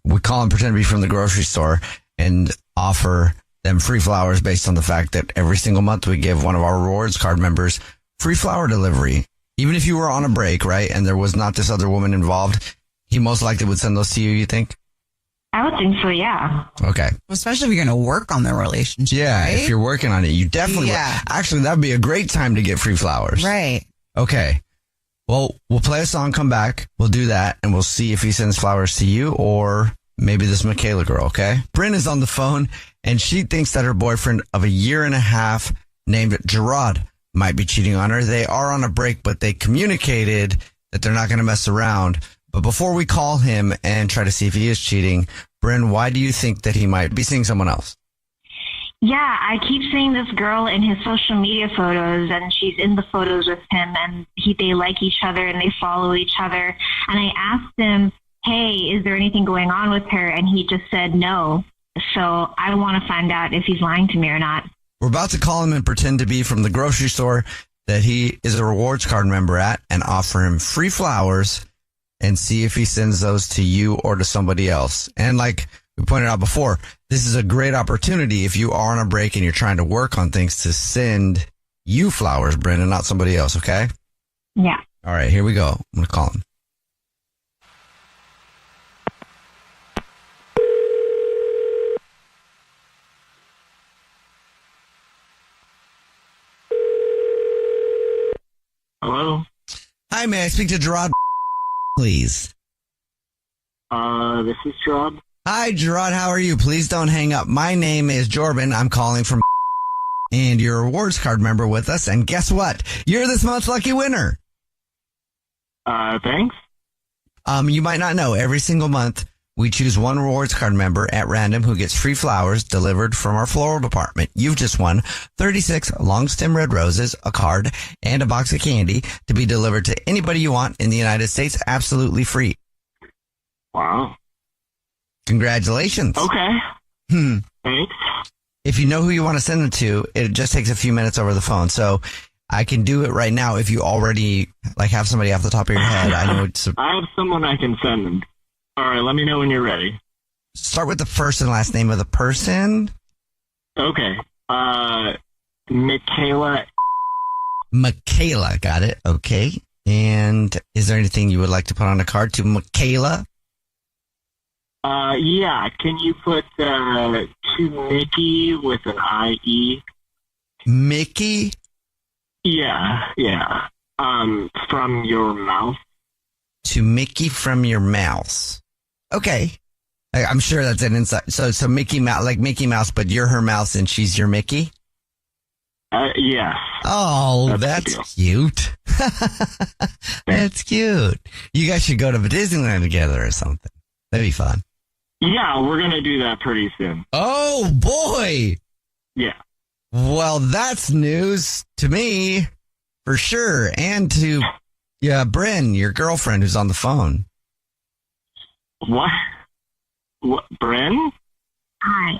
Speaker 1: we call him, pretend to be from the grocery store, and offer them free flowers based on the fact that every single month we give one of our rewards card members free flower delivery. Even if you were on a break, right, and there was not this other woman involved, he most likely would send those to you think?
Speaker 4: I would think so, yeah.
Speaker 1: Okay.
Speaker 6: Well, especially if you're going to work on the relationship,
Speaker 1: yeah,
Speaker 6: right?
Speaker 1: If you're working on it, you definitely would. Actually, that would be a great time to get free flowers.
Speaker 6: Right.
Speaker 1: Okay. Well, we'll play a song, come back, we'll do that, and we'll see if he sends flowers to you or maybe this Michaela girl, okay? Bryn is on the phone, and she thinks that her boyfriend of a year and a half named Gerard might be cheating on her. They are on a break, but they communicated that they're not going to mess around. But before we call him and try to see if he is cheating, Bryn, why do you think that he might be seeing someone else?
Speaker 4: Yeah, I keep seeing this girl in his social media photos, and she's in the photos with him, and they like each other and they follow each other. And I asked him, hey, is there anything going on with her? And he just said no.
Speaker 12: So I want to find out if he's lying to me or not.
Speaker 1: We're about to call him and pretend to be from the grocery store that he is a rewards card member at and offer him free flowers and see if he sends those to you or to somebody else. And like we pointed out before, this is a great opportunity if you are on a break and you're trying to work on things to send you flowers, Brendan, not somebody else, okay?
Speaker 12: Yeah.
Speaker 1: All right, here we go. I'm going to call him.
Speaker 16: Hello?
Speaker 1: Hi, may I speak to Gerard, please?
Speaker 16: This is Gerard.
Speaker 1: Hi, Gerard. How are you? Please don't hang up. My name is Jordan. I'm calling from and you're a rewards card member with us. And guess what? You're this month's lucky winner.
Speaker 16: Thanks.
Speaker 1: You might not know, every single month we choose one rewards card member at random who gets free flowers delivered from our floral department. You've just won 36 long stem red roses, a card, and a box of candy to be delivered to anybody you want in the United States, absolutely free.
Speaker 16: Wow.
Speaker 1: Congratulations.
Speaker 16: Okay. Thanks.
Speaker 1: If you know who you want to send them to, it just takes a few minutes over the phone. So I can do it right now if you already have somebody off the top of your head. I know
Speaker 16: I have someone I can send them. All right, let me know when you're ready.
Speaker 1: Start with the first and last name of the person.
Speaker 16: Okay. Michaela.
Speaker 1: Michaela, got it. Okay. And is there anything you would like to put on a card to Michaela?
Speaker 16: Yeah. Can you put to Mickey with an I-E?
Speaker 1: Mickey?
Speaker 16: Yeah. From your mouth.
Speaker 1: To Mickey from your mouth. Okay. I'm sure that's an insight. So Mickey Mouse, like Mickey Mouse, but you're her mouse and she's your Mickey?
Speaker 16: Yeah.
Speaker 1: Oh, that's cute. That's cute. You guys should go to Disneyland together or something. That'd be fun.
Speaker 16: Yeah, we're going to do that pretty soon.
Speaker 1: Oh, boy.
Speaker 16: Yeah.
Speaker 1: Well, that's news to me, for sure. And to, Bryn, your girlfriend who's on the phone.
Speaker 16: What? Bryn?
Speaker 12: Hi.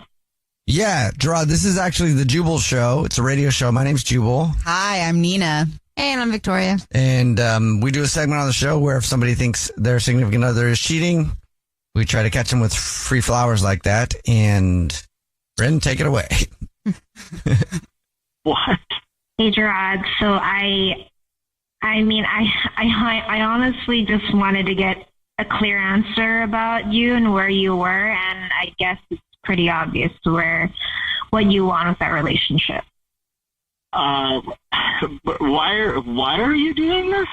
Speaker 1: Yeah, Gerard, this is actually the Jubal Show. It's a radio show. My name's Jubal.
Speaker 6: Hi, I'm Nina.
Speaker 11: Hey, and I'm Victoria.
Speaker 1: And we do a segment on the show where if somebody thinks their significant other is cheating, we try to catch them with free flowers like that. And Bryn, take it away.
Speaker 16: What?
Speaker 12: Hey, Gerard. So I honestly just wanted to get a clear answer about you and where you were, and I guess it's pretty obvious what you want with that relationship.
Speaker 16: But why are you doing this?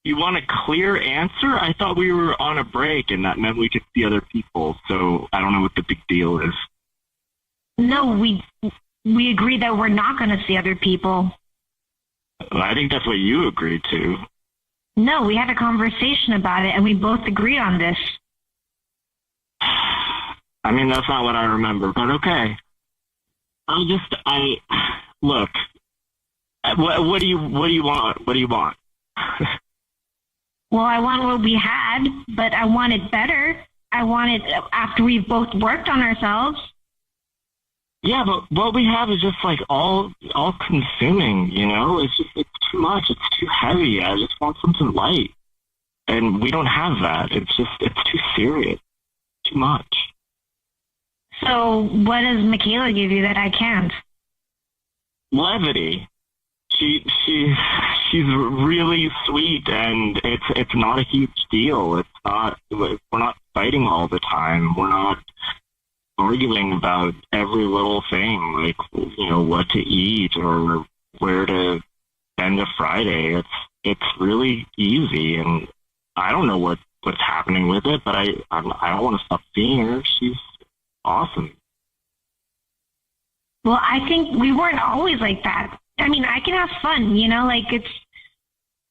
Speaker 16: You want a clear answer? I thought we were on a break, and that meant we could see other people. So I don't know what the big deal is.
Speaker 12: No, we agreed that we're not going to see other people.
Speaker 16: Well, I think that's what you agreed to.
Speaker 12: No, we had a conversation about it, and we both agreed on this.
Speaker 16: I mean, that's not what I remember, but okay. Look. What do you want? What do you want?
Speaker 12: Well, I want what we had, but I want it better. I want it after we've both worked on ourselves.
Speaker 16: Yeah, but what we have is just like all consuming, you know? It's too much. It's too heavy. I just want something light. And we don't have that. It's too serious. Too much.
Speaker 12: So what does Michaela give you that I can't?
Speaker 16: Levity. She's really sweet, and it's not a huge deal. We're not fighting all the time. We're not arguing about every little thing, like, you know, what to eat or where to spend a Friday. It's really easy, and I don't know what's happening with it, but I don't want to stop seeing her. She's awesome.
Speaker 12: Well, I think we weren't always like that. I mean, I can have fun, you know, like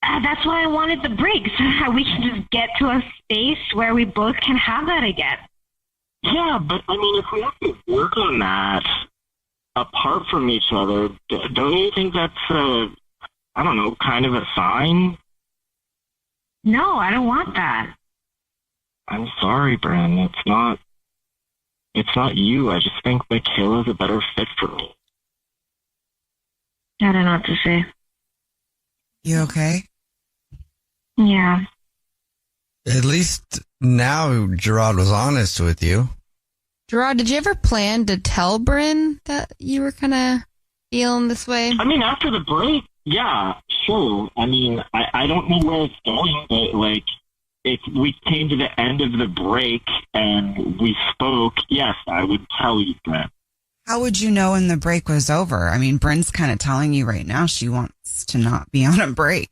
Speaker 12: that's why I wanted the break, so that we can just get to a space where we both can have that again.
Speaker 16: Yeah, but I mean, if we have to work on that apart from each other, don't you think that's kind of a sign?
Speaker 12: No, I don't want that.
Speaker 16: I'm sorry, Bren. It's not
Speaker 18: it's not you. I just think Michaela's a better fit for me.
Speaker 5: I don't know what to say.
Speaker 6: You okay?
Speaker 5: Yeah.
Speaker 1: At least now Gerard was honest with you.
Speaker 11: Gerard, did you ever plan to tell Bryn that you were kind of feeling this way?
Speaker 18: I mean, after the break, yeah, sure. I mean, I don't know where it's going, but like, if we came to the end of the break and we spoke, yes, I would tell you, Bryn.
Speaker 6: How would you know when the break was over? I mean, Bryn's kind of telling you right now she wants to not be on a break.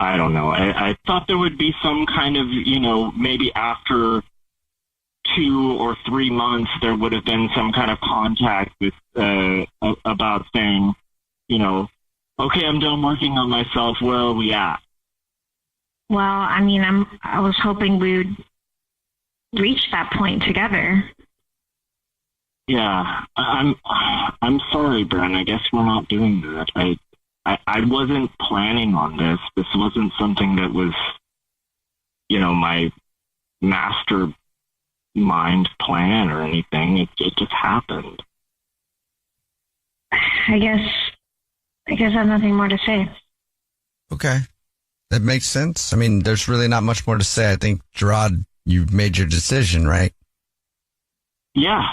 Speaker 18: I don't know. I thought there would be some kind of, maybe after 2 or 3 months, there would have been some kind of contact with, about saying, okay, I'm done working on myself. Where are we at?
Speaker 5: Well, I mean, I was hoping we would reach that point together.
Speaker 18: Yeah, I'm sorry, Bryn. I guess we're not doing that. I wasn't planning on this. This wasn't something that was, my master mind plan or anything. It just happened.
Speaker 5: I guess I have nothing more to say.
Speaker 1: Okay. That makes sense. I mean, there's really not much more to say. I think, Gerard, you've made your decision, right?
Speaker 18: Yeah.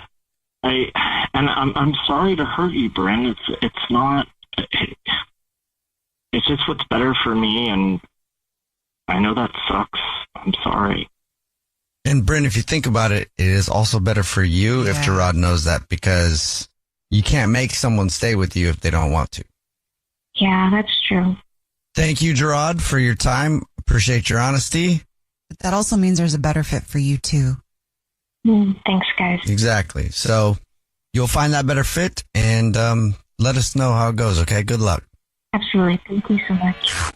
Speaker 18: I'm sorry to hurt you, Bryn. It's not. It's just what's better for me, and I know that sucks. I'm sorry.
Speaker 1: And Bryn, if you think about it, it is also better for you if Gerard knows that, because you can't make someone stay with you if they don't want to.
Speaker 5: Yeah, that's true.
Speaker 1: Thank you, Gerard, for your time. Appreciate your honesty.
Speaker 6: But that also means there's a better fit for you, too.
Speaker 5: Thanks, guys.
Speaker 1: Exactly. So you'll find that better fit, and let us know how it goes, okay? Good luck.
Speaker 5: Absolutely. Thank you so much.